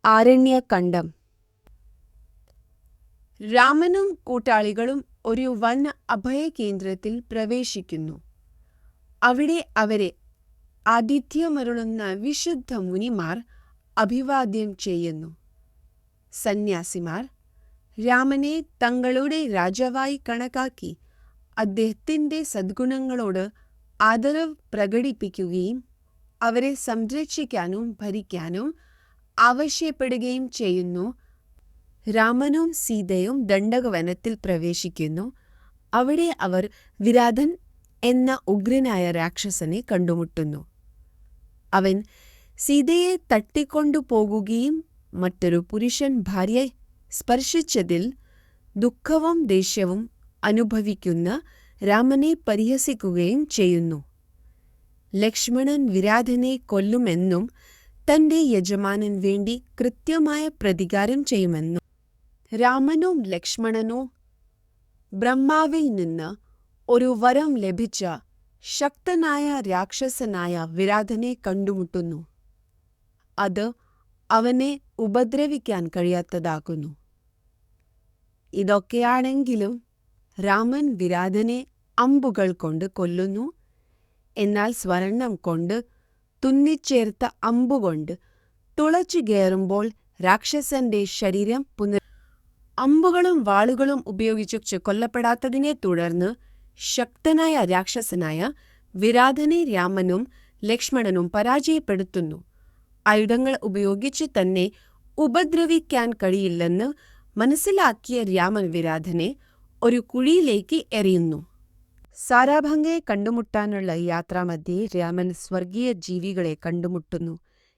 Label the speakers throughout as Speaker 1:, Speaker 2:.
Speaker 1: ആരണ്യകണ്ഠം. രാമനും കൂട്ടാളികളും ഒരു വൻ അഭയകേന്ദ്രത്തിൽ പ്രവേശിക്കുന്നു. അവിടെ അവരെ ആതിഥ്യമരുളുന്ന വിശുദ്ധ മുനിമാർ അഭിവാദ്യം ചെയ്യുന്നു. സന്യാസിമാർ രാമനെ തങ്ങളുടെ രാജാവായി കണക്കാക്കി അദ്ദേഹത്തിൻ്റെ സദ്ഗുണങ്ങളോട് ആദരവ് പ്രകടിപ്പിക്കുകയും അവരെ സംരക്ഷിക്കാനും ഭരിക്കാനും ആവശ്യപ്പെടുകയും ചെയ്യുന്നു. രാമനും സീതയും ദണ്ഡകവനത്തിൽ പ്രവേശിക്കുന്നു. അവിടെ അവർ വിരാധൻ എന്ന ഉഗ്രനായ രാക്ഷസനെ കണ്ടുമുട്ടുന്നു. അവൻ സീതയെ തട്ടിക്കൊണ്ടുപോകുകയും മറ്റൊരു പുരുഷൻ ഭാര്യയെ സ്പർശിച്ചതിൽ ദുഃഖവും ദേഷ്യവും അനുഭവിക്കുന്ന രാമനെ പരിഹസിക്കുകയും ചെയ്യുന്നു. ലക്ഷ്മണൻ വിരാധനെ കൊല്ലുമെന്നും തൻ്റെ യജമാനൻ വേണ്ടി കൃത്യമായ പ്രതികാരം ചെയ്യുമെന്നും രാമനും ലക്ഷ്മണനും ബ്രഹ്മാവിൽ നിന്ന് ഒരു വരം ലഭിച്ച ശക്തനായ രാക്ഷസനായ വിരാധനെ കണ്ടുമുട്ടുന്നു. അത് അവനെ ഉപദ്രവിക്കാൻ കഴിയാത്തതാക്കുന്നു. ഇതൊക്കെയാണെങ്കിലും രാമൻ വിരാധനെ അമ്പുകൾ കൊണ്ട് കൊല്ലുന്നു. എന്നാൽ സ്വർണം കൊണ്ട് തുന്നിച്ചേർത്ത അമ്പുകൊണ്ട് തുളച്ചു കയറുമ്പോൾ രാക്ഷസന്റെ ശരീരം അമ്പുകളും വാളുകളും ഉപയോഗിച്ച് കൊല്ലപ്പെടാത്തതിനെ തുടർന്ന് ശക്തനായ രാക്ഷസനായ വിരാധനെ രാമനും ലക്ഷ്മണനും പരാജയപ്പെടുത്തുന്നു. ആയുധങ്ങൾ ഉപയോഗിച്ച് തന്നെ ഉപദ്രവിക്കാൻ കഴിയില്ലെന്ന് മനസ്സിലാക്കിയ രാമൻ വിരാധനെ ഒരു കുഴിയിലേക്ക് എറിയുന്നു. സാരാഭംഗയെ കണ്ടുമുട്ടാനുള്ള യാത്രാമധ്യേ രാമൻ സ്വർഗീയ ജീവികളെ കണ്ടുമുട്ടുന്നു.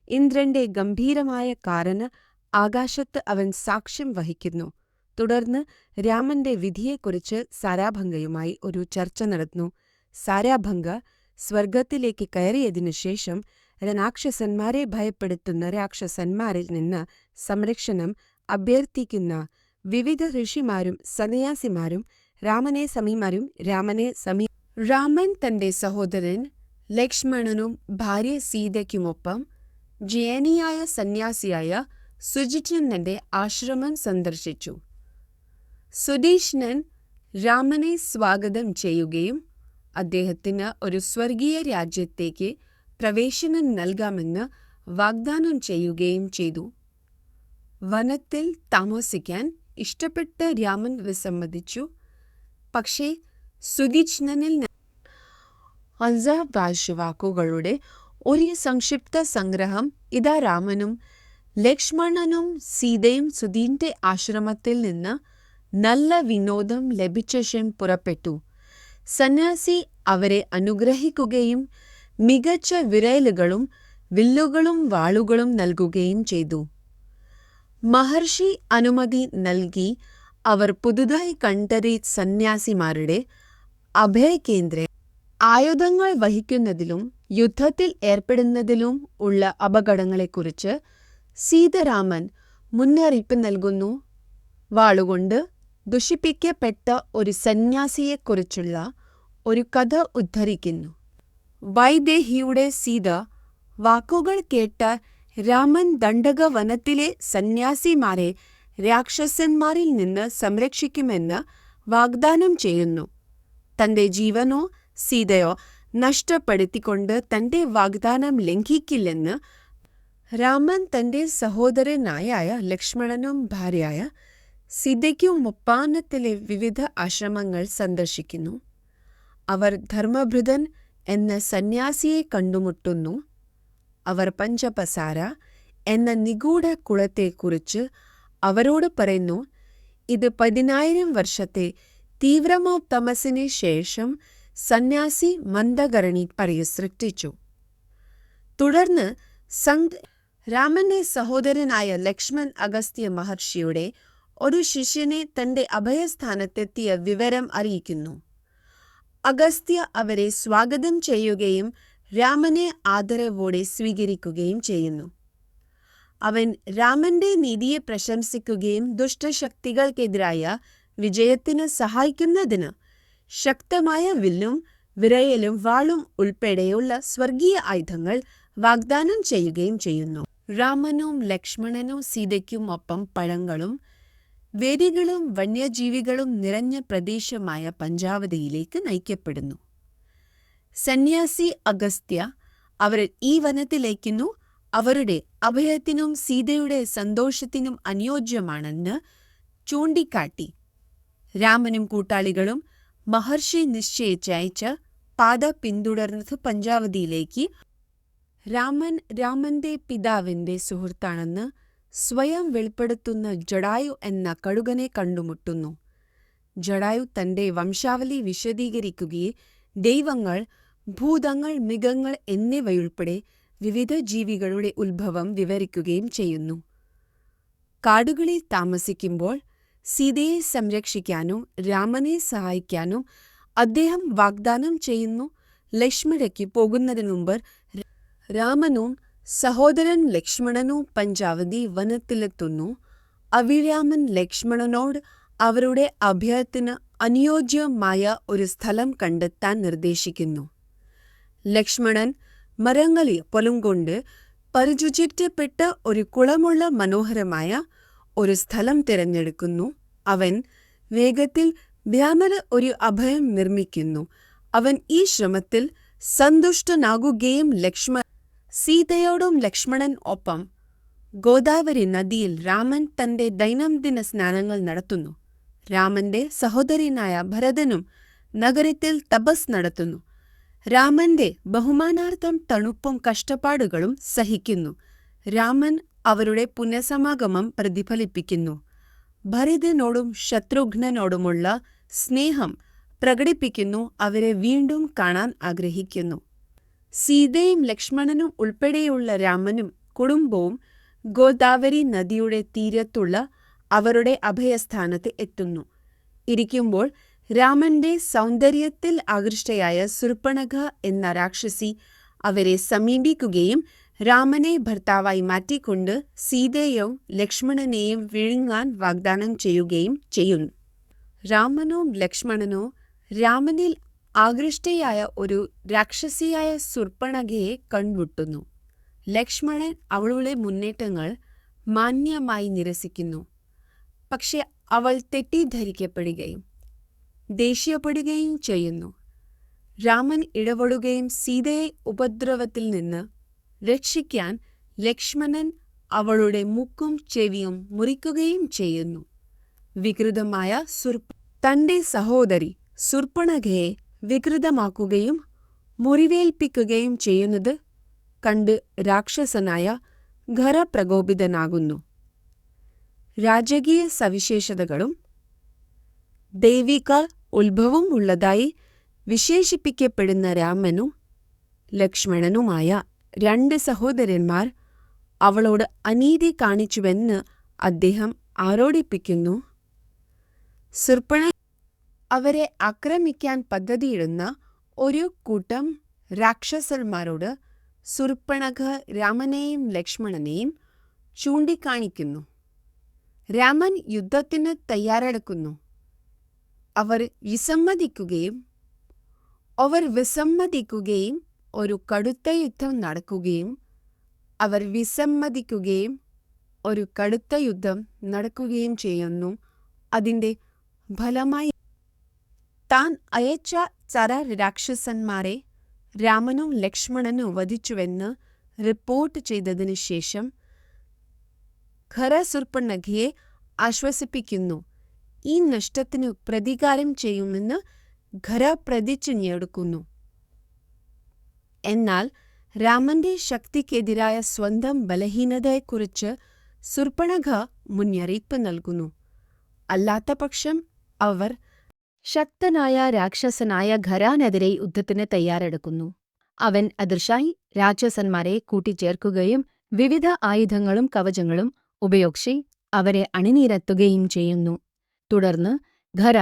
Speaker 1: ഇന്ദ്രന്റെ ഗംഭീരമായ കാറിന് ആകാശത്ത് അവൻ സാക്ഷ്യം വഹിക്കുന്നു. തുടർന്ന് രാമന്റെ വിധിയെക്കുറിച്ച് സാരാഭംഗയുമായി ഒരു ചർച്ച നടത്തുന്നു. സാരാഭംഗ സ്വർഗത്തിലേക്ക് കയറിയതിനു ശേഷം രാക്ഷസന്മാരെ ഭയപ്പെടുത്തുന്ന രാക്ഷസന്മാരിൽ നിന്ന് സംരക്ഷണം അഭ്യർത്ഥിക്കുന്ന വിവിധ ഋഷിമാരും സന്യാസിമാരും രാമൻ തന്റെ സഹോദരൻ ലക്ഷ്മണനും ഭാര്യ സീതയ്ക്കുമൊപ്പം ജയനിയായ സന്യാസിയായ സുജിഷ്ണന്റെ ആശ്രമം സന്ദർശിച്ചു. സുജിഷ്ണൻ രാമനെ സ്വാഗതം ചെയ്യുകയും അദ്ദേഹത്തിന് ഒരു സ്വർഗീയ രാജ്യത്തേക്ക് പ്രവേശനം നൽകാമെന്ന് വാഗ്ദാനം ചെയ്യുകയും ചെയ്തു. വനത്തിൽ താമസിക്കാൻ ഇഷ്ടപ്പെട്ട രാമൻ വിസമ്മതിച്ചു. പക്ഷേ സുജിഷ്ണനിൽ വാക്കുകളുടെ ഒരു സംക്ഷിപ്ത സംഗ്രഹം ഇതാ. രാമനും ലക്ഷ്മണനും സീതയും സുധീന്റെ ആശ്രമത്തിൽ നിന്ന് നല്ല വിനോദം ലഭിച്ച ശേഷം പുറപ്പെട്ടു. സന്യാസി അവരെ അനുഗ്രഹിക്കുകയും മികച്ച വിരലുകളും വില്ലുകളും വാളുകളും നൽകുകയും ചെയ്തു. മഹർഷി അനുമതി നൽകി അവർ പുതുതായി കണ്ടെത്തിയ സന്യാസിമാരുടെ അഭയകേന്ദ്രം ആയുധങ്ങൾ വഹിക്കുന്നതിലും യുദ്ധത്തിൽ ഏർപ്പെടുന്നതിലും ഉള്ള അപകടങ്ങളെക്കുറിച്ച് സീതാരാമൻ മുന്നറിയിപ്പ് നൽകുന്നു. വാളുകൊണ്ട് ദുഷിപ്പിക്കപ്പെട്ട ഒരു സന്യാസിയെക്കുറിച്ചുള്ള ഒരു കഥ ഉദ്ധരിക്കുന്നു. വൈദേഹിയുടെ സീത വാക്കുകൾ കേട്ട രാമൻ ദണ്ഡകവനത്തിലെ സന്യാസിമാരെ രാക്ഷസന്മാരിൽ നിന്ന് സംരക്ഷിക്കുമെന്ന് വാഗ്ദാനം ചെയ്യുന്നു. തന്റെ ജീവനോ സീതയോ നഷ്ടപ്പെടുത്തിക്കൊണ്ട് തന്റെ വാഗ്ദാനം ലംഘിക്കില്ലെന്ന് രാമൻ തന്റെ സഹോദരനായ ലക്ഷ്മണനും ഭാര്യയായ സീതയ്ക്കും ഒപ്പാനത്തിലെ വിവിധ ആശ്രമങ്ങൾ സന്ദർശിക്കുന്നു. അവർ ധർമ്മഭൃതൻ എന്ന സന്യാസിയെ കണ്ടുമുട്ടുന്നു. അവർ പഞ്ചപസാര എന്ന നിഗൂഢ കുളത്തെക്കുറിച്ച് അവരോട് പറയുന്നു. ഇത് 10,000 വർഷത്തെ തീവ്രമോത്തമസിന് ശേഷം സന്യാസി മന്ദകരണി സൃഷ്ടിച്ചു. തുടർന്ന് രാമന്റെ സഹോദരനായ ലക്ഷ്മൺ അഗസ്ത്യ മഹർഷിയുടെ ഒരു ശിഷ്യനെ തന്റെ അഭയസ്ഥാനത്തെത്തിയ വിവരം അറിയിക്കുന്നു. അഗസ്ത്യ അവരെ സ്വാഗതം ചെയ്യുകയും രാമനെ ആദരവോടെ സ്വീകരിക്കുകയും ചെയ്യുന്നു. അവൻ രാമന്റെ നീതിയെ പ്രശംസിക്കുകയും ദുഷ്ടശക്തികൾക്കെതിരായ വിജയത്തിന് സഹായിക്കുന്നതിന് ശക്തമായ വില്ലും വിരയലും വാളും ഉൾപ്പെടെയുള്ള സ്വർഗീയ ആയുധങ്ങൾ വാഗ്ദാനം ചെയ്യുകയും ചെയ്യുന്നു. രാമനും ലക്ഷ്മണനും സീതയ്ക്കും ഒപ്പം പഴങ്ങളും വേദികളും വന്യജീവികളും നിറഞ്ഞ പ്രദേശമായ പഞ്ചാവതിയിലേക്ക് നയിക്കപ്പെടുന്നു. സന്യാസി അഗസ്ത്യ അവർ ഈ വനത്തിലേക്കുന്നു അവരുടെ അഭയത്തിനും സീതയുടെ സന്തോഷത്തിനും അനുയോജ്യമാണെന്ന് ചൂണ്ടിക്കാട്ടി. രാമനും കൂട്ടാളികളും മഹർഷി നിശ്ചയിച്ചയച്ച പാത പിന്തുടർന്നത് പഞ്ചാവതിയിലേക്ക്. രാമൻ രാമന്റെ പിതാവിന്റെ സുഹൃത്താണെന്ന് സ്വയം വെളിപ്പെടുത്തുന്ന ജടായു എന്ന കഴുകനെ കണ്ടുമുട്ടുന്നു. ജടായു തന്റെ വംശാവലി വിശദീകരിക്കുകയും ദൈവങ്ങൾ, ഭൂതങ്ങൾ, മൃഗങ്ങൾ എന്നിവയുൾപ്പെടെ വിവിധ ജീവികളുടെ ഉത്ഭവം വിവരിക്കുകയും ചെയ്യുന്നു. കാടുകളിൽ താമസിക്കുമ്പോൾ സീതയെ സംരക്ഷിക്കാനും രാമനെ സഹായിക്കാനും അദ്ദേഹം വാഗ്ദാനം ചെയ്യുന്നു. ലക്ഷ്മണയ്ക്ക് പോകുന്നതിനു മുമ്പ് രാമനും സഹോദരൻ ലക്ഷ്മണനും പഞ്ചാവതി വനത്തിലെത്തുന്നു. അവിരാമൻ ലക്ഷ്മണനോട് അവരുടെ അഭയത്തിന് അനുയോജ്യമായ ഒരു സ്ഥലം കണ്ടെത്താൻ നിർദ്ദേശിക്കുന്നു. ലക്ഷ്മണൻ മരങ്ങളിൽ പൊലംകൊണ്ട് പരിചുചിറ്റപ്പെട്ട ഒരു കുളമുള്ള മനോഹരമായ ഒരു സ്ഥലം തിരഞ്ഞെടുക്കുന്നു. അവൻ വേഗത്തിൽ ഭ്രാമര ഒരു അഭയം നിർമ്മിക്കുന്നു. അവൻ ഈ ശ്രമത്തിൽ സന്തുഷ്ടനാകുകയും സീതയോടും ലക്ഷ്മണൻ ഒപ്പം ഗോദാവരി നദിയിൽ രാമൻ തന്റെ ദൈനംദിന സ്നാനങ്ങൾ നടത്തുന്നു. രാമന്റെ സഹോദരനായ ഭരതനും നഗരത്തിൽ തപസ് നടത്തുന്നു. രാമന്റെ ബഹുമാനാർത്ഥം തണുപ്പും കഷ്ടപ്പാടുകളും സഹിക്കുന്നു. രാമൻ അവരുടെ പുനഃസമാഗമം പ്രതിഫലിപ്പിക്കുന്നു. ഭരതനോടും ശത്രുഘ്നനോടുമുള്ള സ്നേഹം പ്രകടിപ്പിക്കുന്നു. അവരെ വീണ്ടും കാണാൻ ആഗ്രഹിക്കുന്നു. സീതയും ലക്ഷ്മണനും ഉൾപ്പെടെയുള്ള രാമനും കുടുംബവും ഗോദാവരി നദിയുടെ തീരത്തുള്ള അവരുടെ അഭയസ്ഥാനത്ത് എത്തുന്നു. ഇരിക്കുമ്പോൾ രാമന്റെ സൗന്ദര്യത്തിൽ ആകൃഷ്ടയായ ശൂർപ്പണഖ എന്ന രാക്ഷസി അവരെ സമീപിക്കുകയും രാമനെ ഭർത്താവായി മാറ്റിക്കൊണ്ട് സീതയെയും ലക്ഷ്മണനെയും വിഴുങ്ങാൻ വാഗ്ദാനം ചെയ്യുകയും ചെയ്യുന്നു. രാമനോ ലക്ഷ്മണനോ രാമനിൽ ആകൃഷ്ടയായ ഒരു രാക്ഷസിയായ ശൂർപ്പണഖയെ കൺമുട്ടുന്നു. ലക്ഷ്മണൻ അവളുടെ മുന്നേറ്റങ്ങൾ മാന്യമായി നിരസിക്കുന്നു. പക്ഷെ അവൾ തെറ്റിദ്ധരിക്കപ്പെടുകയും ദേഷ്യപ്പെടുകയും ചെയ്യുന്നു. രാമൻ ഇടപെടുകയും സീതയെ ഉപദ്രവത്തിൽ നിന്ന് രക്ഷിക്കാൻ ലക്ഷ്മണൻ അവളുടെ മൂക്കും ചെവിയും മുറിക്കുകയും ചെയ്യുന്നു. വികൃതമായ തന്റെ സഹോദരി ശൂർപ്പണഖയെ വികൃതമാക്കുകയും മുറിവേൽപ്പിക്കുകയും ചെയ്യുന്നത് കണ്ട് രാക്ഷസനായ ഖര പ്രകോപിതനാകുന്നു. രാജകീയ സവിശേഷതകളും ദൈവിക ഉത്ഭവം ഉള്ളതായി വിശേഷിപ്പിക്കപ്പെടുന്ന രാമനും ലക്ഷ്മണനുമായ രണ്ട് സഹോദരന്മാർ അവളോട് അനീതി കാണിച്ചുവെന്ന് അദ്ദേഹം ആരോപിക്കുന്നു. ശൂർപ്പണ അവരെ ആക്രമിക്കാൻ പദ്ധതിയിടുന്ന ഒരു കൂട്ടം രാക്ഷസന്മാരോട് ശൂർപ്പണഖ രാമനെയും ലക്ഷ്മണനെയും ചൂണ്ടിക്കാണിക്കുന്നു. രാമൻ യുദ്ധത്തിന് തയ്യാറെടുക്കുന്നു. അവർ വിസമ്മതിക്കുകയും ഒരു കടുത്ത യുദ്ധം നടക്കുകയും ചെയ്യുന്നു. അതിൻ്റെ ഫലമായി താൻ അയച്ച രാക്ഷസന്മാരെ രാമനും ലക്ഷ്മണനും വധിച്ചുവെന്ന് റിപ്പോർട്ട് ചെയ്തതിനു ശേഷം ഖര ശൂർപ്പണഖയെ ആശ്വസിപ്പിക്കുന്നു. ഈ നഷ്ടത്തിനു പ്രതികാരം ചെയ്യുമെന്ന് ഖര പ്രതിജ്ഞയെടുക്കുന്നു. എന്നാൽ രാമന്റെ ശക്തിക്കെതിരായ സ്വന്തം ബലഹീനതയെക്കുറിച്ച് ശൂർപ്പണഖ മുന്നറിയിപ്പ് നൽകുന്നു. അല്ലാത്തപക്ഷം അവർ ശക്തനായ രാക്ഷസനായ ഖരനെതിരെ യുദ്ധത്തിന് തയ്യാറെടുക്കുന്നു. അവൻ അദൃശ്യമായി രാക്ഷസന്മാരെ കൂട്ടിച്ചേർക്കുകയും വിവിധ ആയുധങ്ങളും കവചങ്ങളും ഉപയോഗിച്ച് അവരെ അണിനിരത്തുകയും ചെയ്യുന്നു. തുടർന്ന് ഖര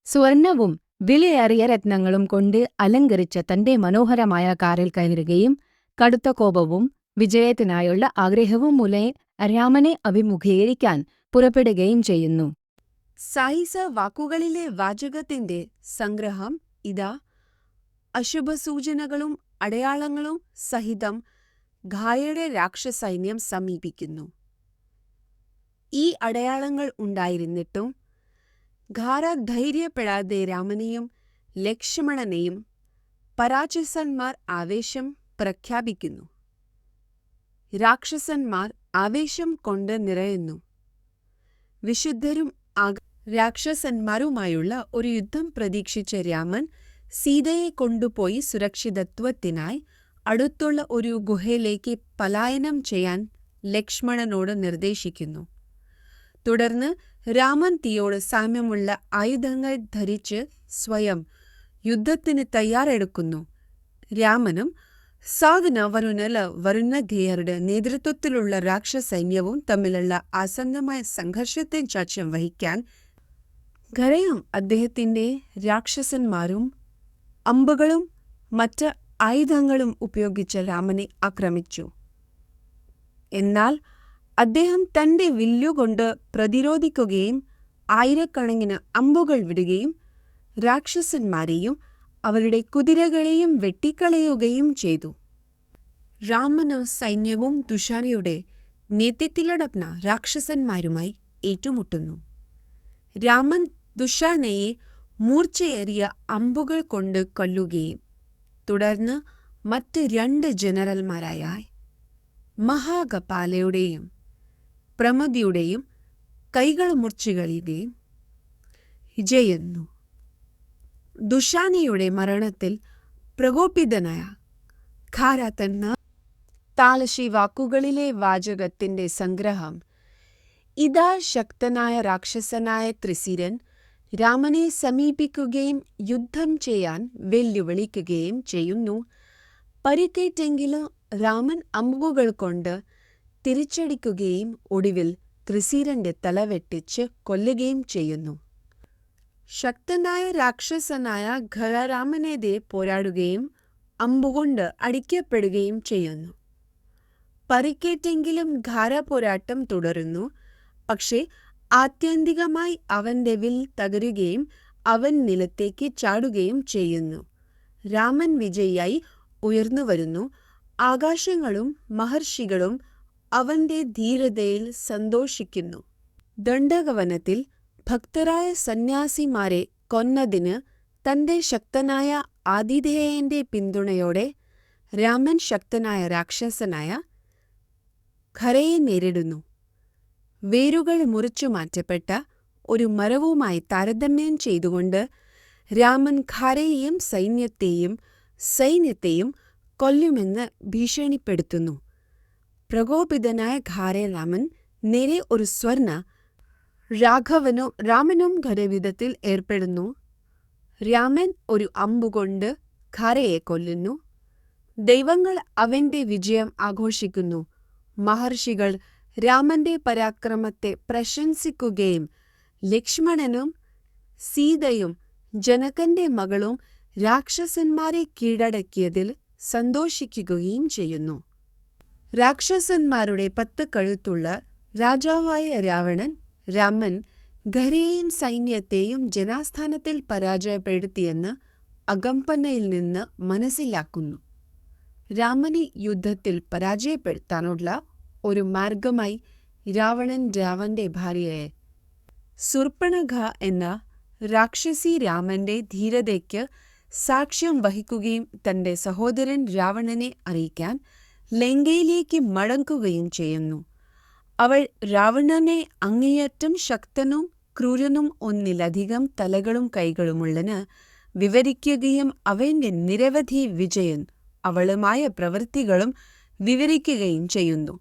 Speaker 1: സ്വർണവും വിലയേറിയ രത്നങ്ങളും കൊണ്ട് അലങ്കരിച്ച തന്റെ മനോഹരമായ കാറിൽ കയറുകയും കടുത്ത കോപവും വിജയത്തിനായുള്ള ആഗ്രഹവും മൂലം രാമനെ അഭിമുഖീകരിക്കാൻ പുറപ്പെടുകയും ചെയ്യുന്നു. സാഹിസ വാക്കുകളിലെ വാചകത്തിന്റെ സംഗ്രഹം ഇതാ: അശുഭസൂചനകളും അടയാളങ്ങളും സഹിതം ഘായയുടെ രാക്ഷസൈന്യം സമീപിക്കുന്നു. ഈ അടയാളങ്ങൾ ഉണ്ടായിരുന്നിട്ടും ഘാര ധൈര്യപ്പെടാതെ രാമനെയും ലക്ഷ്മണനെയും പരാജസന്മാർ ആവേശം പ്രഖ്യാപിക്കുന്നു. രാക്ഷസന്മാർ ആവേശം കൊണ്ട് നിറയുന്നു. വിശുദ്ധരും രാക്ഷസന്മാരുമായുള്ള ഒരു യുദ്ധം പ്രതീക്ഷിച്ച രാമൻ സീതയെ കൊണ്ടുപോയി സുരക്ഷിതത്വത്തിനായി അടുത്തുള്ള ഒരു ഗുഹയിലേക്ക് പലായനം ചെയ്യാൻ ലക്ഷ്മണനോട് നിർദ്ദേശിക്കുന്നു. തുടർന്ന് രാമൻ തീയോട് സാമ്യമുള്ള ആയുധങ്ങൾ ധരിച്ച് സ്വയം യുദ്ധത്തിന് തയ്യാറെടുക്കുന്നു. രാമനും സാധന വരുണധേയരുടെ നേതൃത്വത്തിലുള്ള രാക്ഷസൈന്യവും തമ്മിലുള്ള ആസന്നമായ സംഘർഷത്തെ സാക്ഷ്യം വഹിക്കാൻ ഖരയും അദ്ദേഹത്തിൻ്റെ രാക്ഷസന്മാരും അമ്പുകളും മറ്റ് ആയുധങ്ങളും ഉപയോഗിച്ച് രാമനെ ആക്രമിച്ചു. എന്നാൽ അദ്ദേഹം തൻ്റെ വില്ലുകൊണ്ട് പ്രതിരോധിക്കുകയും ആയിരക്കണക്കിന് അമ്പുകൾ വിടുകയും രാക്ഷസന്മാരെയും അവരുടെ കുതിരകളെയും വെട്ടിക്കളയുകയും ചെയ്തു. രാമനും സൈന്യവും ദുശാനയുടെ നേതൃത്വത്തിലടന്ന രാക്ഷസന്മാരുമായി ഏറ്റുമുട്ടുന്നു. രാമൻ ദുശാനയെ മൂർച്ചയേറിയ അമ്പുകൾ കൊണ്ട് കൊല്ലുകയും തുടർന്ന് മറ്റ് 2 ജനറൽമാരായ മഹാകപാലയുടെയും പ്രമദിയുടെയും കൈകൾ മുറിച്ചുകളയുകയും ചെയ്യുന്നു. ദുശാനയുടെ മരണത്തിൽ പ്രകോപിതനായ ഖാര തന്ന താലശി വാക്കുകളിലെ വാചകത്തിൻ്റെ സംഗ്രഹം: ഇതാ ശക്തനായ രാക്ഷസനായ ത്രിശിരൻ രാമനെ സമീപിക്കുകയും യുദ്ധം ചെയ്യാൻ വെല്ലുവിളിക്കുകയും ചെയ്യുന്നു. പരിക്കേറ്റെങ്കിലും രാമൻ അമ്പുകൾ കൊണ്ട് തിരിച്ചടിക്കുകയും ഒടുവിൽ ത്രിശിരന്റെ തല വെട്ടിച്ച് കൊല്ലുകയും ചെയ്യുന്നു. ശക്തനായ രാക്ഷസനായ ഖര രാമനെതിരെ പോരാടുകയും അമ്പുകൊണ്ട് അടിക്കപ്പെടുകയും ചെയ്യുന്നു. പരിക്കേറ്റെങ്കിലും ഖര പോരാട്ടം തുടരുന്നു. പക്ഷേ ആത്യന്തികമായി അവൻ്റെ വിൽ തകരുകയും അവൻ നിലത്തേക്ക് ചാടുകയും ചെയ്യുന്നു. രാമൻ വിജയിയായി ഉയർന്നു വരുന്നു. ആകാശങ്ങളും മഹർഷികളും അവൻ്റെ ധീരതയിൽ സന്തോഷിക്കുന്നു. ദണ്ഡകവനത്തിൽ ഭക്തരായ സന്യാസിമാരെ കൊന്നതിന് തൻ്റെ ശക്തനായ ആതിഥേയൻ്റെ പിന്തുണയോടെ രാമൻ ശക്തനായ രാക്ഷസനായ ഖരയെ നേരിടുന്നു. വേരുകൾ മുറിച്ചു മാറ്റപ്പെട്ട ഒരു മരവുമായി താരതമ്യം ചെയ്തുകൊണ്ട് രാമൻ ഖരയെയും സൈന്യത്തെയും കൊല്ലുമെന്ന് ഭീഷണിപ്പെടുത്തുന്നു. പ്രകോപിതനായ രാമൻ നേരെ ഒരു രാമനും ഖരയുദ്ധത്തിൽ ഏർപ്പെടുന്നു. രാമൻ ഒരു അമ്പുകൊണ്ട് ഖരയെ കൊല്ലുന്നു. ദൈവങ്ങൾ അവൻ്റെ വിജയം ആഘോഷിക്കുന്നു. മഹർഷികൾ രാമന്റെ പരാക്രമത്തെ പ്രശംസിക്കുകയും ലക്ഷ്മണനും സീതയും ജനകന്റെ മകളും രാക്ഷസന്മാരെ കീഴടക്കിയതിൽ സന്തോഷിക്കുകയും ചെയ്യുന്നു. രാക്ഷസന്മാരുടെ 10 കഴുത്തുള്ള രാജാവായ രാമൻ ഖരയെയും സൈന്യത്തെയും ജനാസ്ഥാനത്തിൽ പരാജയപ്പെടുത്തിയെന്ന് അകമ്പനയിൽ നിന്ന് മനസ്സിലാക്കുന്നു. രാമനെ യുദ്ധത്തിൽ പരാജയപ്പെടുത്താനുള്ള ഒരു മാർഗമായി രാവണന്റെ ഭാര്യയായ ശൂർപ്പണഖ എന്ന രാക്ഷസി രാമന്റെ ധീരതയ്ക്ക് സാക്ഷ്യം വഹിക്കുകയും തൻ്റെ സഹോദരൻ രാവണനെ അറിയിക്കാൻ ലങ്കയിലേക്ക് മടങ്ങുകയും ചെയ്യുന്നു. അവൾ രാവണനെ അങ്ങേയറ്റം ശക്തനും ക്രൂരനും ഒന്നിലധികം തലകളും കൈകളുമുള്ളന് വിവരിക്കുകയും അവൻ്റെ നിരവധി അവളുമായ പ്രവൃത്തികളും വിവരിക്കുകയും ചെയ്യുന്നു.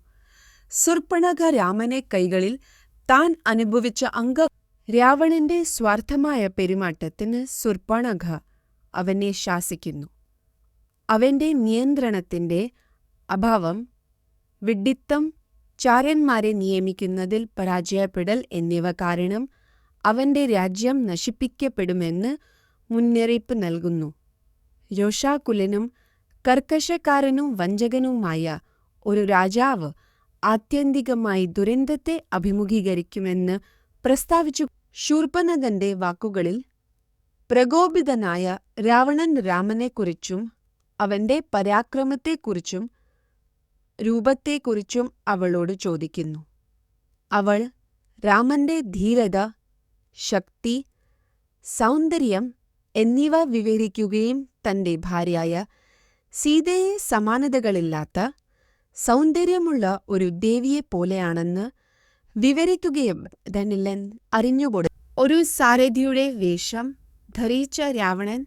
Speaker 1: ശൂർപ്പണഖ രാമനെ കൈകളിൽ താൻ അനുഭവിച്ച രാവണന്റെ സ്വാർത്ഥമായ പെരുമാറ്റത്തിന് ശൂർപ്പണഖ അവനെ ശാസിക്കുന്നു. അവൻ്റെ നിയന്ത്രണത്തിൻ്റെ അഭാവം, വിഡ്ഢിത്തം, ചാരന്മാരെ നിയമിക്കുന്നതിൽ പരാജയപ്പെടൽ എന്നിവ കാരണം അവൻ്റെ രാജ്യം നശിപ്പിക്കപ്പെടുമെന്ന് മുന്നറിയിപ്പ് നൽകുന്നു. രോഷാകുലനും കർക്കശക്കാരനും വഞ്ചകനുമായ ഒരു രാജാവ് ആത്യന്തികമായി ദുരന്തത്തെ അഭിമുഖീകരിക്കുമെന്ന് പ്രസ്താവിച്ചു. ശൂർപ്പണഖന്റെ വാക്കുകളിൽ പ്രകോപിതനായ രാവണൻ രാമനെക്കുറിച്ചും അവൻ്റെ പരാക്രമത്തെക്കുറിച്ചും രൂപത്തെക്കുറിച്ചും അവളോട് ചോദിക്കുന്നു. അവൾ രാമന്റെ ധീരത, ശക്തി, സൗന്ദര്യം എന്നിവ വിവരിക്കുകയും തന്റെ ഭാര്യയായ സീതയെ സമാനതകളില്ലാത്ത സൗന്ദര്യമുള്ള ഒരു ദേവിയെപ്പോലെയാണെന്ന് വിവരിക്കുകയും ധനിലൻ അറിഞ്ഞുകൊടു. ഒരു സാരഥിയുടെ വേഷം ധരിച്ച രാവണൻ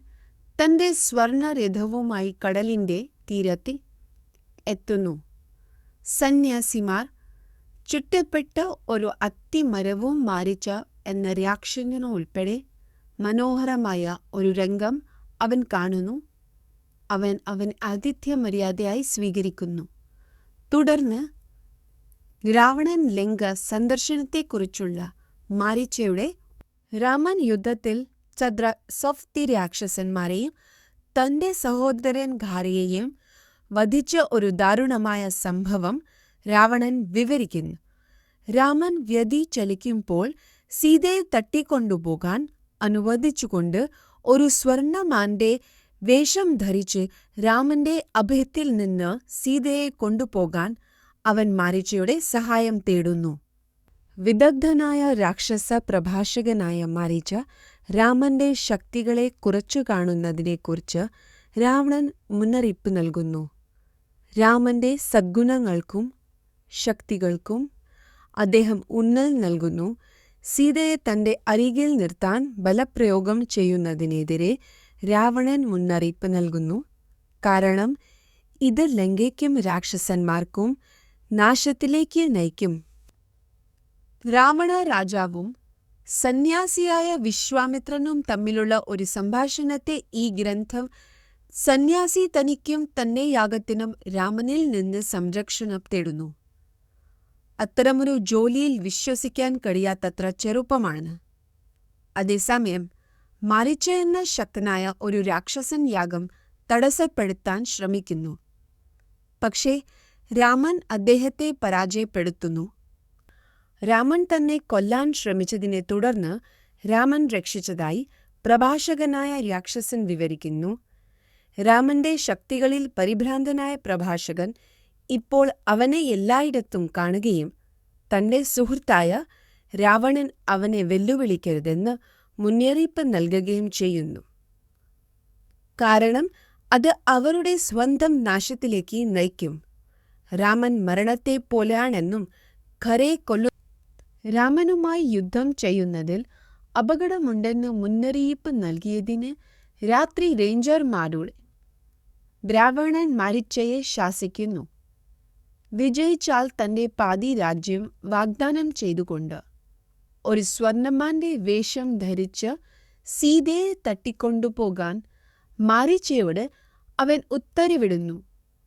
Speaker 1: തന്റെ സ്വർണരഥവുമായി കടലിന്റെ തീരത്ത് എത്തുന്നു. സന്യാസിമാർ ചുറ്റപ്പെട്ട ഒരു അത്തിമരവും മാരിച്ച എന്ന രാക്ഷസനുൾപ്പെടെ മനോഹരമായ ഒരു രംഗം അവൻ കാണുന്നു. അവൻ ആതിഥ്യമര്യാദയായി സ്വീകരിക്കുന്നു. തുടർന്ന് രാവണൻ ലങ്ക സന്ദർശനത്തെക്കുറിച്ചുള്ള മാരീച്ചയുടെ രാമൻ യുദ്ധത്തിൽ ചതുര സഫ്തി രാക്ഷസന്മാരെയും തന്റെ സഹോദരൻ ഭാര്യയെയും വധിച്ച ഒരു ദാരുണമായ സംഭവം രാവണൻ വിവരിക്കുന്നു. രാമൻ വ്യതിചലിക്കുമ്പോൾ സീതയെ തട്ടിക്കൊണ്ടുപോകാൻ അനുവദിച്ചുകൊണ്ട് ഒരു സ്വർണമാന്റെ വേഷം ധരിച്ച് രാമന്റെ അഭയത്തിൽ നിന്ന് സീതയെ കൊണ്ടുപോകാൻ അവൻ മാരീച്ചയുടെ സഹായം തേടുന്നു. വിദഗ്ധനായ രാക്ഷസ പ്രഭാഷകനായ മാരീച്ച രാമന്റെ ശക്തികളെ കുറച്ചു കാണുന്നതിനെക്കുറിച്ച് രാവണൻ മുന്നറിയിപ്പ് നൽകുന്നു. രാമന്റെ സദ്ഗുണങ്ങൾക്കും ശക്തികൾക്കും അദ്ദേഹം ഊന്നൽ നൽകുന്നു. സീതയെ തന്റെ അരികിൽ നിർത്താൻ ബലപ്രയോഗം ചെയ്യുന്നതിനെതിരെ രാവണൻ മുന്നറിയിപ്പ് നൽകുന്നു. കാരണം ഇത് ലങ്കയ്ക്കും രാക്ഷസന്മാർക്കും നാശത്തിലേക്ക് നയിക്കും. രാവണ രാജാവും സന്യാസിയായ വിശ്വാമിത്രനും തമ്മിലുള്ള ഒരു സംഭാഷണത്തെ ഈ ഗ്രന്ഥം സന്യാസി തനിക്കും തന്റെ യാഗത്തിനും രാമനിൽ നിന്ന് സംരക്ഷണം തേടുന്നു. അത്തരമൊരു ജോലിയിൽ വിശ്വസിക്കാൻ കഴിയാത്തത്ര ചെറുപ്പമാണ്. അതേസമയം മാരീച്ച എന്ന ശക്തനായ ഒരു രാക്ഷസൻ യാഗം തടസ്സപ്പെടുത്താൻ ശ്രമിക്കുന്നു. പക്ഷേ രാമൻ അദ്ദേഹത്തെ പരാജയപ്പെടുത്തുന്നു. രാമൻ തന്നെ കൊല്ലാൻ ശ്രമിച്ചതിനെ തുടർന്ന് രാമൻ രക്ഷിച്ചതായി പ്രഭാഷകനായ രാക്ഷസൻ വിവരിക്കുന്നു. രാമന്റെ ശക്തികളിൽ പരിഭ്രാന്തനായ പ്രഭാഷകൻ ഇപ്പോൾ അവനെ എല്ലായിടത്തും കാണുകയും തന്റെ സുഹൃത്തായ രാവണൻ അവനെ വെല്ലുവിളിക്കരുതെന്ന് മുന്നറിയിപ്പ് നൽകുകയും ചെയ്യുന്നു. കാരണം അത് അവരുടെ സ്വന്തം നാശത്തിലേക്ക് നയിക്കും. രാമൻ മരണത്തെപ്പോലെയാണെന്നും ഖരെ രാമനുമായി യുദ്ധം ചെയ്യുന്നതിൽ അപകടമുണ്ടെന്ന് മുന്നറിയിപ്പ് നൽകിയതിന് രാത്രി റേഞ്ചർമാരുടെ രാവണൻ മാരീച്ചയെ ശാസിക്കുന്നു. വിജയിച്ചാൽ തന്റെ പാതി രാജ്യം വാഗ്ദാനം ചെയ്തുകൊണ്ട് ഒരു സ്വർണമാന്റെ വേഷം ധരിച്ച് സീതയെ തട്ടിക്കൊണ്ടുപോകാൻ മാരീച്ചയോട് അവൻ ഉത്തരവിടുന്നു.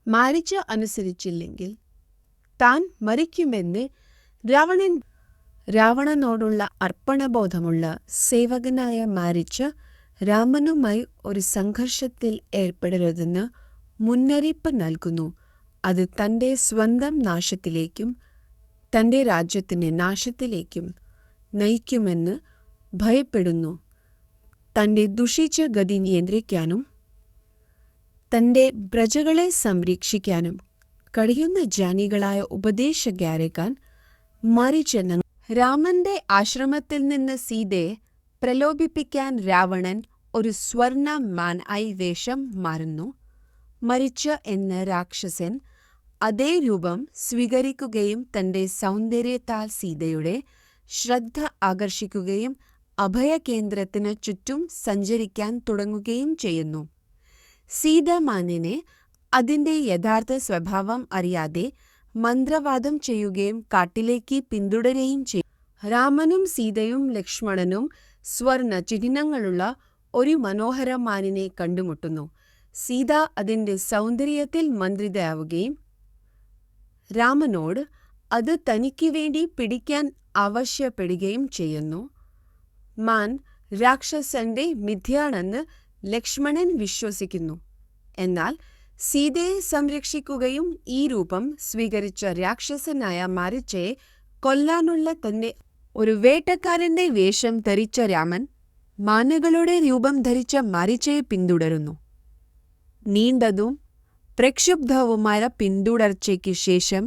Speaker 1: മാരീച്ച അനുസരിച്ചില്ലെങ്കിൽ താൻ മരിക്കുമെന്ന് രാവണനോടുള്ള അർപ്പണബോധമുള്ള സേവകനായ മാരീച്ച രാമനുമായി ഒരു സംഘർഷത്തിൽ ഏർപ്പെടരുതെന്ന് മുന്നറിയിപ്പ് നൽകുന്നു. അത് തന്റെ സ്വന്തം നാശത്തിലേക്കും തന്റെ രാജ്യത്തിന്റെ നാശത്തിലേക്കും നയിക്കുമെന്ന് ഭയപ്പെടുന്നു. തന്റെ ദുഷിച്ച ഗതി നിയന്ത്രിക്കാനും തന്റെ പ്രജകളെ സംരക്ഷിക്കാനും കഴിയുന്ന ജ്ഞാനികളായ ഉപദേശകരെക്കാൻ മാരീച്ച രാമന്റെ ആശ്രമത്തിൽ നിന്ന് സീതയെ പ്രലോഭിപ്പിക്കാൻ രാവണൻ ഒരു സ്വർണ മാൻ ആയി വേഷം മാറുന്നു. മരിച്ച എന്ന രാക്ഷസൻ അതേ രൂപം സ്വീകരിക്കുകയും തന്റെ സൗന്ദര്യത്താൽ സീതയുടെ ശ്രദ്ധ ആകർഷിക്കുകയും അഭയകേന്ദ്രത്തിന് ചുറ്റും സഞ്ചരിക്കാൻ തുടങ്ങുകയും ചെയ്യുന്നു. സീത മാനിനെ അതിന്റെ യഥാർത്ഥ സ്വഭാവം അറിയാതെ മന്ത്രവാദം ചെയ്യുകയും കാട്ടിലേക്ക് പിന്തുടരുകയും ചെയ്യും. രാമനും സീതയും ലക്ഷ്മണനും സ്വർണ ചിഹ്നങ്ങളുള്ള ഒരു മനോഹര മാനിനെ കണ്ടുമുട്ടുന്നു. സീത അതിന്റെ സൗന്ദര്യത്തിൽ മന്ത്രിതയാവുകയും രാമനോട് അത് തനിക്ക് വേണ്ടി പിടിക്കാൻ ആവശ്യപ്പെടുകയും ചെയ്യുന്നു. മാൻ രാക്ഷസന്റെ മിഥ്യയാണെന്ന് ലക്ഷ്മണൻ വിശ്വസിക്കുന്നു. എന്നാൽ സീതയെ സംരക്ഷിക്കുകയും ഈ രൂപം സ്വീകരിച്ച രാക്ഷസനായ മാരീച്ചയെ കൊല്ലാനുള്ള തന്റെ ഒരു വേട്ടക്കാരന്റെ വേഷം ധരിച്ച രാമൻ മാനുകളുടെ രൂപം ധരിച്ച മാരീച്ചയെ പിന്തുടരുന്നു. നീണ്ടതും പ്രക്ഷുബ്ധവുമായ പിന്തുടർച്ചയ്ക്ക് ശേഷം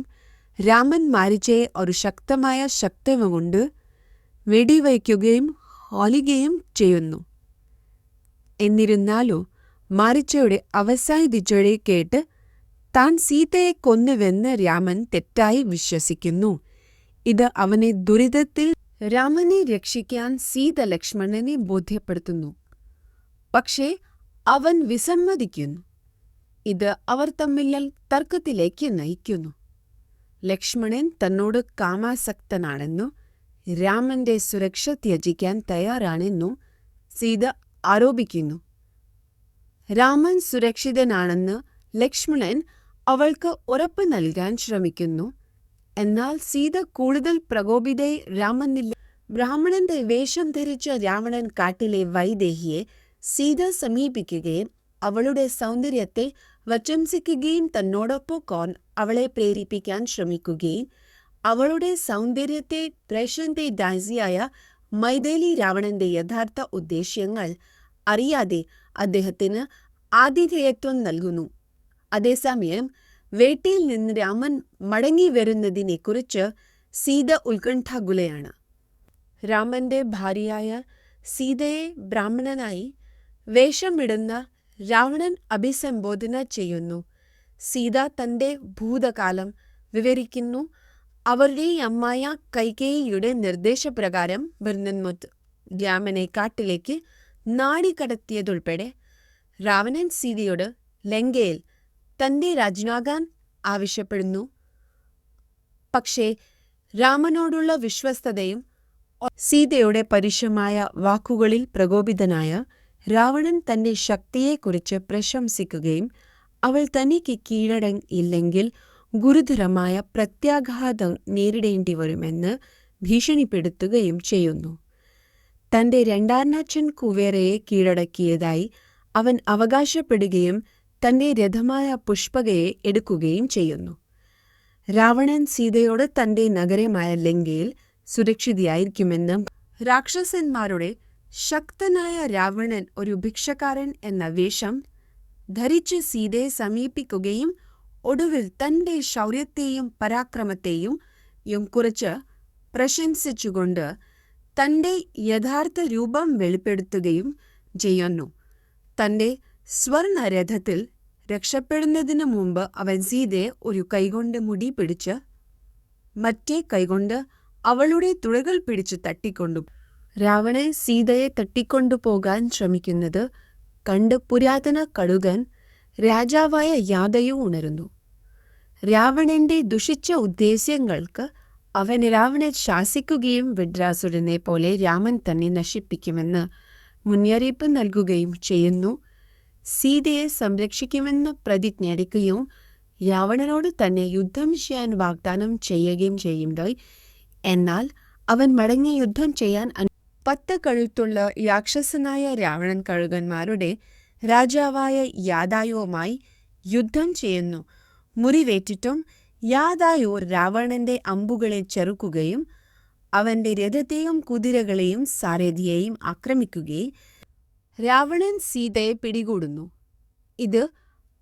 Speaker 1: രാമൻ മാരിച്ചയെ ഒരു ശക്തമായ ശബ്ദം കൊണ്ട് വെടിവയ്ക്കുകയും കൊല്ലുകയും ചെയ്യുന്നു. എന്നിരുന്നാലും മാരിച്ചയുടെ അവസാനിച്ചത് കേട്ട് താൻ സീതയെ കൊന്നുവെന്ന് രാമൻ തെറ്റായി വിശ്വസിക്കുന്നു. ഇത് അവനെ ദുരിതത്തിൽ രാമനെ രക്ഷിക്കാൻ സീത ലക്ഷ്മണനെ ബോധ്യപ്പെടുത്തുന്നു. പക്ഷേ അവൻ വിസമ്മതിക്കുന്നു. ഇത് അവർ തമ്മിൽ തർക്കത്തിലേക്ക് നയിക്കുന്നു. ലക്ഷ്മണൻ തന്നോട് കാമാസക്തനാണെന്നും രാമന്റെ സുരക്ഷ ത്യജിക്കാൻ തയ്യാറാണെന്നും സീത ആരോപിക്കുന്നു. രാമൻ സുരക്ഷിതനാണെന്ന് ലക്ഷ്മണൻ അവൾക്ക് ഉറപ്പ് നൽകാൻ ശ്രമിക്കുന്നു. എന്നാൽ സീത കൂടുതൽ പ്രകോപിതയായി രാമനിൽ ബ്രാഹ്മണന്റെ വേഷം ധരിച്ച രാവണൻ കാട്ടിലെ വൈദേഹിയെ സീത സമീപിക്കുകയും അവളുടെ സൗന്ദര്യത്തെ പ്രശംസിക്കുകയും തന്നോടൊപ്പം അവളെ പ്രേരിപ്പിക്കാൻ ശ്രമിക്കുകയും അവളുടെ സൗന്ദര്യത്തെ പ്രശംസിച്ച ദാസിയായ മൈഥിലി രാവണന്റെ യഥാർത്ഥ ഉദ്ദേശ്യങ്ങൾ അറിയാതെ അദ്ദേഹത്തിന് ആതിഥേയത്വം നൽകുന്നു. അതേസമയം വേട്ടയിൽ നിന്ന് രാമൻ മടങ്ങി വരുന്നതിനെക്കുറിച്ച് സീത ഉത്കണ്ഠാകുലയാണ്. രാമന്റെ ഭാര്യയായ സീതയെ ബ്രാഹ്മണനായി വേഷമിടുന്ന രാവണൻ അഭിസംബോധന ചെയ്യുന്നു. സീത തന്റെ ഭൂതകാലം വിവരിക്കുന്നു. അവരുടെ അമ്മായ കൈകേയിയുടെ നിർദ്ദേശപ്രകാരം വർണ്ണൻമുത്ത് രാമനെ കാട്ടിലേക്ക് നാടിക്കടത്തിയതുൾപ്പെടെ രാവണൻ സീതയോട് ലങ്കയിൽ തന്റെ രാജ്ഞിയാകാൻ ആവശ്യപ്പെടുന്നു. പക്ഷേ രാമനോടുള്ള വിശ്വസ്തതയും സീതയുടെ പരുഷമായ വാക്കുകളിൽ പ്രകോപിതനായ രാവണൻ തന്റെ ശക്തിയെക്കുറിച്ച് പ്രശംസിക്കുകയും അവൾ തനിക്ക് കീഴടങ്ങിയില്ലെങ്കിൽ ഗുരുതരമായ പ്രത്യാഘാതം നേരിടേണ്ടി വരുമെന്ന് ഭീഷണിപ്പെടുത്തുകയും ചെയ്യുന്നു. തന്റെ രണ്ടാനച്ഛൻ കുവേരയെ കീഴടക്കിയതായി അവൻ അവകാശപ്പെടുകയും തന്റെ രഥമായ പുഷ്പകയെ എടുക്കുകയും ചെയ്യുന്നു. രാവണൻ സീതയോട് തന്റെ നഗരമായ ലങ്കയിൽ സുരക്ഷിതയായിരിക്കുമെന്നും രാക്ഷസന്മാരുടെ ശക്തനായ രാവണൻ ഒരു ഭിക്ഷക്കാരൻ എന്ന വേഷം ധരിച്ച് സീതയെ സമീപിക്കുകയും ഒടുവിൽ തന്റെ ശൗര്യത്തെയും പരാക്രമത്തെയും കുറിച്ച് പ്രശംസിച്ചുകൊണ്ട് തന്റെ യഥാർത്ഥ രൂപം വെളിപ്പെടുത്തുകയും ചെയ്യുന്നു. തന്റെ സ്വർണരഥത്തിൽ രക്ഷപ്പെടുന്നതിനു മുമ്പ് അവൻ സീതയെ ഒരു കൈകൊണ്ട് മുടി പിടിച്ച് മറ്റേ കൈകൊണ്ട് അവളുടെ തുഴകൾ പിടിച്ച് തട്ടിക്കൊണ്ടു. രാവണൻ സീതയെ തട്ടിക്കൊണ്ടുപോകാൻ ശ്രമിക്കുന്നത് കണ്ട് പുരാതന കടുകൻ രാജാവായ യാദവു ഉണരുന്നു. രാവണന്റെ ദുഷിച്ച ഉദ്ദേശ്യങ്ങൾക്ക് അവൻ രാവണനെ ശാസിക്കുകയും വിഡ്രാസുരനെ പോലെ രാമൻ തന്നെ നശിപ്പിക്കുമെന്ന് മുന്നറിയിപ്പ് നൽകുകയും ചെയ്യുന്നു. സീതയെ സംരക്ഷിക്കുമെന്ന് പ്രതിജ്ഞയെടുക്കുകയും രാവണനോട് തന്നെ യുദ്ധം ചെയ്യാൻ വാഗ്ദാനം ചെയ്യുകയും ചെയ്യുമ്പോൾ എന്നാൽ അവൻ മടങ്ങി യുദ്ധം ചെയ്യാൻ 10 കഴുത്തുള്ള രാക്ഷസനായ രാവണൻ കഴുകന്മാരുടെ രാജാവായ യാദവുമായി യുദ്ധം ചെയ്യുന്നു. മുറിവേറ്റിട്ടും യാദവു രാവണന്റെ അമ്പുകളെ ചെറുക്കുകയും അവന്റെ രഥത്തെയും കുതിരകളെയും സാരഥിയെയും ആക്രമിക്കുകയും രാവണൻ സീതയെ പിടികൂടുന്നു. ഇത്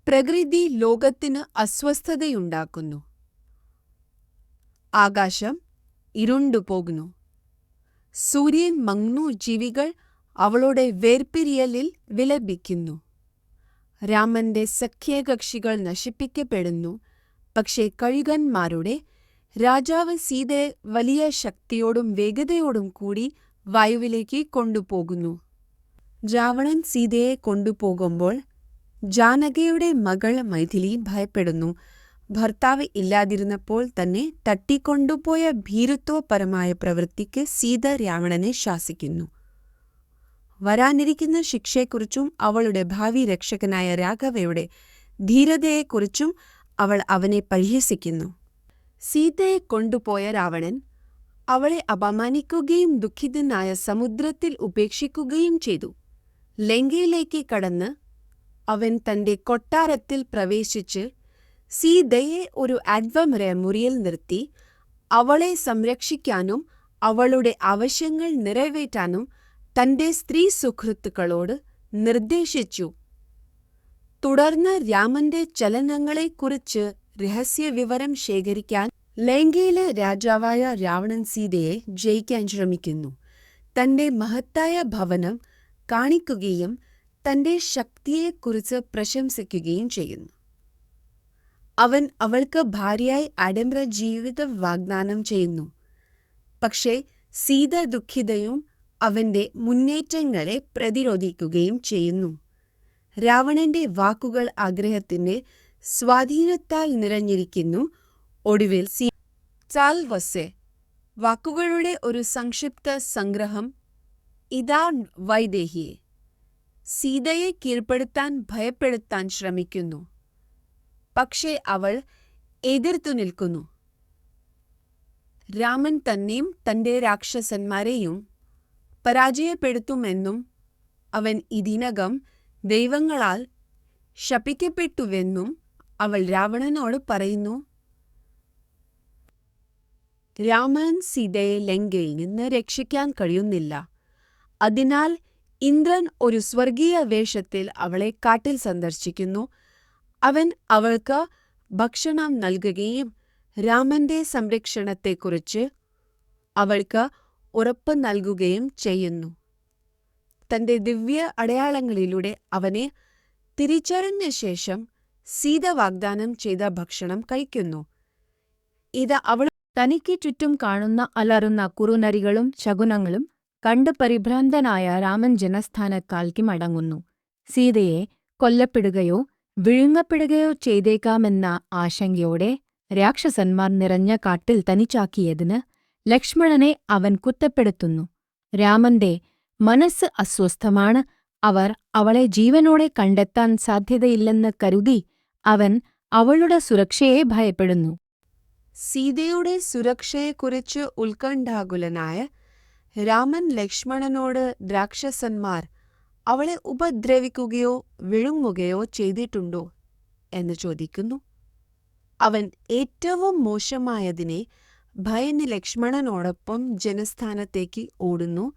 Speaker 1: പ്രകൃതി ലോകത്തിന് അസ്വസ്ഥതയുണ്ടാക്കുന്നു. ആകാശം ഇരുണ്ടുപോകുന്നു. സൂര്യൻ മങ്ങുന്നു. ജീവികൾ അവളുടെ വേർപിരിയലിൽ വിലപിക്കുന്നു. രാമന്റെ സഖ്യകക്ഷികൾ നശിപ്പിക്കപ്പെടുന്നു. പക്ഷേ കഴുകന്മാരുടെ രാജാവ് സീതയെ വലിയ ശക്തിയോടും വേഗതയോടും കൂടി വായുവിലേക്ക് കൊണ്ടുപോകുന്നു. രാവണൻ സീതയെ കൊണ്ടുപോകുമ്പോൾ ജാനകിയുടെ മകൾ മൈഥിലി ഭയപ്പെടുന്നു. ഭർത്താവ് ഇല്ലാതിരുന്നപ്പോൾ തന്നെ തട്ടിക്കൊണ്ടുപോയ ഭീരുത്വപരമായ പ്രവൃത്തിക്ക് സീത രാവണനെ ശാസിക്കുന്നു. വരാനിരിക്കുന്ന ശിക്ഷയെക്കുറിച്ചും അവളുടെ ഭാവി രക്ഷകനായ രാഘവയുടെ ധീരതയെക്കുറിച്ചും അവൾ അവനെ പരിഹസിക്കുന്നു. സീതയെ കൊണ്ടുപോയ രാവണൻ അവളെ അപമാനിക്കുകയും ദുഃഖിതനായ സമുദ്രത്തിൽ ഉപേക്ഷിക്കുകയും ചെയ്തു. ലങ്കയിലേക്ക് കടന്ന് അവൻ തന്റെ കൊട്ടാരത്തിൽ പ്രവേശിച്ച് സീതയെ ഒരു മുറിയിൽ നിർത്തി അവളെ സംരക്ഷിക്കാനും അവളുടെ ആവശ്യങ്ങൾ നിറവേറ്റാനും തന്റെ സ്ത്രീ സുഹൃത്തുക്കളോട് നിർദ്ദേശിച്ചു. തുടർന്ന് രാമന്റെ ചലനങ്ങളെക്കുറിച്ച് രഹസ്യവിവരം ശേഖരിക്കാൻ ലങ്കയിലെ രാജാവായ രാവണൻ സീതയെ ജയിക്കാൻ ശ്രമിക്കുന്നു. തന്റെ മഹത്തായ ഭവനം കാണിക്കുകയും തന്റെ ശക്തിയെക്കുറിച്ച് പ്രശംസിക്കുകയും ചെയ്യുന്നു. അവൻ അവൾക്ക് ഭാര്യയായി ആഡംബര ജീവിതം വാഗ്ദാനം ചെയ്യുന്നു. പക്ഷേ സീത ദുഃഖിതയും അവന്റെ മുന്നേറ്റങ്ങളെ പ്രതിരോധിക്കുകയും ചെയ്യുന്നു. രാവണന്റെ വാക്കുകൾ ആഗ്രഹത്തിന്റെ സ്വാധീനത്താൽ നിറഞ്ഞിരിക്കുന്നു. ഒടുവിൽ ചാൽവസെ വാക്കുകളുടെ ഒരു സംക്ഷിപ്ത സംഗ്രഹം. ഇതാ വൈദേഹിയെ സീതയെ കീഴ്പ്പെടുത്താൻ ഭയപ്പെടുത്താൻ ശ്രമിക്കുന്നു. പക്ഷേ അവൾ എതിർത്തു നിൽക്കുന്നു. രാമൻ തന്നെയും തന്റെ രാക്ഷസന്മാരെയും പരാജയപ്പെടുത്തുമെന്നും അവൻ ഇതിനകം ദൈവങ്ങളാൽ ശപിക്കപ്പെട്ടുവെന്നും അവൾ രാവണനോട് പറയുന്നു. രാമൻ സീതയെ ലങ്കയിൽ നിന്ന് രക്ഷിക്കാൻ കഴിയുന്നില്ല. അതിനാൽ ഇന്ദ്രൻ ഒരു സ്വർഗീയ വേഷത്തിൽ അവളെ കാട്ടിൽ സന്ദർശിക്കുന്നു. അവൻ അവൾക്ക് ഭക്ഷണം നൽകുകയും രാമന്റെ സംരക്ഷണത്തെക്കുറിച്ച് അവൾക്ക് ഉറപ്പ് നൽകുകയും ചെയ്യുന്നു. തന്റെ ദിവ്യ അടയാളങ്ങളിലൂടെ അവനെ തിരിച്ചറിഞ്ഞ ശേഷം സീത വാഗ്ദാനം ചെയ്ത ഭക്ഷണം കഴിക്കുന്നു. ഇത് അവൾ
Speaker 2: തനിക്ക് ചുറ്റും കാണുന്ന അലറുന്ന കുറുനരികളും ശകുനങ്ങളും കണ്ട് പരിഭ്രാന്തനായ രാമൻ ജനസ്ഥാനക്കാൽക്ക് മടങ്ങുന്നു. സീതയെ കൊല്ലപ്പെടുകയോ വിഴുങ്ങപ്പെടുകയോ ചെയ്തേക്കാമെന്ന ആശങ്കയോടെ രാക്ഷസന്മാർ നിറഞ്ഞ കാട്ടിൽ തനിച്ചാക്കിയതിന് ലക്ഷ്മണനെ അവൻ കുറ്റപ്പെടുത്തുന്നു. രാമന്റെ മനസ്സ് അസ്വസ്ഥമാണ്. അവർ അവളെ ജീവനോടെ കണ്ടെത്താൻ സാധ്യതയില്ലെന്ന് കരുതി അവൻ അവളുടെ സുരക്ഷയെ ഭയപ്പെടുന്നു.
Speaker 1: സീതയുടെ സുരക്ഷയെക്കുറിച്ച് ഉത്കണ്ഠാകുലനായ രാമൻ ലക്ഷ്മണനോട് രാക്ഷസന്മാർ അവളെ ഉപദ്രവിക്കുകയോ വിഴുങ്ങുകയോ ചെയ്തിട്ടുണ്ടോ എന്ന് ചോദിക്കുന്നു. അവൻ ഏറ്റവും മോശമായതിനെ ഭയന്ന് ലക്ഷ്മണനോടൊപ്പം ജനസ്ഥാനത്തേക്ക് ഓടുന്നു.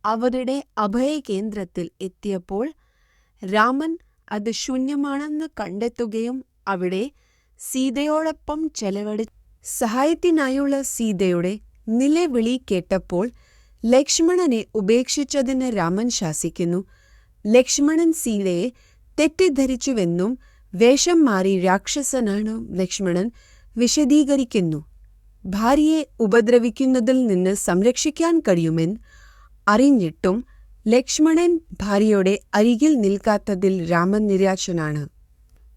Speaker 1: അവരുടെ അഭയകേന്ദ്രത്തിൽ എത്തിയപ്പോൾ രാമൻ അത് ശൂന്യമാണെന്ന് കണ്ടെത്തുകയും അവിടെ സീതയോടൊപ്പം സഹായത്തിനായുള്ള സീതയുടെ നിലവിളി കേട്ടപ്പോൾ ലക്ഷ്മണനെ ഉപേക്ഷിച്ചതിന് രാമൻ ശാസിക്കുന്നു. ലക്ഷ്മണൻ സീതയെ തെറ്റിദ്ധരിച്ചുവെന്നും വേഷം മാറി രാക്ഷസനാണ് ലക്ഷ്മണൻ വിശദീകരിക്കുന്നു. ഭാര്യയെ ഉപദ്രവിക്കുന്നതിൽ നിന്ന് സംരക്ഷിക്കാൻ കഴിയുമെന്ന് അറിഞ്ഞിട്ടും ലക്ഷ്മണൻ ഭാര്യയുടെ അരികിൽ നിൽക്കാത്തതിൽ രാമൻ നിരാശനാണ്.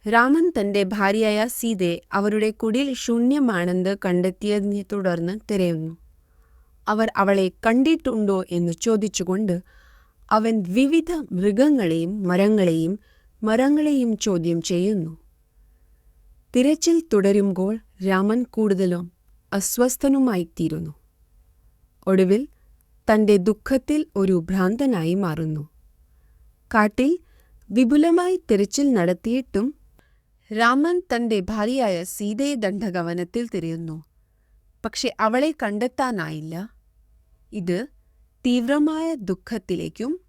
Speaker 1: രാമൻ തന്റെ ഭാര്യയായ സീതയെ അവരുടെ കുടിൽ ശൂന്യമാണെന്ന് കണ്ടെത്തിയതിനെ തുടർന്ന് തിരയുന്നു. അവർ അവളെ കണ്ടിട്ടുണ്ടോ എന്ന് ചോദിച്ചുകൊണ്ട് അവൻ വിവിധ മൃഗങ്ങളെയും മരങ്ങളെയും ചോദ്യം ചെയ്യുന്നു. തിരച്ചിൽ തുടരുമ്പോൾ രാമൻ കൂടുതലും അസ്വസ്ഥനുമായിത്തീരുന്നു. ഒടുവിൽ തന്റെ ദുഃഖത്തിൽ ഒരു ഭ്രാന്തനായി മാറുന്നു. കാട്ടിൽ വിപുലമായി തിരച്ചിൽ നടത്തിയിട്ടും രാമൻ തന്റെ ഭാര്യയായ സീതയെ ദണ്ഡകവനത്തിൽ തിരയുന്നു. പക്ഷെ അവളെ കണ്ടെത്താനായില്ല. ഇത് തീവ്രമായ ദുഃഖത്തിലേക്കും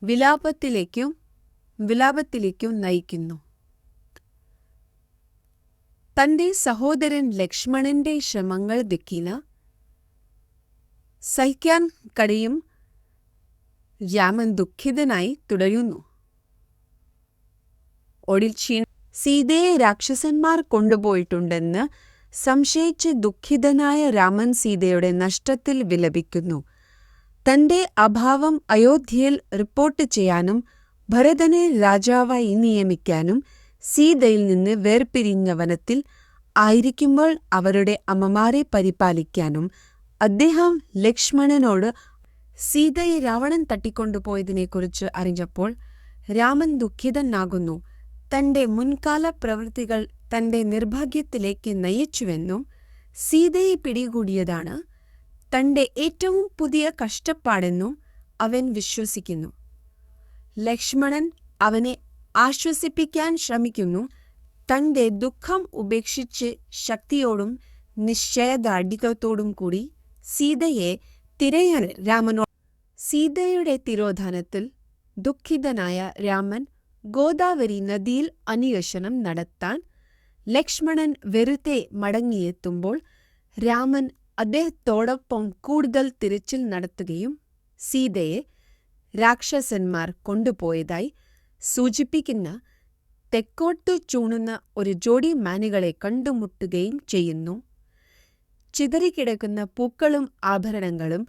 Speaker 1: വിലാപത്തിലേക്കും നയിക്കുന്നു. തന്റെ സഹോദരൻ ലക്ഷ്മണന്റെ ശ്രമങ്ങൾ സഹിക്കാൻ കഴിയും രാമൻ ദുഃഖിതനായി തുടരുന്നു. ഒടുവിൽ സീതയെ രാക്ഷസന്മാർ കൊണ്ടുപോയിട്ടുണ്ടെന്ന് സംശയിച്ച് ദുഃഖിതനായ രാമൻ സീതയുടെ നഷ്ടത്തിൽ വിലപിക്കുന്നു. തന്റെ അഭാവം അയോധ്യയിൽ റിപ്പോർട്ട് ചെയ്യാനും ഭരതനെ രാജാവായി നിയമിക്കാനും സീതയിൽ നിന്ന് വേർപിരിഞ്ഞ വനത്തിൽ ആയിരിക്കുമ്പോൾ അവരുടെ അമ്മമാരെ പരിപാലിക്കാനും അദ്ദേഹം ലക്ഷ്മണനോട് സീതയെ രാവണൻ തട്ടിക്കൊണ്ടുപോയതിനെക്കുറിച്ച് അറിഞ്ഞപ്പോൾ രാമൻ ദുഃഖിതനാകുന്നു. തന്റെ മുൻകാല പ്രവൃത്തികൾ തന്റെ നിർഭാഗ്യത്തിലേക്ക് നയിച്ചുവെന്നും സീതയെ പിടികൂടിയതാണ് തന്റെ ഏറ്റവും പുതിയ കഷ്ടപ്പാടെന്നും അവൻ വിശ്വസിക്കുന്നു. ലക്ഷ്മണൻ അവനെ ആശ്വസിപ്പിക്കാൻ ശ്രമിക്കുന്നു. തന്റെ ദുഃഖം ഉപേക്ഷിച്ച് ശക്തിയോടും നിശ്ചയദാർഢ്യത്തോടും കൂടി സീതയെ തിരയാൻ രാമനോട്. സീതയുടെ തിരോധാനത്തിൽ ദുഃഖിതനായ രാമൻ ഗോദാവരി നദിയിൽ അന്വേഷണം നടത്താൻ ലക്ഷ്മണൻ വെറുതെ മടങ്ങിയെത്തുമ്പോൾ രാമൻ അദ്ദേഹത്തോടൊപ്പം കൂടുതൽ തിരച്ചിൽ നടത്തുകയും സീതയെ രാക്ഷസന്മാർ കൊണ്ടുപോയതായി സൂചിപ്പിക്കുന്ന തെക്കോട്ടു ചൂണ്ടുന്ന ഒരു ജോഡി മാനുകളെ കണ്ടുമുട്ടുകയും ചെയ്യുന്നു. ചിതറിക്കിടക്കുന്ന പൂക്കളും ആഭരണങ്ങളും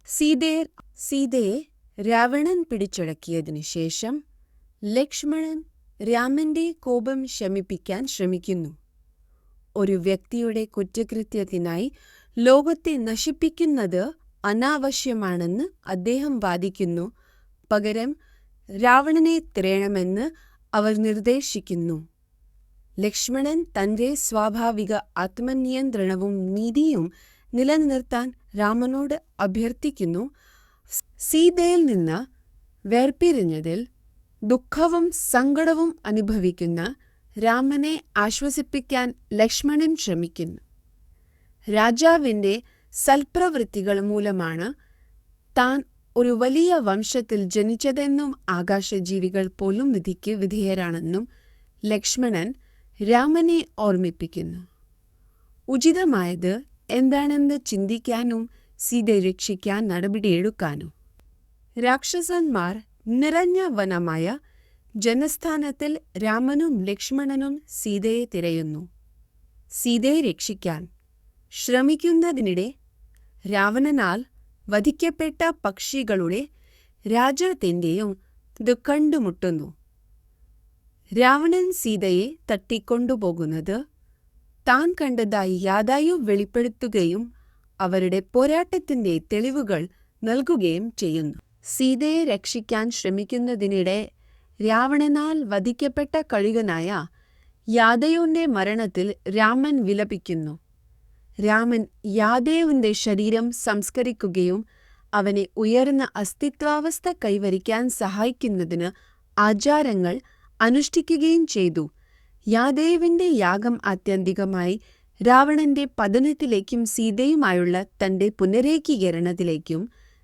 Speaker 1: സീതയെ രാവണൻ പിടിച്ചടക്കിയതിനു ശേഷം ലക്ഷ്മണൻ രാമന്റെ കോപം ശമിപ്പിക്കാൻ ശ്രമിക്കുന്നു. ഒരു വ്യക്തിയുടെ കുറ്റകൃത്യത്തിനായി ലോകത്തെ നശിപ്പിക്കുന്നത് അനാവശ്യമാണെന്ന് അദ്ദേഹം വാദിക്കുന്നു. പകരം രാവണനെ തിരയണമെന്ന് അവർ നിർദ്ദേശിക്കുന്നു. ലക്ഷ്മണൻ തന്റെ സ്വാഭാവിക ആത്മനിയന്ത്രണവും നീതിയും നിലനിർത്താൻ രാമനോട് അഭ്യർത്ഥിക്കുന്നു. സീതയിൽ നിന്ന് വേർപിരിഞ്ഞതിൽ ദുഃഖവും സങ്കടവും അനുഭവിക്കുന്ന രാമനെ ആശ്വസിപ്പിക്കാൻ ലക്ഷ്മണൻ ശ്രമിക്കുന്നു. രാജാവിൻ്റെ സൽപ്രവൃത്തികൾ മൂലമാണ് താൻ ഒരു വലിയ വംശത്തിൽ ജനിച്ചതെന്നും ആകാശജീവികൾ പോലും വിധിക്ക് വിധേയരാണെന്നും ലക്ഷ്മണൻ രാമനെ ഓർമ്മിപ്പിക്കുന്നു. ഉചിതമായത് എന്താണെന്ന് ചിന്തിക്കാനും സീതയെ രക്ഷിക്കാൻ നടപടിയെടുക്കാനും. രാക്ഷസന്മാർ നിറഞ്ഞ വനമായ ജനസ്ഥാനത്തിൽ രാമനും ലക്ഷ്മണനും സീതയെ തിരയുന്നു. സീതയെ രക്ഷിക്കാൻ ശ്രമിക്കുന്നതിനിടെ രാവണനാൽ വധിക്കപ്പെട്ട പക്ഷികളുടെ രാജാവിൻ്റെയും ഇത് കണ്ടുമുട്ടുന്നു. രാവണൻ സീതയെ തട്ടിക്കൊണ്ടുപോകുന്നത് താൻ കണ്ടതായി യാദായു വെളിപ്പെടുത്തുകയും അവരുടെ പോരാട്ടത്തിൻ്റെ തെളിവുകൾ നൽകുകയും ചെയ്യുന്നു. സീതയെ രക്ഷിക്കാൻ ശ്രമിക്കുന്നതിനിടെ രാവണനാൽ വധിക്കപ്പെട്ട കഴുകനായ യാദയുവിൻ്റെ മരണത്തിൽ രാമൻ വിലപിക്കുന്നു. രാമൻ യാദയുവിൻ്റെ ശരീരം സംസ്കരിക്കുകയും അവനെ ഉയർന്ന അസ്തിത്വാവസ്ഥ കൈവരിക്കാൻ സഹായിക്കുന്നതിന് ആചാരങ്ങൾ അനുഷ്ഠിക്കുകയും ചെയ്തു. യാദയുവിൻ്റെ യാഗം ആത്യന്തികമായി രാവണന്റെ പതനത്തിലേക്കും സീതയുമായുള്ള തൻ്റെ പുനരേകീകരണത്തിലേക്കും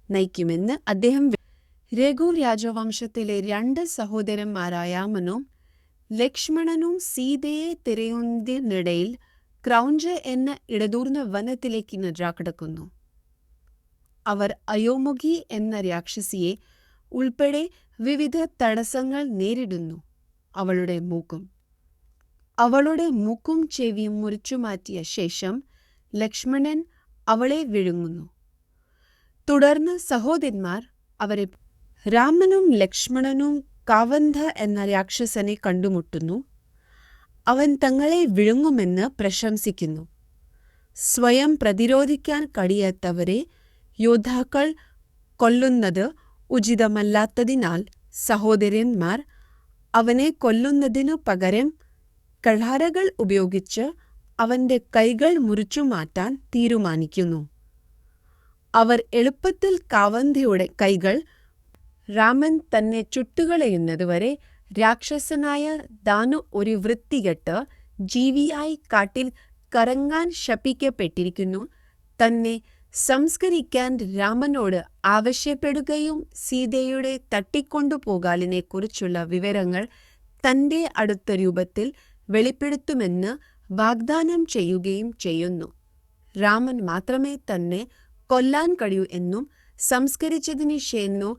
Speaker 1: നയിക്കുമെന്ന് അദ്ദേഹം. രഘു രാജവംശത്തിലെ 2 സഹോദരന്മാരായ രാമനും ലക്ഷ്മണനും സീതയെ തിരയുന്നതിനിടയിൽ ക്രൗഞ്ച എന്ന ഇടതൂർന്ന വനത്തിലേക്ക് കടക്കുന്നു. അവർ അയോമുഖി എന്ന രാക്ഷസിയെ ഉൾപ്പെടെ വിവിധ തടസ്സങ്ങൾ നേരിടുന്നു. അവളുടെ മൂക്കും ചെവിയും മുറിച്ചുമാറ്റിയ ശേഷം ലക്ഷ്മണൻ അവളെ വിഴുങ്ങുന്നു. തുടർന്ന് സഹോദരന്മാർ അവരെ. രാമനും ലക്ഷ്മണനും കാവന്ധ എന്ന രാക്ഷസനെ കണ്ടുമുട്ടുന്നു. അവൻ തങ്ങളെ വിഴുങ്ങുമെന്ന് പ്രശംസിക്കുന്നു. സ്വയം പ്രതിരോധിക്കാൻ കഴിയാത്തവരെ യോദ്ധാക്കൾ കൊല്ലുന്നത് ഉചിതമല്ലാത്തതിനാൽ സഹോദരന്മാർ അവനെ കൊല്ലുന്നതിനു പകരം കഠാരകൾ ഉപയോഗിച്ച് അവൻ്റെ കൈകൾ മുറിച്ചുമാറ്റാൻ തീരുമാനിക്കുന്നു. അവർ എളുപ്പത്തിൽ കാവന്ധിയുടെ കൈകൾ. രാമൻ തന്നെ ചുട്ടുകളയുന്നതുവരെ രാക്ഷസനായ ദാനു ഒരു വൃത്തികെട്ട് ജീവിയായി കാട്ടിൽ കറങ്ങാൻ ശപിക്കപ്പെട്ടിരിക്കുന്നു. തന്നെ സംസ്കരിക്കാൻ രാമനോട് ആവശ്യപ്പെടുകയും സീതയുടെ തട്ടിക്കൊണ്ടുപോകലിനെക്കുറിച്ചുള്ള വിവരങ്ങൾ തൻ്റെ അടുത്ത രൂപത്തിൽ വെളിപ്പെടുത്തുമെന്ന് വാഗ്ദാനം ചെയ്യുകയും ചെയ്യുന്നു. രാമൻ മാത്രമേ തന്നെ കൊല്ലാൻ കഴിയൂ എന്നും സംസ്കരിച്ചതിന് ശേഷം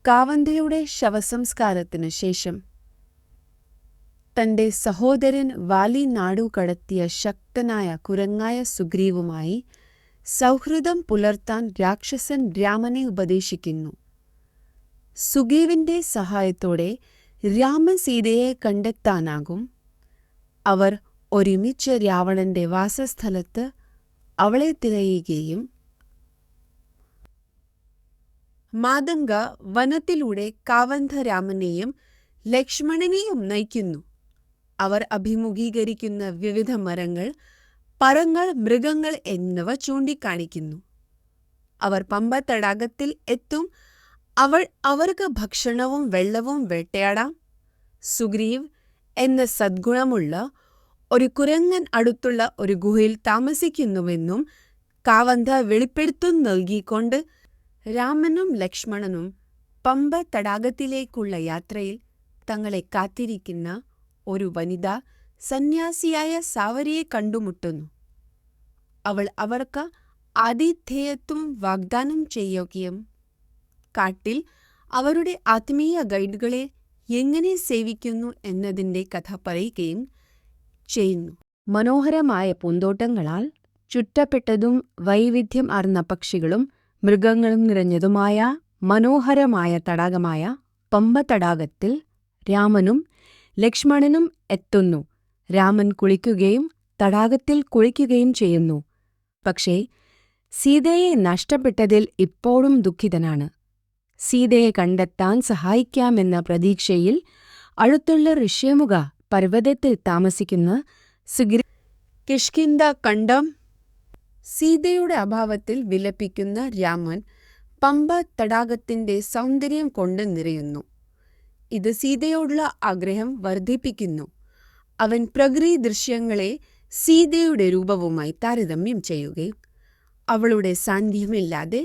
Speaker 1: കാവന്ധിയുടെ ശവസംസ്കാരത്തിന് ശേഷം തൻ്റെ സഹോദരൻ വാലി നാടു കടത്തിയ ശക്തനായ കുരങ്ങായ സുഗ്രീവുമായി സൗഹൃദം പുലർത്താൻ രാക്ഷസൻ രാമനെ ഉപദേശിക്കുന്നു. സുഗ്രീവിൻ്റെ സഹായത്തോടെ രാമൻ സീതയെ കണ്ടെത്താനാകും. അവർ ഒരുമിച്ച് രാവണന്റെ വാസസ്ഥലത്ത് അവളെ തിരയുകയും മാതംഗ വനത്തിലൂടെ കാവന്ധ രാമനെയും ലക്ഷ്മണനെയും നയിക്കുന്നു. അവർ അഭിമുഖീകരിക്കുന്ന വിവിധ മരങ്ങൾ, പഴങ്ങൾ, മൃഗങ്ങൾ എന്നിവ ചൂണ്ടിക്കാണിക്കുന്നു. അവർ പമ്പ തടാകത്തിൽ എത്തും. അവർക്ക് ഭക്ഷണവും വെള്ളവും വേട്ടയാടാം. സുഗ്രീവ് എന്ന സദ്ഗുണമുള്ള ഒരു കുരങ്ങൻ അടുത്തുള്ള ഒരു ഗുഹയിൽ താമസിക്കുന്നുവെന്നും കാവന്ധ വെളിപ്പെടുത്തും നൽകിക്കൊണ്ട് രാമനും ലക്ഷ്മണനും പമ്പ തടാകത്തിലേക്കുള്ള യാത്രയിൽ തങ്ങളെ കാത്തിരിക്കുന്ന ഒരു വനിത സന്യാസിയായ സാവരിയെ കണ്ടുമുട്ടുന്നു. അവൾ അവർക്ക് ആതിഥേയത്വം വാഗ്ദാനം ചെയ്യുകയും കാട്ടിൽ അവരുടെ ആത്മീയ ഗൈഡുകളെ എങ്ങനെ സേവിക്കുന്നു എന്നതിൻ്റെ കഥ പറയുകയും ചെയ്യുന്നു.
Speaker 2: മനോഹരമായ പൂന്തോട്ടങ്ങളാൽ ചുറ്റപ്പെട്ടതും വൈവിധ്യം ആർന്ന പക്ഷികളും മൃഗങ്ങളും നിറഞ്ഞതുമായ മനോഹരമായ തടാകമായ പമ്പ തടാകത്തിൽ രാമനും ലക്ഷ്മണനും എത്തുന്നു. രാമൻ കുളിക്കുകയും തടാകത്തിൽ കുളിക്കുകയും ചെയ്യുന്നു. പക്ഷേ സീതയെ നഷ്ടപ്പെട്ടതിൽ ഇപ്പോഴും ദുഃഖിതനാണ്. സീതയെ കണ്ടെത്താൻ സഹായിക്കാമെന്ന പ്രതീക്ഷയിൽ അടുത്തുള്ള ഋഷ്യമുഖ പർവ്വതത്തിൽ താമസിക്കുന്ന
Speaker 1: കിഷ്കിന്ധ കണ്ടം സീതയുടെ അഭാവത്തിൽ വിലപിക്കുന്ന രാമൻ പമ്പ തടാകത്തിന്റെ സൗന്ദര്യം കൊണ്ട് നിറയുന്നു. ഇത് സീതയോടുള്ള ആഗ്രഹം വർദ്ധിപ്പിക്കുന്നു. അവൻ പ്രകൃതി ദൃശ്യങ്ങളെ സീതയുടെ രൂപവുമായി താരതമ്യം ചെയ്യുകയും അവളുടെ സാന്നിധ്യമില്ലാതെ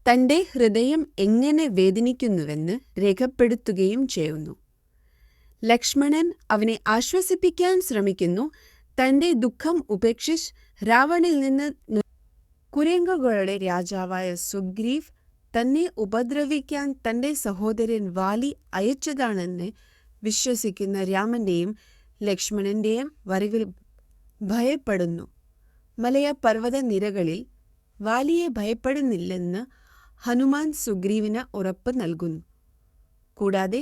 Speaker 1: തൻ്റെ ഹൃദയം എങ്ങനെ വേദനിക്കുന്നുവെന്ന് രേഖപ്പെടുത്തുകയും ചെയ്യുന്നു. ലക്ഷ്മണൻ അവനെ ആശ്വസിപ്പിക്കാൻ ശ്രമിക്കുന്നു. തൻ്റെ ദുഃഖം ഉപേക്ഷിച്ച് രാവണിൽ നിന്ന് കുരങ്ങുകളുടെ രാജാവായ സുഗ്രീവ് തന്നെ ഉപദ്രവിക്കാൻ തൻ്റെ സഹോദരൻ വാലി അയച്ചതാണെന്ന് വിശ്വസിക്കുന്ന രാമന്റെയും ലക്ഷ്മണന്റെയും വരവിൽ ഭയപ്പെടുന്നു. മലയ പർവ്വത നിരകളിൽ വാലിയെ ഭയപ്പെടുന്നില്ലെന്ന് ഹനുമാൻ സുഗ്രീവിന് ഉറപ്പ് നൽകുന്നു. കൂടാതെ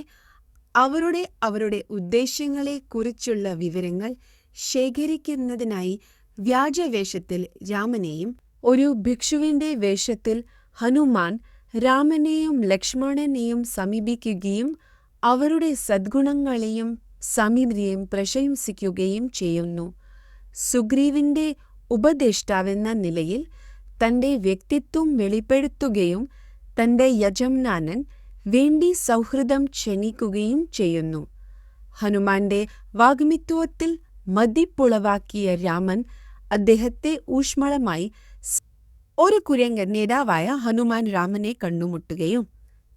Speaker 1: അവരുടെ ഉദ്ദേശ്യങ്ങളെക്കുറിച്ചുള്ള വിവരങ്ങൾ ശേഖരിക്കുന്നതിനായി വ്യാജവേഷത്തിൽ രാമനെയും ഒരു ഭിക്ഷുവിന്റെ വേഷത്തിൽ ഹനുമാൻ രാമനെയും ലക്ഷ്മണനെയും സമീപിക്കുകയും അവരുടെ സദ്ഗുണങ്ങളെയും സമീപനെയും പ്രശംസിക്കുകയും ചെയ്യുന്നു. സുഗ്രീവിന്റെ ഉപദേഷ്ടാവെന്ന നിലയിൽ തൻ്റെ വ്യക്തിത്വം വെളിപ്പെടുത്തുകയും തൻ്റെ യജമാനൻ വേണ്ടി സൗഹൃദം ക്ഷണിക്കുകയും ചെയ്യുന്നു. ഹനുമാന്റെ വാഗ്മിത്വത്തിൽ മതിപ്പുളവാക്കിയ രാമൻ അദ്ദേഹത്തെ ഊഷ്മളമായി ഒരു കുരങ്ങൻ നേതാവായ ഹനുമാൻ രാമനെ കണ്ടുമുട്ടുകയും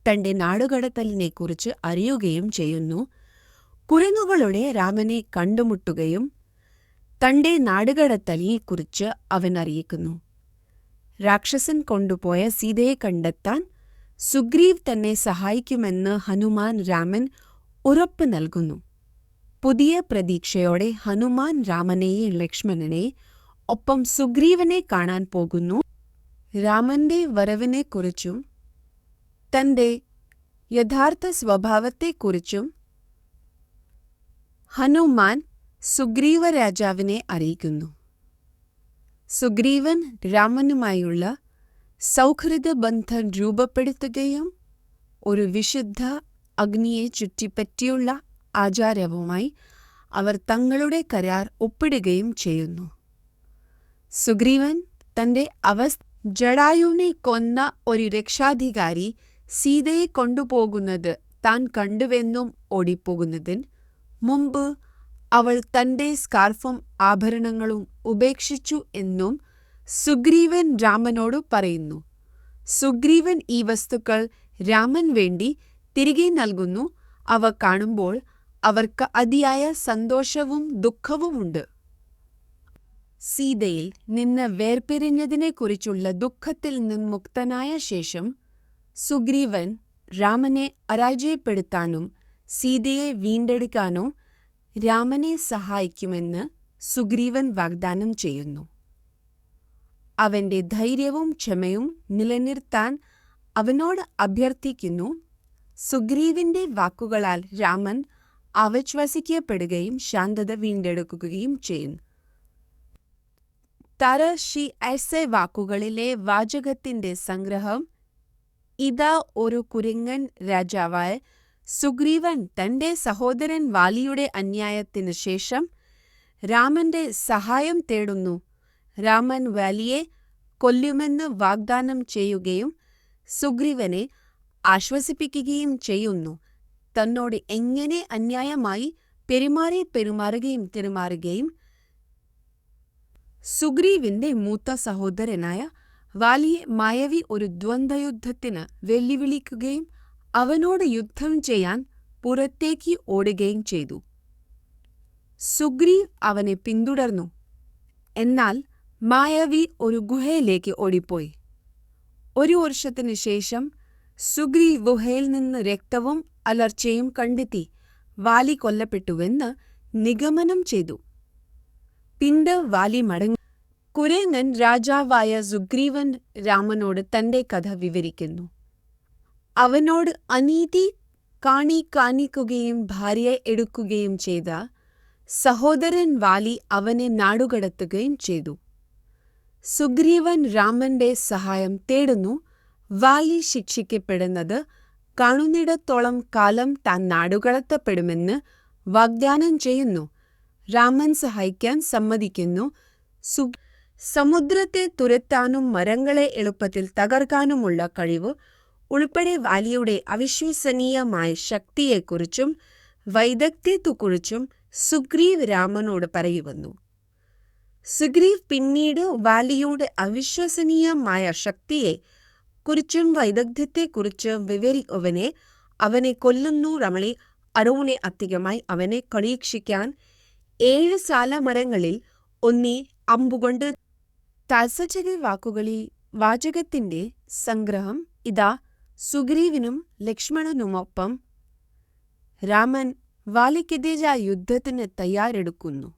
Speaker 1: തൻ്റെ നാടുകടത്തലിനെക്കുറിച്ച് അറിയുകയും ചെയ്യുന്നു. കുരങ്ങുകളുടെ രാമനെ കണ്ടുമുട്ടുകയും തൻ്റെ നാടുകടത്തലിനെക്കുറിച്ച് അവൻ അറിയിക്കുന്നു. രാക്ഷസൻ കൊണ്ടുപോയ സീതയെ കണ്ടെത്താൻ സുഗ്രീവ് തന്നെ സഹായിക്കുമെന്ന് ഹനുമാൻ രാമൻ ഉറപ്പ് നൽകുന്നു. പുതിയ പ്രതീക്ഷയോടെ ഹനുമാൻ രാമനെയും ലക്ഷ്മണനെ ഒപ്പം സുഗ്രീവനെ കാണാൻ പോകുന്നു. രാമന്റെ വരവിനെക്കുറിച്ചും തൻ്റെ യഥാർത്ഥ സ്വഭാവത്തെക്കുറിച്ചും ഹനുമാൻ സുഗ്രീവ രാജാവിനെ അറിയിക്കുന്നു. സുഗ്രീവൻ രാമനുമായുള്ള സൗഹൃദ ബന്ധം രൂപപ്പെടുത്തുകയും ഒരു വിശുദ്ധ അഗ്നിയെ ചുറ്റിപ്പറ്റിയുള്ള ആചാരവുമായി അവർ തങ്ങളുടെ കരാർ ഒപ്പിടുകയും ചെയ്യുന്നു. സുഗ്രീവൻ തൻ്റെ ജടായുവിനെ കൊന്ന ഒരു രക്ഷാധികാരി സീതയെ കൊണ്ടുപോകുന്നത് താൻ കണ്ടുവെന്നും ഓടിപ്പോകുന്നതിന് മുമ്പ് അവൾ തൻ്റെ സ്കാർഫും ആഭരണങ്ങളും ഉപേക്ഷിച്ചു എന്നും സുഗ്രീവൻ രാമനോട് പറയുന്നു. സുഗ്രീവൻ ഈ വസ്തുക്കൾ രാമൻ വേണ്ടി തിരികെ നൽകുന്നു. അവ കാണുമ്പോൾ അവർക്ക് അതിയായ സന്തോഷവും ദുഃഖവുമുണ്ട്. സീതയിൽ നിന്ന് വേർപിരിഞ്ഞതിനെക്കുറിച്ചുള്ള ദുഃഖത്തിൽ നിന്ന് മുക്തനായ ശേഷം സുഗ്രീവൻ രാമനെ പരാജയപ്പെടുത്താനും സീതയെ വീണ്ടെടുക്കാനോ രാമനെ സഹായിക്കുമെന്ന് സുഗ്രീവൻ വാഗ്ദാനം ചെയ്യുന്നു. അവന്റെ ധൈര്യവും ക്ഷമയും നിലനിർത്താൻ അവനോട് അഭ്യർത്ഥിക്കുന്നു. സുഗ്രീവിന്റെ വാക്കുകളാൽ രാമൻ ആശ്വസിക്കപ്പെടുകയും ശാന്തത വീണ്ടെടുക്കുകയും ചെയ്യുന്നു. തരശി ഐസെ വാക്കുകളിലെ വാചകത്തിന്റെ സംഗ്രഹം: ഇതാ ഒരു കുരങ്ങൻ രാജാവായ സുഗ്രീവൻ തൻ്റെ സഹോദരൻ വാലിയുടെ അന്യായത്തിനു ശേഷം രാമന്റെ സഹായം തേടുന്നു. രാമൻ വാലിയെ കൊല്ലുമെന്ന് വാഗ്ദാനം ചെയ്യുകയും സുഗ്രീവനെ ആശ്വസിപ്പിക്കുകയും ചെയ്യുന്നു. തന്നോട് എങ്ങനെ അന്യായമായി പെരുമാറുകയും സുഗ്രീവിന്റെ മൂത്ത സഹോദരനായ വാലിയെ മായവി ഒരു ദ്വന്ദ്വയുദ്ധത്തിന് വെല്ലുവിളിക്കുകയും അവനോട് യുദ്ധം ചെയ്യാൻ പുറത്തേക്ക് ഓടുകയും ചെയ്തു. സുഗ്രീവ് അവനെ പിന്തുടർന്നു. എന്നാൽ മായാവി ഒരു ഗുഹയിലേക്ക് ഓടിപ്പോയി. 1 വർഷത്തിനു ശേഷം സുഗ്രീവ് ഗുഹയിൽ നിന്ന് രക്തവും അലർച്ചയും കണ്ടെത്തി വാലി കൊല്ലപ്പെട്ടുവെന്ന് നിഗമനം ചെയ്തു. പിണ്ട് വാലി മടങ്ങി. കുരങ്ങൻ രാജാവായ സുഗ്രീവൻ രാമനോട് തന്റെ കഥ വിവരിക്കുന്നു. അവനോട് അനീതി കാണിക്കുകയും ഭാര്യയെ എടുക്കുകയും ചെയ്ത സഹോദരൻ വാലി അവനെ നാടുകടത്തുകയും ചെയ്തു. സുഗ്രീവൻ രാമന്റെ സഹായം തേടുന്നു. വാലി ശിക്ഷിക്കപ്പെടുന്നത് കാണുന്നിടത്തോളം കാലം താൻ നാടുകടത്തപ്പെടുമെന്ന് വാഗ്ദാനം ചെയ്യുന്നു. രാമൻ സഹായിക്കാൻ സമ്മതിക്കുന്നു. സമുദ്രത്തെ തുരത്താനും മരങ്ങളെ എളുപ്പത്തിൽ തകർക്കാനുമുള്ള കഴിവ് ഉൾപ്പെടെ വാലിയുടെ അവിശ്വസനീയമായ ശക്തിയെക്കുറിച്ചും വൈദഗ്ധ്യത്തെക്കുറിച്ചും സുഗ്രീവ് രാമനോട് പറയുന്നു. സുഗ്രീവ് പിന്നീട് വാലിയുടെ അവിശ്വസനീയമായ ശക്തിയെ കുറിച്ചും വൈദഗ്ധ്യത്തെക്കുറിച്ചും അവനെ കൊല്ലുന്നു. രമണി അരൂനെ അധികമായി അവനെ പരീക്ഷിക്കാൻ 7 സാലമരങ്ങളിൽ ഒന്നി അമ്പുകൊണ്ട് തത്സചരി വാചകത്തിന്റെ സംഗ്രഹം ഇതാ. സുഗ്രീവനും ലക്ഷ്മണനുമൊപ്പം രാമൻ വാലിക്കെതിരെ യുദ്ധത്തിന് തയ്യാറെടുക്കുന്നു.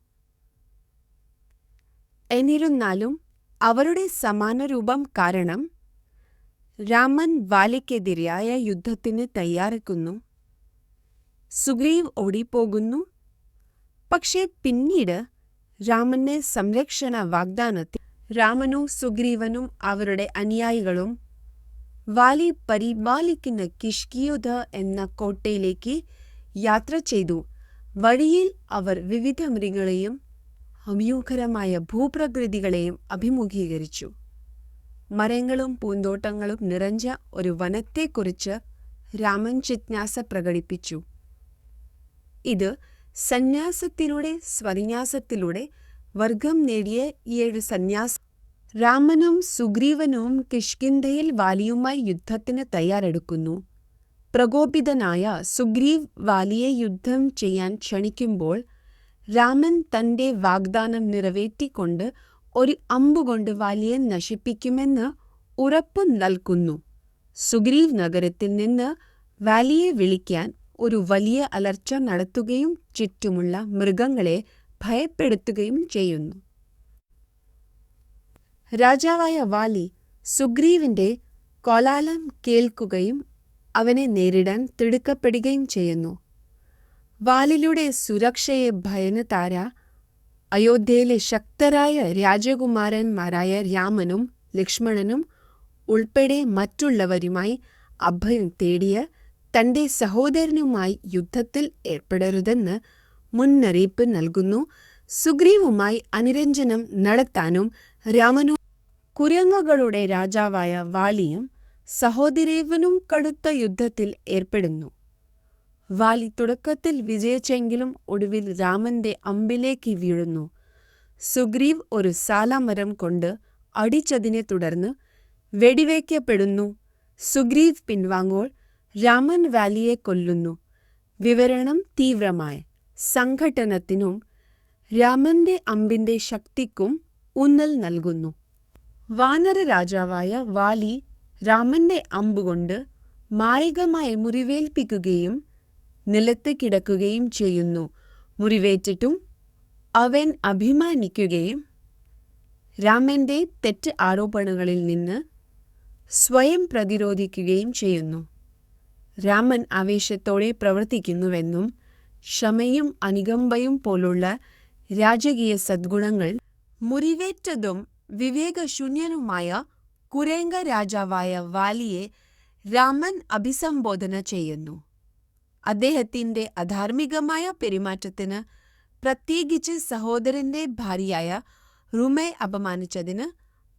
Speaker 1: എന്നിരുന്നാലും അവരുടെ സമാന രൂപം കാരണം രാമൻ വാലിക്കെതിരായ യുദ്ധത്തിന് തയ്യാറെടുക്കുന്നു. സുഗ്രീവ് ഓടിപ്പോകുന്നു. പക്ഷേ പിന്നീട് രാമന്റെ സംരക്ഷണ വാഗ്ദാനത്തിൽ രാമനും സുഗ്രീവനും അവരുടെ അനുയായികളും വാലി പരിപാലിക്കുന്ന കിഷ്കിയോധ എന്ന കോട്ടയിലേക്ക് യാത്ര ചെയ്തു. വഴിയിൽ അവർ വിവിധ മൃഗങ്ങളെയും അഭ്യൂഹകരമായ ഭൂപ്രകൃതികളെയും അഭിമുഖീകരിച്ചു. മരങ്ങളും പൂന്തോട്ടങ്ങളും നിറഞ്ഞ ഒരു വനത്തെക്കുറിച്ച് രാമൻ ജിജ്ഞാസ പ്രകടിപ്പിച്ചു. ഇത് സന്യാസത്തിലൂടെ സ്വന്യാസത്തിലൂടെ വർഗം നേടിയ 7 സന്യാസം. രാമനും സുഗ്രീവനും കിഷ്കിന്ധയിൽ വാലിയുമായി യുദ്ധത്തിന് തയ്യാറെടുക്കുന്നു. പ്രകോപിതനായ സുഗ്രീവ് വാലിയെ യുദ്ധം ചെയ്യാൻ ക്ഷണിക്കുമ്പോൾ രാമൻ തന്റെ വാഗ്ദാനം നിറവേറ്റിക്കൊണ്ട് ഒരു അമ്പുകൊണ്ട് വാലിയെ നശിപ്പിക്കുമെന്ന് ഉറപ്പു നൽകുന്നു. സുഗ്രീവ് നഗരത്തിൽ നിന്ന് വാലിയെ വിളിക്കാൻ ഒരു വലിയ അലർച്ച നടത്തുകയും ചുറ്റുമുള്ള മൃഗങ്ങളെ ഭയപ്പെടുത്തുകയും ചെയ്യുന്നു. രാജാവായ വാലി സുഗ്രീവിന്റെ കോലാഹലം കേൾക്കുകയും അവനെ നേരിടാൻ തിടുക്കപ്പെടുകയും ചെയ്യുന്നു. വാലിയുടെ സുരക്ഷയെ ഭയന്ന് താര അയോധ്യയിലെ ശക്തരായ രാജകുമാരന്മാരായ രാമനും ലക്ഷ്മണനും ഉൾപ്പെടെ മറ്റുള്ളവരുമായി അഭയം തേടിയ തന്റെ സഹോദരനുമായി യുദ്ധത്തിൽ ഏർപ്പെടരുതെന്ന് മുന്നറിയിപ്പ് നൽകുന്നു. സുഗ്രീവുമായി അനുരഞ്ജനം നടത്താനും രാമനും കുരങ്ങുകളുടെ രാജാവായ വാലിയും സഹോദരനും കടുത്ത യുദ്ധത്തിൽ ഏർപ്പെടുന്നു. വാലി തുടക്കത്തിൽ വിജയിച്ചെങ്കിലും ഒടുവിൽ രാമന്റെ അമ്പിലേക്ക് വീഴുന്നു. സുഗ്രീവ് ഒരു സാലമരം കൊണ്ട് അടിച്ചതിനെ തുടർന്ന് വെടിവയ്ക്കപ്പെടുന്നു. സുഗ്രീവ് പിൻവാങ്ങുമ്പോൾ രാമൻ വാലിയെ കൊല്ലുന്നു. വിവരണം തീവ്രമായ സംഘട്ടനത്തിനും രാമന്റെ അമ്പിന്റെ ശക്തിക്കും ഊന്നൽ നൽകുന്നു. വാനര രാജാവായ വാലി രാമന്റെ അമ്പുകൊണ്ട് മാരകമായി മുറിവേൽപ്പിക്കുകയും നിലത്ത് കിടക്കുകയും ചെയ്യുന്നു. മുറിവേറ്റിട്ടും അവൻ അഭിമാനിക്കുകയും രാമന്റെ തെറ്റ് ആരോപണങ്ങളിൽ നിന്ന് സ്വയം പ്രതിരോധിക്കുകയും ചെയ്യുന്നു. രാമൻ ആവേശത്തോടെ പ്രവർത്തിക്കുന്നുവെന്നും ക്ഷമയും അനുകമ്പയും പോലുള്ള രാജകീയ സദ്ഗുണങ്ങൾ മുറിവേറ്റതും വിവേകശൂന്യനുമായ കുരങ്ങ രാജാവായ വാലിയെ രാമൻ അഭിസംബോധന ചെയ്യുന്നു. അദ്ദേഹത്തിന്റെ അധാർമികമായ പെരുമാറ്റത്തിന്, പ്രത്യേകിച്ച് സഹോദരന്റെ ഭാര്യയായ റുമയെ അപമാനിച്ചതിന്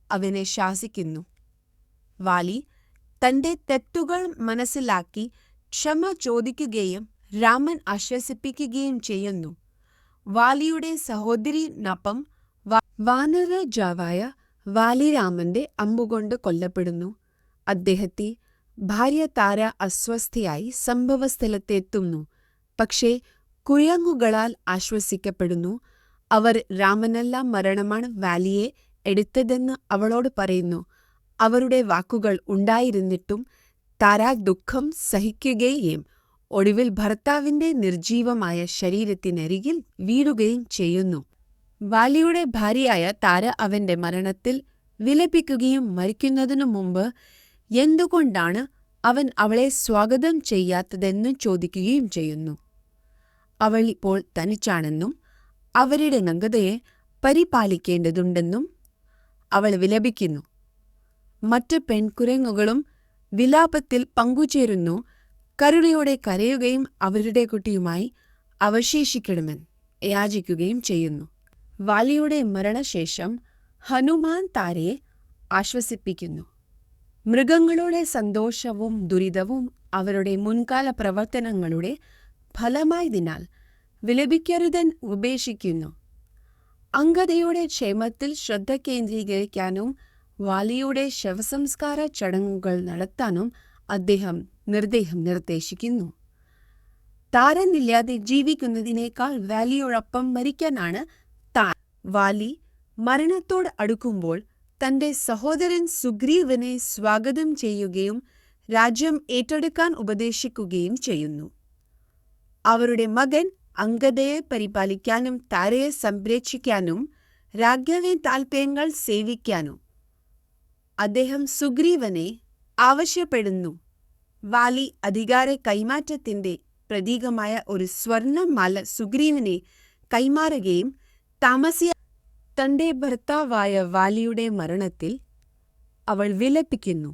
Speaker 1: അവനെ ശാസിക്കുന്നു. വാലി തന്റെ തെറ്റുകൾ മനസ്സിലാക്കി ക്ഷമ ചോദിക്കുകയും രാമൻ ആശ്വസിപ്പിക്കുകയും ചെയ്യുന്നു. വാലിയുടെ സഹോദരിനൊപ്പം വാനരരാജാവായ വാലി രാമന്റെ അമ്പുകൊണ്ട് കൊല്ലപ്പെടുന്നു. അദ്ദേഹത്തെ ഭാര്യ താര അസ്വസ്ഥയായി സംഭവസ്ഥലത്തെത്തുന്നു. പക്ഷേ കുരങ്ങുകളാൽ ആശ്വസിക്കപ്പെടുന്നു. അവർ രാമനല്ല മരണമാണ് വാലിയെ എടുത്തതെന്ന് അവളോട് പറയുന്നു. അവരുടെ വാക്കുകൾ ഉണ്ടായിരുന്നിട്ടും താര ദുഃഖം സഹിക്കുകയും ഒടുവിൽ ഭർത്താവിന്റെ നിർജീവമായ ശരീരത്തിനരികിൽ വീഴുകയും ചെയ്യുന്നു. വാലിയുടെ ഭാര്യയായ താര അവന്റെ മരണത്തിൽ വിലപിക്കുകയും മരിക്കുന്നതിനു മുമ്പ് എന്തുകൊണ്ടാണ് അവൻ അവളെ സ്വാഗതം ചെയ്യാത്തതെന്ന് ചോദിക്കുകയും ചെയ്യുന്നു. അവൾ ഇപ്പോൾ തനിച്ചാണെന്നും അവരുടെ നഗ്നതയെ പരിപാലിക്കേണ്ടതുണ്ടെന്നും അവൾ വിലപിക്കുന്നു. മറ്റ് പെൺകുരങ്ങുകളും വിലാപത്തിൽ പങ്കുചേരുന്നു. കരുണയോടെ കരയുകയും അവരുടെ കുട്ടിയുമായി അവശേഷിക്കണമെന്ന് യാചിക്കുകയും ചെയ്യുന്നു. വാലിയുടെ മരണശേഷം ഹനുമാൻ താരയെ ആശ്വസിപ്പിക്കുന്നു. മൃഗങ്ങളുടെ സന്തോഷവും ദുരിതവും അവരുടെ മുൻകാല പ്രവർത്തനങ്ങളുടെ ഫലമായതിനാൽ വിലപിക്കരുതെന്ന് ഉപേക്ഷിക്കുന്നു. അംഗദയുടെ ക്ഷേമത്തിൽ ശ്രദ്ധ കേന്ദ്രീകരിക്കാനും വാലിയുടെ ശവസംസ്കാര ചടങ്ങുകൾ നടത്താനും അദ്ദേഹം നിർദ്ദേശിക്കുന്നു. താരനില്ലാതെ ജീവിക്കുന്നതിനേക്കാൾ വാലിയോടൊപ്പം മരിക്കാനാണ് വാലി മരണത്തോട് അടുക്കുമ്പോൾ തന്റെ സഹോദരൻ സുഗ്രീവനെ സ്വാഗതം ചെയ്യുകയും രാജ്യം ഏറ്റെടുക്കാൻ ഉപദേശിക്കുകയും ചെയ്യുന്നു. അവരുടെ മകൻ അംഗദയെ പരിപാലിക്കാനും താരയെ സംരക്ഷിക്കാനും രാജ്ഞിയുടെ താൽപര്യങ്ങൾ സേവിക്കാനും അദ്ദേഹം സുഗ്രീവനെ ആവശ്യപ്പെടുന്നു. വാലി അധികാര കൈമാറ്റത്തിന്റെ പ്രതീകമായ ഒരു സ്വർണ്ണമാല സുഗ്രീവനെ കൈമാറുകയും തന്റെ ഭർത്താവായ വാലിയുടെ മരണത്തിൽ അവൾ വിലപിക്കുന്നു.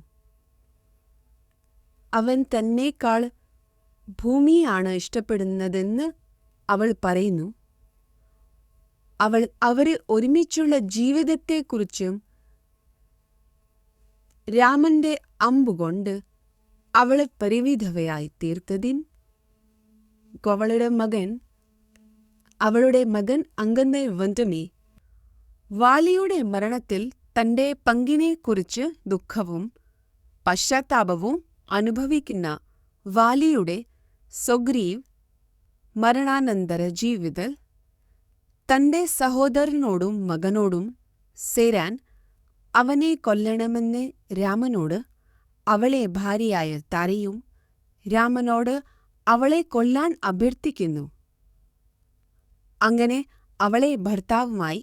Speaker 1: അവൻ തന്നേക്കാൾ ഭൂമിയാണ് ഇഷ്ടപ്പെടുന്നതെന്ന് അവൾ പറയുന്നു. അവർ ഒരുമിച്ചുള്ള ജീവിതത്തെക്കുറിച്ചും രാമന്റെ അമ്പുകൊണ്ട് അവളെ പരിവിധവയായി തീർത്തതിൻ അവളുടെ മകൻ അംഗദനെ വന്ദമേ. വാലിയുടെ മരണത്തിൽ തന്റെ പങ്കിനെക്കുറിച്ച് ദുഃഖവും പശ്ചാത്താപവും അനുഭവിക്കുന്ന വാലിയുടെ സുഗ്രീവ് മരണാനന്തര ജീവിതത്തിൽ തന്റെ സഹോദരനോടും മകനോടും ചേരാൻ അവനെ കൊല്ലണമെന്ന് രാമനോട് അവളെ ഭാര്യയായ താരയും രാമനോട് അവളെ കൊല്ലാൻ അഭ്യർത്ഥിക്കുന്നു. അങ്ങനെ അവളെ ഭർത്താവുമായി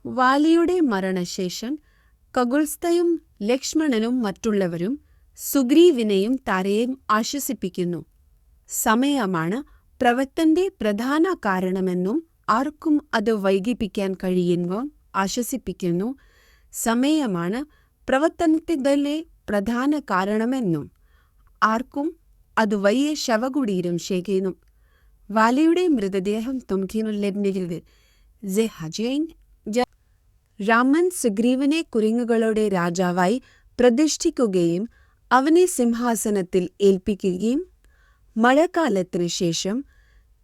Speaker 1: വാലിയുടെ മരണശേഷം ഖഗുൽസ്ഥയും ലക്ഷ്മണനും മറ്റുള്ളവരും സുഗ്രീവിനെയും താരയെയും ആശ്വസിപ്പിക്കുന്നു. സമയമാണ് പ്രവർത്തന്റെ പ്രധാന കാരണമെന്നും ആർക്കും അത് വൈകിപ്പിക്കാൻ കഴിയുമ്പോൾ ആശ്വസിപ്പിക്കുന്നു. സമയമാണ് പ്രവർത്തനത്തിലെ പ്രധാന കാരണമെന്നും ആർക്കും അത് വലിയ ശവകുടീരം ശേഖിക്കുന്നു. വാലിയുടെ മൃതദേഹം രാമൻ സുഗ്രീവനെ കുരങ്ങുകളുടെ രാജാവായി പ്രതിഷ്ഠിക്കുകയും അവനെ സിംഹാസനത്തിൽ ഏൽപ്പിക്കുകയും മഴക്കാലത്തിനു ശേഷം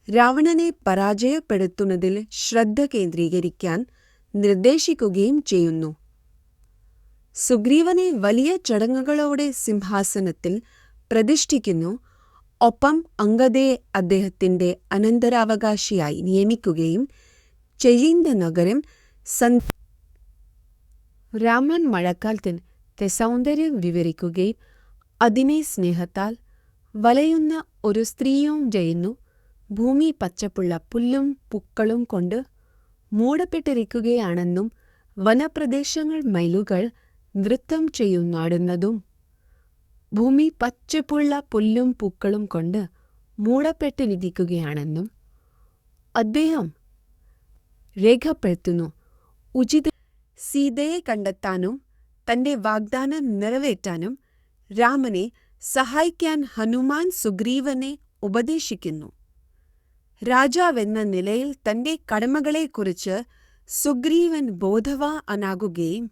Speaker 1: രാവണനെ പരാജയപ്പെടുത്തുന്നതിൽ ശ്രദ്ധ കേന്ദ്രീകരിക്കാൻ നിർദ്ദേശിക്കുകയും ചെയ്യുന്നു. സുഗ്രീവനെ വലിയ ചടങ്ങുകളോടെ സിംഹാസനത്തിൽ പ്രതിഷ്ഠിക്കുന്നു. ഒപ്പം അംഗദയെ അദ്ദേഹത്തിന്റെ അനന്തരാവകാശിയായി നിയമിക്കുകയും ചെയ്യുന്ന നഗരം രാമൻ മഴക്കാലത്തിന്റെ സൗന്ദര്യം വിവരിക്കുകയും അതിനെ സ്നേഹത്താൽ വലയുന്ന ഒരു സ്ത്രീയും ചെയ്യുന്നു. ഭൂമി പച്ചപ്പുള്ള പുല്ലും പൂക്കളും കൊണ്ട് മൂടപ്പെട്ടിരിക്കുകയാണെന്നും വനപ്രദേശങ്ങൾ മയിലുകൾ നൃത്തം ചെയ്യുന്നാടുന്നതും ഭൂമി പച്ചപ്പുള്ള പുല്ലും പൂക്കളും കൊണ്ട് മൂടപ്പെട്ടിരിക്കുകയാണെന്നും അദ്ദേഹം രേഖപ്പെടുത്തുന്നു. ഉചിത സീതയെ കണ്ടെത്താനും തന്റെ വാഗ്ദാനം നിറവേറ്റാനും രാമനെ സഹായിക്കാൻ ഹനുമാൻ സുഗ്രീവനെ ഉപദേശിക്കുന്നു. രാജാവെന്ന നിലയിൽ തന്റെ കടമകളെക്കുറിച്ച് സുഗ്രീവൻ ബോധവാനാകുകയും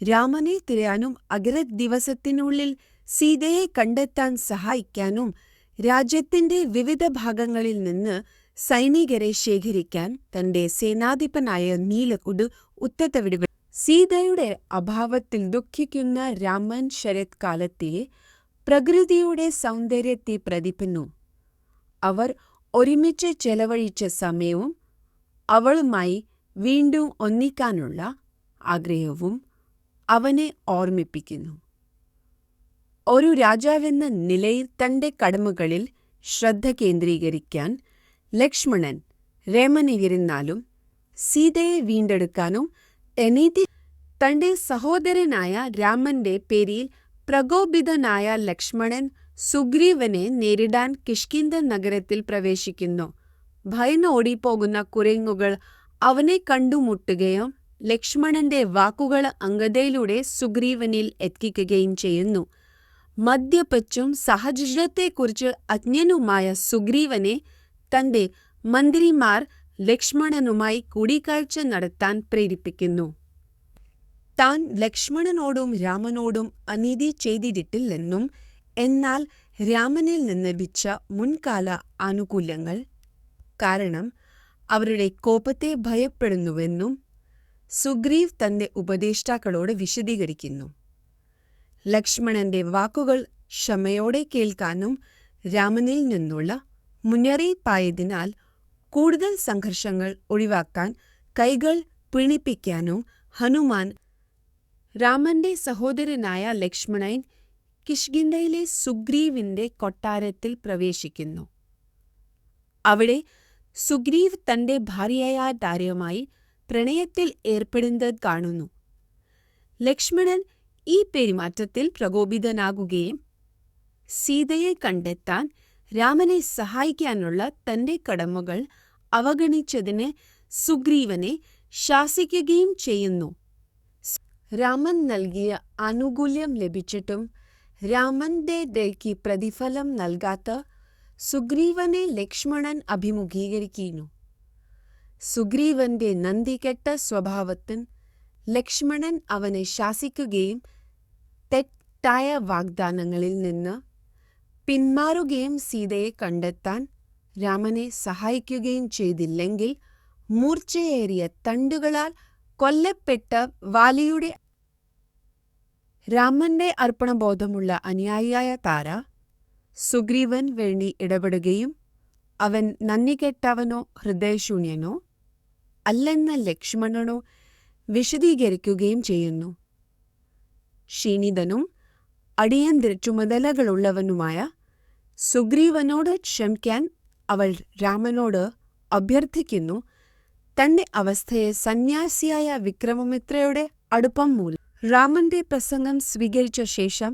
Speaker 1: രാമനെ തിരയാനും ദിവസത്തിനുള്ളിൽ സീതയെ കണ്ടെത്താൻ സഹായിക്കാനും രാജ്യത്തിന്റെ വിവിധ ഭാഗങ്ങളിൽ നിന്ന് സൈനികരെ ശേഖരിക്കാൻ തന്റെ സേനാധിപനായ നീലകുട് ഉത്തരവിടുക. സീതയുടെ അഭാവത്തിൽ ദുഃഖിക്കുന്ന രാമൻ ശരത്കാലത്തെ പ്രകൃതിയുടെ സൗന്ദര്യത്തെ പ്രതിപിക്കുന്നു. അവർ ഒരുമിച്ച് ചെലവഴിച്ച സമയവും അവളുമായി വീണ്ടും ഒന്നിക്കാനുള്ള ആഗ്രഹവും അവനെ ഓർമ്മിപ്പിക്കുന്നു. ഒരു രാജാവെന്ന നിലയിൽ തൻ്റെ കടമകളിൽ ശ്രദ്ധ കേന്ദ്രീകരിക്കാൻ ലക്ഷ്മണൻ രമനെയിരുന്നാലും സീതയെ വീണ്ടെടുക്കാനും അനീതി തൻ്റെ സഹോദരനായ രാമന്റെ പേരിൽ പ്രകോപിതനായ ലക്ഷ്മണൻ സുഗ്രീവനെ നേരിടാൻ കിഷ്കിന്ധ നഗരത്തിൽ പ്രവേശിക്കുന്നു. ഭയന്ന് ഓടിപ്പോകുന്ന കുരങ്ങുകൾ അവനെ കണ്ടുമുട്ടുകയും ലക്ഷ്മണന്റെ വാക്കുകൾ അംഗദയിലൂടെ സുഗ്രീവനിൽ എത്തിക്കുകയും ചെയ്യുന്നു. മദ്യപിച്ചും സഹജീവിതത്തെക്കുറിച്ച് അജ്ഞനുമായ സുഗ്രീവനെ തൻ്റെ മന്ത്രിമാർ ലക്ഷ്മണനുമായി കൂടിക്കാഴ്ച നടത്താൻ പ്രേരിപ്പിക്കുന്നു. താൻ ലക്ഷ്മണനോടും രാമനോടും അനീതി ചെയ്തിട്ടില്ലെന്നും എന്നാൽ രാമനിൽ നിന്ന് ലഭിച്ച മുൻകാല ആനുകൂല്യങ്ങൾ കാരണം അവരുടെ കോപത്തെ ഭയപ്പെടുന്നുവെന്നും സുഗ്രീവ് തന്റെ ഉപദേഷ്ടാക്കളോട് വിശദീകരിക്കുന്നു. ലക്ഷ്മണന്റെ വാക്കുകൾ ക്ഷമയോടെ കേൾക്കാനും രാമനിൽ നിന്നുള്ള മുന്നറിയിപ്പായതിനാൽ കൂടുതൽ സംഘർഷങ്ങൾ ഒഴിവാക്കാൻ കൈകൾ പിണിപ്പിക്കാനും ഹനുമാൻ രാമന്റെ സഹോദരനായ ലക്ഷ്മണൻ കിഷ്കിന്ധയിലെ സുഗ്രീവിന്റെ കൊട്ടാരത്തിൽ പ്രവേശിക്കുന്നു. അവിടെ സുഗ്രീവ് തന്റെ ഭാര്യയായ താരയുമായി പ്രണയത്തിൽ ഏർപ്പെടുന്നത് കാണുന്നു. ലക്ഷ്മണൻ ഈ പെരുമാറ്റത്തിൽ പ്രകോപിതനാകുകയും സീതയെ കണ്ടെത്താൻ രാമനെ സഹായിക്കാനുള്ള തന്റെ കടമകൾ അവഗണിച്ചതിന് സുഗ്രീവനെ ശാസിക്കുകയും ചെയ്യുന്നു. രാമൻ നൽകിയ ആനുകൂല്യം ലഭിച്ചിട്ടും രാമന്റെ ദയയ്ക്ക് പ്രതിഫലം നൽകാത്ത സുഗ്രീവനെ ലക്ഷ്മണൻ അഭിമുഖീകരിക്കുന്നു. സുഗ്രീവന്റെ നന്ദികെട്ട സ്വഭാവത്തിന് ലക്ഷ്മണൻ അവനെ ശാസിക്കുകയും തെറ്റായ വാഗ്ദാനങ്ങളിൽ നിന്ന് പിന്മാറുകയും സീതയെ കണ്ടെത്താൻ രാമനെ സഹായിക്കുകയും ചെയ്തില്ലെങ്കിൽ മൂർച്ചയേറിയ തണ്ടുകളാൽ കൊല്ലപ്പെട്ട വാലിയുടെ രാമന്റെ അർപ്പണബോധമുള്ള അനുയായിയായ താര സുഗ്രീവൻ വേണ്ടി ഇടപെടുകയും അവൻ നന്ദികെട്ടവനോ ഹൃദയശൂന്യനോ അല്ലെന്ന ലക്ഷ്മണനോ വിശദീകരിക്കുകയും ചെയ്യുന്നു. ക്ഷീണിതനും അടിയന്തര ചുമതലകളുള്ളവനുമായ സുഗ്രീവനോട് ക്ഷമിക്കാൻ അവൾ രാമനോട് അഭ്യർത്ഥിക്കുന്നു. തന്റെ അവസ്ഥയെ സന്യാസിയായ വിക്രമമിത്രയുടെ അടുപ്പം മൂലം രാമന്റെ പ്രസംഗം സ്വീകരിച്ച ശേഷം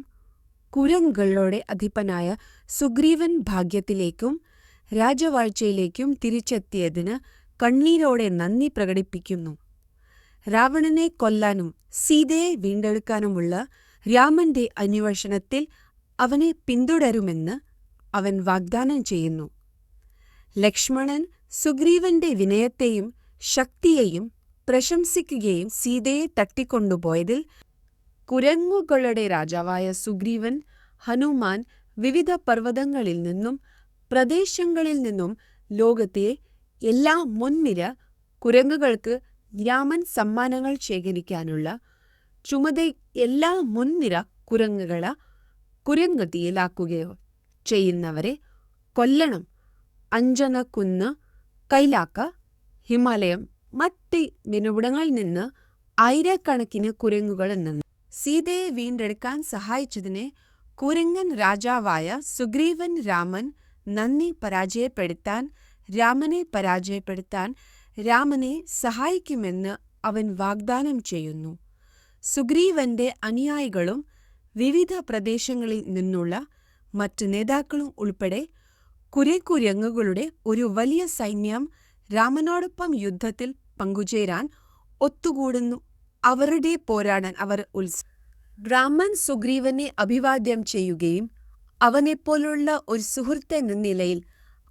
Speaker 1: കുരങ്ങുകളുടെ അധിപനായ സുഗ്രീവൻ ഭാഗ്യത്തിലേക്കും രാജവാഴ്ചയിലേക്കും തിരിച്ചെത്തിയതിന് കണ്ണീരോടെ നന്ദി പ്രകടിപ്പിക്കുന്നു. രാവണനെ കൊല്ലാനും സീതയെ വീണ്ടെടുക്കാനുമുള്ള രാമന്റെ അന്വേഷണത്തിൽ അവനെ പിന്തുടരുമെന്ന് അവൻ വാഗ്ദാനം ചെയ്യുന്നു. ലക്ഷ്മണൻ സുഗ്രീവന്റെ വിനയത്തെയും ശക്തിയെയും പ്രശംസിക്കുകയും സീതയെ തട്ടിക്കൊണ്ടുപോയതിൽ കുരങ്ങുകളുടെ രാജാവായ സുഗ്രീവൻ ഹനുമാൻ വിവിധ പർവ്വതങ്ങളിൽ നിന്നും പ്രദേശങ്ങളിൽ നിന്നും ലോകത്തെ എല്ലാ മുൻനിര കുരങ്ങുകൾക്ക് രാമൻ സമ്മാനങ്ങൾ ശേഖരിക്കാനുള്ള ചുമതല എല്ലാ മുൻനിര കുരങ്ങുതിയിലാക്കുകയോ ചെയ്യുന്നവരെ കൊല്ലണം. അഞ്ജനക്കുന്ന്, കൈലാക്ക, ഹിമാലയം മറ്റ് വിനുവിടങ്ങളിൽ നിന്ന് ആയിരക്കണക്കിന് കുരങ്ങുകൾ നിന്ന് സീതയെ വീണ്ടെടുക്കാൻ സഹായിച്ചതിനെ കുരങ്ങൻ രാജാവായ സുഗ്രീവൻ രാമനെ പരാജയപ്പെടുത്താൻ രാമനെ സഹായിക്കുമെന്ന് അവൻ വാഗ്ദാനം ചെയ്യുന്നു. സുഗ്രീവന്റെ അനുയായികളും വിവിധ പ്രദേശങ്ങളിൽ നിന്നുള്ള മറ്റ് നേതാക്കളും ഉൾപ്പെടെ കുരങ്ങുകളുടെ ഒരു വലിയ സൈന്യം രാമനോടൊപ്പം യുദ്ധത്തിൽ പങ്കുചേരാൻ ഒത്തുകൂടുന്നു. അവരുടെ പോരാടാൻ അവർ രാമൻ സുഗ്രീവനെ അഭിവാദ്യം ചെയ്യുകയും അവനെപ്പോലുള്ള ഒരു സുഹൃത്തെന്ന നിലയിൽ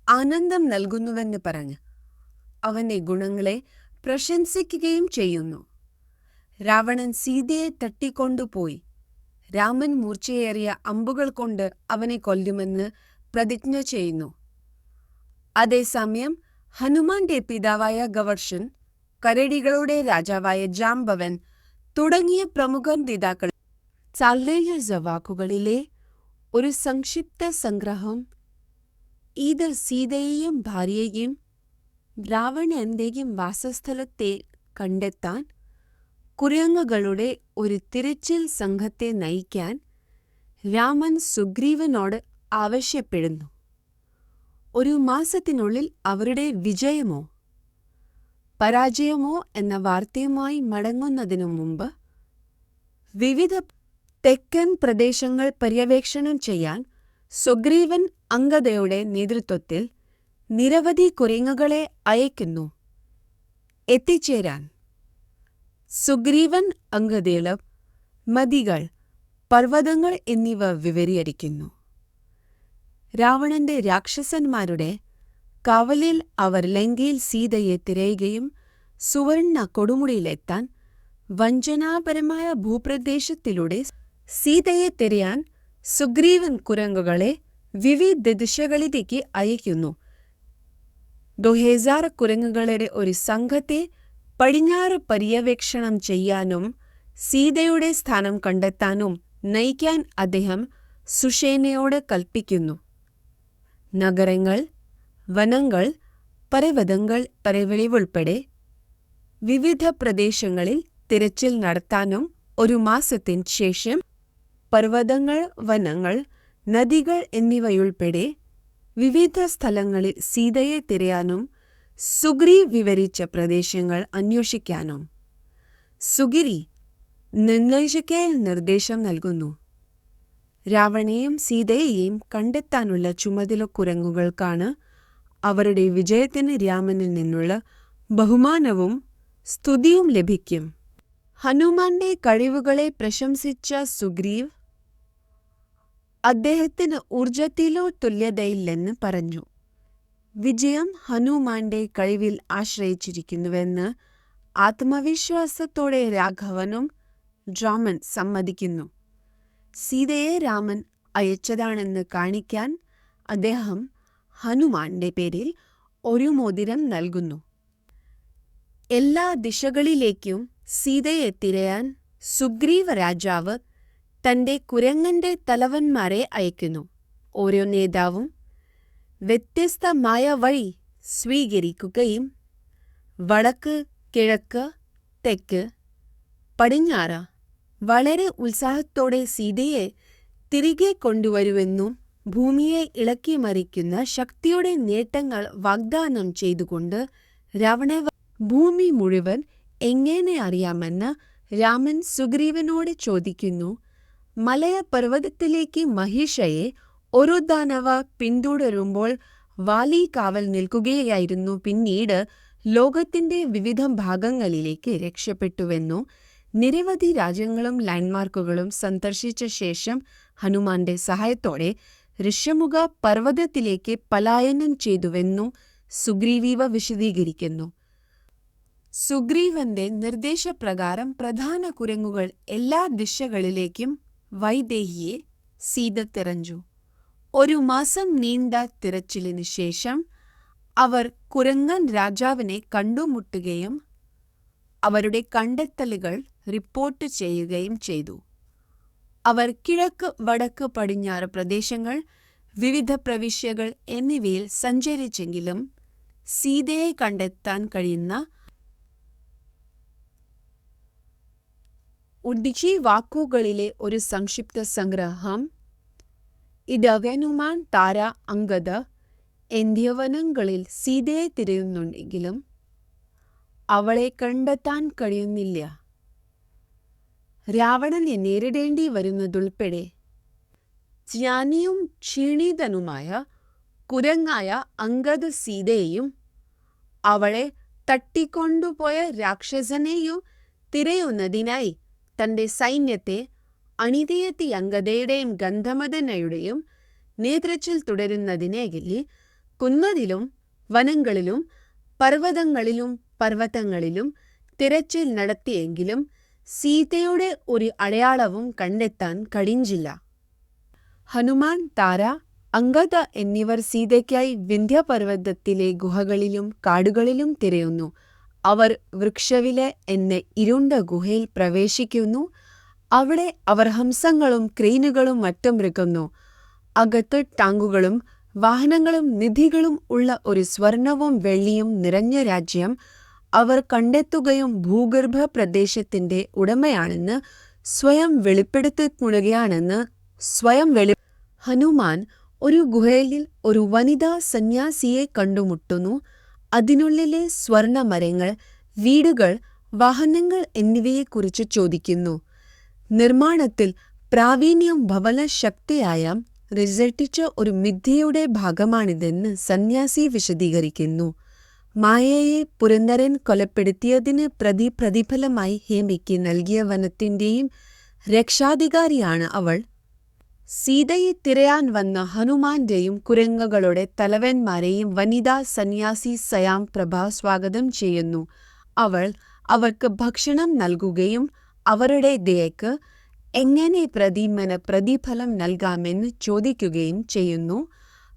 Speaker 1: ആനന്ദം നൽകുന്നുവെന്ന് പറഞ്ഞ് അവന്റെ ഗുണങ്ങളെ പ്രശംസിക്കുകയും ചെയ്യുന്നു. രാവണൻ സീതയെ തട്ടിക്കൊണ്ടുപോയി രാമൻ മൂർച്ചയേറിയ അമ്പുകൾ കൊണ്ട് അവനെ കൊല്ലുമെന്ന് പ്രതിജ്ഞ ചെയ്യുന്നു. അതേസമയം ഹനുമാന്റെ പിതാവായ ഗവർഷൻ, കരടികളുടെ രാജാവായ ജാംബവൻ തുടങ്ങിയ പ്രമുഖ നേതാക്കൾ വാക്കുകളിലെ ഒരു സംക്ഷിപ്ത സംഗ്രഹം ഇത് സീതയെയും ഭാര്യയെയും രാവണന്റെയും വാസസ്ഥലത്തെ കണ്ടെത്താൻ കുരങ്ങുകളുടെ ഒരു തിരച്ചിൽ സംഘത്തെ നയിക്കാൻ രാമൻ സുഗ്രീവനോട് ആവശ്യപ്പെടുന്നു. ഒരു മാസത്തിനുള്ളിൽ അവരുടെ വിജയമോ പരാജയമോ എന്ന വാർത്തയുമായി മടങ്ങുന്നതിനു മുമ്പ് വിവിധ തെക്കൻ പ്രദേശങ്ങൾ പര്യവേക്ഷണം ചെയ്യാൻ സുഗ്രീവൻ അംഗദയുടെ നേതൃത്വത്തിൽ നിരവധി കുരങ്ങുകളെ അയക്കുന്നു. എത്തിച്ചേരാൻ സുഗ്രീവൻ അംഗദയുടെ മതികൾ, പർവ്വതങ്ങൾ എന്നിവ വിവരിക്കുന്നു. രാവണന്റെ രാക്ഷസന്മാരുടെ കാവലിൽ അവർ ലങ്കയിൽ സീതയെ തിരയുകയും സുവർണ കൊടുമുടിയിലെത്താൻ വഞ്ചനാപരമായ ഭൂപ്രദേശത്തിലൂടെ സീതയെ തിരയാൻ സുഗ്രീവൻ കുരങ്ങുകളെ വിവിധ ദിശകളിലേക്ക് അയക്കുന്നു. 2000 കുരങ്ങുകളുടെ ഒരു സംഘത്തെ പടിഞ്ഞാറ് പര്യവേക്ഷണം ചെയ്യാനും സീതയുടെ സ്ഥാനം കണ്ടെത്താനും നയിക്കാൻ അദ്ദേഹം സുഷേനയോട് കൽപ്പിക്കുന്നു. നഗരങ്ങൾ, വനങ്ങൾ, പർവ്വതങ്ങൾ ഉൾപ്പെടെ വിവിധ പ്രദേശങ്ങളിൽ തിരച്ചിൽ നടത്താനും 1 മാസത്തിന് ശേഷം പർവ്വതങ്ങൾ, വനങ്ങൾ, നദികൾ എന്നിവയുൾപ്പെടെ വിവിധ സ്ഥലങ്ങളിൽ സീതയെ തിരയാനും സുഗ്രീവ് വിവരിച്ച പ്രദേശങ്ങൾ അന്വേഷിക്കാനും സുഗ്രീവ് നിർദ്ദേശം നൽകുന്നു. രാവണനെയും സീതയെയും കണ്ടെത്താനുള്ള ചുമതല കുരങ്ങുകൾക്കാണ്. അവരുടെ വിജയത്തിന് രാമനിൽ നിന്നുള്ള ബഹുമാനവും സ്തുതിയും ലഭിക്കും. ഹനുമാന്റെ കഴിവുകളെ പ്രശംസിച്ച സുഗ്രീവ് അദ്ദേഹത്തിന് ഊർജത്തിലോ തുല്യതയില്ലെന്ന് പറഞ്ഞു. വിജയം ഹനുമാന്റെ കഴിവിൽ ആശ്രയിച്ചിരിക്കുന്നുവെന്ന് ആത്മവിശ്വാസത്തോടെ രാഘവനും രാമൻ സമ്മതിക്കുന്നു. സീതയെ രാമൻ അയച്ചതാണെന്ന് കാണിക്കാൻ അദ്ദേഹം ഹനുമാന്റെ പേരിൽ ഒരു മോതിരം നൽകുന്നു. എല്ലാ ദിശകളിലേക്കും സീതയെ തിരയാൻ സുഗ്രീവ രാജാവ് തന്റെ കുരങ്ങന്റെ തലവന്മാരെ അയക്കുന്നു. ഓരോ നേതാവും വ്യത്യസ്തമായ വഴി സ്വീകരിക്കുകയും വടക്ക്, കിഴക്ക്, തെക്ക്, പടിഞ്ഞാറ് വളരെ ഉത്സാഹത്തോടെ സീതയെ തിരികെ കൊണ്ടുവരുമെന്നും ഭൂമിയെ ഇളക്കി മറിക്കുന്ന ശക്തിയുടെ നേട്ടങ്ങൾ വാഗ്ദാനം ചെയ്തുകൊണ്ട് രാവണ ഭൂമി മുഴുവൻ എങ്ങനെ അറിയാമെന്ന് രാമൻ സുഗ്രീവനോട് ചോദിക്കുന്നു. മലയപർവ്വതത്തിലേക്ക് മഹിഷയെ ഒരു ദാനവ പിന്തുടരുമ്പോൾ വാലി കാവൽ നിൽക്കുകയായിരുന്നു. പിന്നീട് ലോകത്തിന്റെ വിവിധ ഭാഗങ്ങളിലേക്ക് രക്ഷപ്പെട്ടുവെന്നു. നിരവധി രാജ്യങ്ങളും ലാൻഡ്മാർക്കുകളും സന്ദർശിച്ച ശേഷം ഹനുമാന്റെ സഹായത്തോടെ ഋഷ്യമുഖ പർവ്വതത്തിലേക്ക് പലായനം ചെയ്തുവെന്നു സുഗ്രീവ വിശദീകരിക്കുന്നു. സുഗ്രീവന്റെ നിർദ്ദേശപ്രകാരം പ്രധാന കുരങ്ങുകൾ എല്ലാ ദിശകളിലേക്കും വൈദേഹിയെ സീത തിരഞ്ഞു. 1 മാസം നീണ്ട തിരച്ചിലിന് ശേഷം അവർ കുരങ്ങൻ രാജാവിനെ കണ്ടുമുട്ടുകയും അവരുടെ കണ്ടെത്തലുകൾ റിപ്പോർട്ട് ചെയ്യുകയും ചെയ്തു. അവർ കിഴക്ക്, വടക്ക്, പടിഞ്ഞാറ് പ്രദേശങ്ങൾ, വിവിധ പ്രവിശ്യകൾ എന്നിവയിൽ സഞ്ചരിച്ചെങ്കിലും സീതയെ കണ്ടെത്താൻ കഴിയുന്ന ഉഡിച്ചി വാക്കുകളിലെ ഒരു സംക്ഷിപ്ത സംഗ്രഹം ഇത് ഹനുമാൻ, താര, അംഗദ എന്നിയ വനങ്ങളിൽ സീതയെ തിരയുന്നുണ്ടെങ്കിലും അവളെ കണ്ടെത്താൻ കഴിയുന്നില്ല. രാവണനെ നേരിടേണ്ടി വരുന്നതുൾപ്പെടെ ജ്ഞാനിയും ക്ഷീണിതനുമായ കുരങ്ങായ അംഗദ സീതയെയും അവളെ തട്ടിക്കൊണ്ടുപോയ രാക്ഷസനെയും തിരയുന്നതിനായി തന്റെ സൈന്യത്തെ അണിനിരത്തി അംഗദയുടെയും ഗന്ധമദനയുടെയും നേതൃത്വത്തിൽ തുടരുന്നതിനെങ്കിൽ കുന്നതിലും വനങ്ങളിലും പർവ്വതങ്ങളിലും തിരച്ചിൽ നടത്തിയെങ്കിലും സീതയുടെ ഒരു അടയാളവും കണ്ടെത്താൻ കഴിഞ്ഞില്ല. ഹനുമാൻ, താര, അംഗദ എന്നിവർ സീതയ്ക്കായി വിന്ധ്യപർവ്വതത്തിലെ ഗുഹകളിലും കാടുകളിലും തിരയുന്നു. അവർ വൃക്ഷവിലെ എന്ന ഇരുണ്ട ഗുഹയിൽ പ്രവേശിക്കുന്നു. അവിടെ അവർ ഹംസങ്ങളും ക്രെയിനുകളും മറ്റും മൃഗന്നു. അകത്ത് ടാങ്കുകളും വാഹനങ്ങളും നിധികളും ഉള്ള ഒരു സ്വർണവും വെള്ളിയും നിറഞ്ഞ രാജ്യം അവർ കണ്ടെത്തുകയും ഭൂഗർഭ പ്രദേശത്തിന്റെ ഉടമയാണെന്ന് സ്വയം വെളിപ്പെടുത്തുകയാണെന്ന് ഹനുമാൻ ഒരു ഗുഹയിൽ ഒരു വനിതാ സന്യാസിയെ കണ്ടുമുട്ടുന്നു. അതിനുള്ളിലെ സ്വർണമരങ്ങൾ, വീടുകൾ, വാഹനങ്ങൾ എന്നിവയെക്കുറിച്ച് ചോദിക്കുന്നു. നിർമ്മാണത്തിൽ പ്രാവീണ്യം ഭവനശക്തിയായ റിസൾട്ടിച്ച ഒരു മിഥ്യയുടെ ഭാഗമാണിതെന്ന് സന്യാസി വിശദീകരിക്കുന്നു. മായയെ പുരന്ദരൻ കൊലപ്പെടുത്തിയതിന് പ്രതിഫലമായി ഹേമിക്ക് നൽകിയ വനത്തിന്റെയും രക്ഷാധികാരിയാണ് അവൾ. സീതയെ തിരയാൻ വന്ന ഹനുമാന്റെയും കുരങ്ങുകളുടെ തലവന്മാരെയും വനിതാ സന്യാസി സ്വയം പ്രഭ സ്വാഗതം ചെയ്യുന്നു. അവൾ അവർക്ക് ഭക്ഷണം നൽകുകയും അവരുടെ ദയക്ക് എങ്ങനെ പ്രതിഫലം നൽകാമെന്ന് ചോദിക്കുകയും ചെയ്യുന്നു.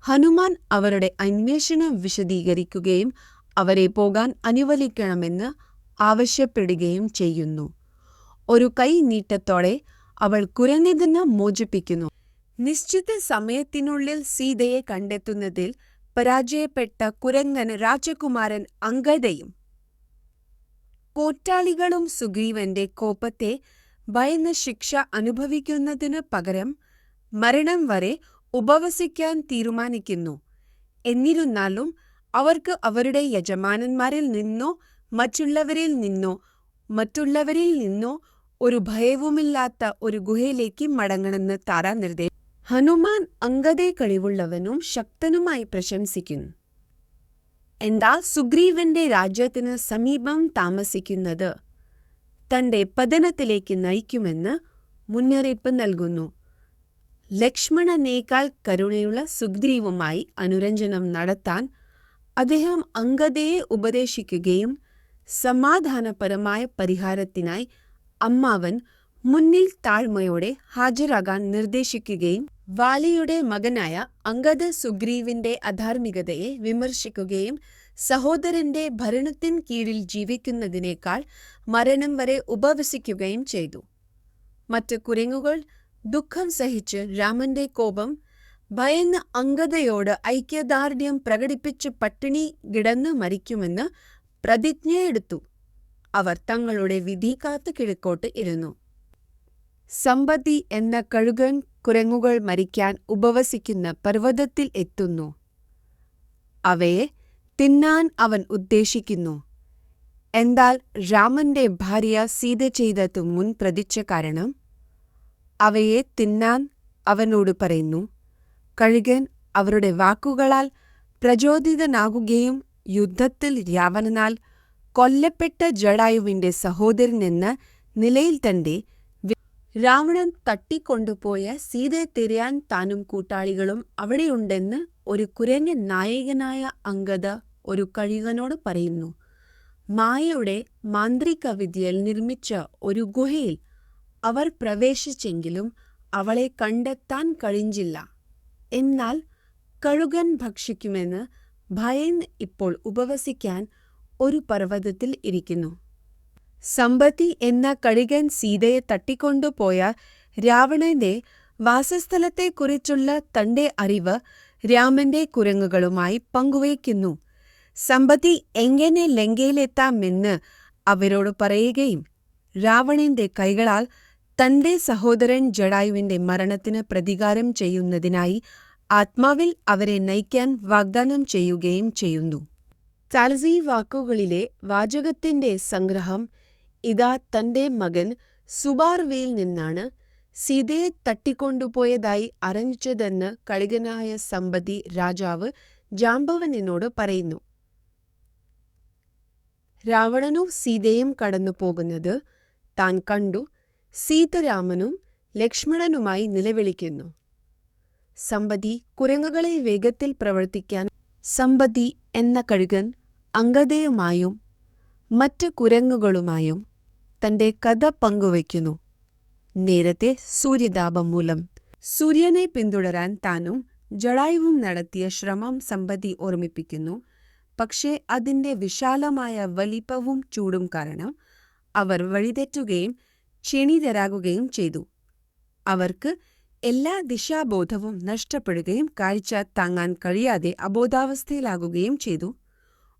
Speaker 1: ഹനുമാൻ അവരുടെ അന്വേഷണം വിശദീകരിക്കുകയും അവരെ പോകാൻ അനുവദിക്കണമെന്ന് ആവശ്യപ്പെടുകയും ചെയ്യുന്നു. ഒരു കൈ നീട്ടത്തോടെ അവൾ കുരങ്ങിനെ മോചിപ്പിക്കുന്നു. നിശ്ചിത സമയത്തിനുള്ളിൽ സീതയെ കണ്ടെത്തുന്നതിൽ പരാജയപ്പെട്ട കുരങ്ങന് രാജകുമാരൻ അംഗദയും കോട്ടാളികളും സുഗ്രീവന്റെ കോപത്തെ ഭയന്ന് ശിക്ഷ അനുഭവിക്കുന്നതിന് പകരം മരണം വരെ ഉപവസിക്കാൻ തീരുമാനിക്കുന്നു. എന്നിരുന്നാലും അവർക്ക് അവരുടെ യജമാനന്മാരിൽ നിന്നോ മറ്റുള്ളവരിൽ നിന്നോ ഒരു ഭയവുമില്ലാത്ത ഒരു ഗുഹയിലേക്ക് മടങ്ങണമെന്ന് താര നിർദ്ദേശിച്ചു. ഹനുമാൻ അംഗദെ കഴിവുള്ളവനും ശക്തനുമായി പ്രശംസിക്കുന്നു. എന്നാൽ സുഗ്രീവന്റെ രാജ്യത്തിന് സമീപം താമസിക്കുന്നത് തന്റെ പതനത്തിലേക്ക് നയിക്കുമെന്ന് മുന്നറിയിപ്പ് നൽകുന്നു. ലക്ഷ്മണനേക്കാൾ കരുണയുള്ള സുഗ്രീവുമായി അനുരഞ്ജനം നടത്താൻ അദ്ദേഹം അംഗദയെ ഉപദേശിക്കുകയും സമാധാനപരമായ പരിഹാരത്തിനായി അമ്മാവൻ മുന്നിൽ താഴ്മയോടെ ഹാജരാകാൻ നിർദ്ദേശിക്കുകയും വാലിയുടെ മകനായ അംഗദ സുഗ്രീവിന്റെ അധാർമികതയെ വിമർശിക്കുകയും സഹോദരന്റെ ഭരണത്തിൻ കീഴിൽ ജീവിക്കുന്നതിനേക്കാൾ മരണം വരെ ഉപവസിക്കുകയും ചെയ്തു. മറ്റ് കുരങ്ങുകൾ ദുഃഖം സഹിച്ച് രാമന്റെ കോപം ഭയന്ന് അംഗദയോട് ഐക്യദാർഢ്യം പ്രകടിപ്പിച്ച് പട്ടിണി കിടന്ന് മരിക്കുമെന്ന് പ്രതിജ്ഞയെടുത്തു. അവർ തങ്ങളുടെ വിധി കാത്ത് കിഴക്കോട്ട് ഇരുന്നു. സമ്പതി എന്ന കഴുകൻ കുരങ്ങുകൾ മരിക്കാൻ ഉപവസിക്കുന്ന പർവ്വതത്തിൽ എത്തുന്നു. അവയെ തിന്നാൻ അവൻ ഉദ്ദേശിക്കുന്നു. എന്നാൽ രാമന്റെ ഭാര്യ സീത ചെയ്തത് മുൻ പ്രതിജ്ഞ കാരണം അവയെ തിന്നാൻ അവനോട് പറയുന്നു. കഴുകൻ അവരുടെ വാക്കുകളാൽ പ്രചോദിതനാകുകയും യുദ്ധത്തിൽ രാവണനാൽ കൊല്ലപ്പെട്ട ജടായുവിന്റെ സഹോദരനെന്ന നിലയിൽ തന്റെ രാവണൻ തട്ടിക്കൊണ്ടുപോയ സീതയെ തിരയാൻ താനും കൂട്ടാളികളും അവിടെയുണ്ടെന്ന് ഒരു കുരങ്ങൻ നായകനായ അംഗദ ഒരു കഴുകനോട് പറയുന്നു. മായയുടെ മാന്ത്രിക വിദ്യയിൽ നിർമ്മിച്ച ഒരു ഗുഹയിൽ അവർ പ്രവേശിച്ചെങ്കിലും അവളെ കണ്ടെത്താൻ കഴിഞ്ഞില്ല. എന്നാൽ കഴുകൻ ഭക്ഷിക്കുമെന്ന് ഭയന്ന് ഇപ്പോൾ ഉപവസിക്കാൻ ഒരു പർവ്വതത്തിൽ ഇരിക്കുന്നു. സമ്പതി എന്ന കഴുകൻ സീതയെ തട്ടിക്കൊണ്ടുപോയ രാവണന്റെ വാസസ്ഥലത്തെക്കുറിച്ചുള്ള തന്റെ അറിവ് രാമന്റെ കുരങ്ങുകളുമായി പങ്കുവയ്ക്കുന്നു. സമ്പതി എങ്ങനെ ലങ്കയിലെത്താമെന്ന് അവരോട് പറയുകയും രാവണന്റെ കൈകളാൽ തന്റെ സഹോദരൻ ജടായുവിന്റെ മരണത്തിന് പ്രതികാരം ചെയ്യുന്നതിനായി ആത്മാവിൽ അവരെ നയിക്കാൻ വാഗ്ദാനം ചെയ്യുകയും ചെയ്യുന്നു. ചാൾസി വാക്കുകളിലെ വാചകത്തിന്റെ സംഗ്രഹം ഇതാ തന്റെ മകൻ സുബാർവയിൽ നിന്നാണ് സീതയെ തട്ടിക്കൊണ്ടുപോയതായി അറിയിച്ചതെന്ന് കഴുകനായ സമ്പതി രാജാവ് ജാംബവനോട് പറയുന്നു. രാവണനും സീതയും കടന്നു പോകുന്നത് താൻ കണ്ടു. സീതാരാമനും ലക്ഷ്മണനുമായി നിലവിളിക്കുന്നു. സമ്പതി കുരങ്ങുകളെ വേഗത്തിൽ പ്രവർത്തിക്കാൻ സമ്പതി എന്ന കഴുകൻ അംഗദയുമായും മറ്റ് കുരങ്ങുകളുമായും തന്റെ കഥ പങ്കുവയ്ക്കുന്നു. നേരത്തെ സൂര്യതാപം മൂലം സൂര്യനെ പിന്തുടരാൻ താനും ജടായുവും നടത്തിയ ശ്രമം സമ്പതി ഓർമ്മിപ്പിക്കുന്നു. പക്ഷേ അതിന്റെ വിശാലമായ വലിപ്പവും ചൂടും കാരണം അവർ വഴിതെറ്റുകയും ക്ഷീണിതരാകുകയും ചെയ്തു. അവർക്ക് എല്ലാ ദിശാബോധവും നഷ്ടപ്പെടുകയും കാഴ്ച താങ്ങാൻ കഴിയാതെ അബോധാവസ്ഥയിലാകുകയും ചെയ്തു.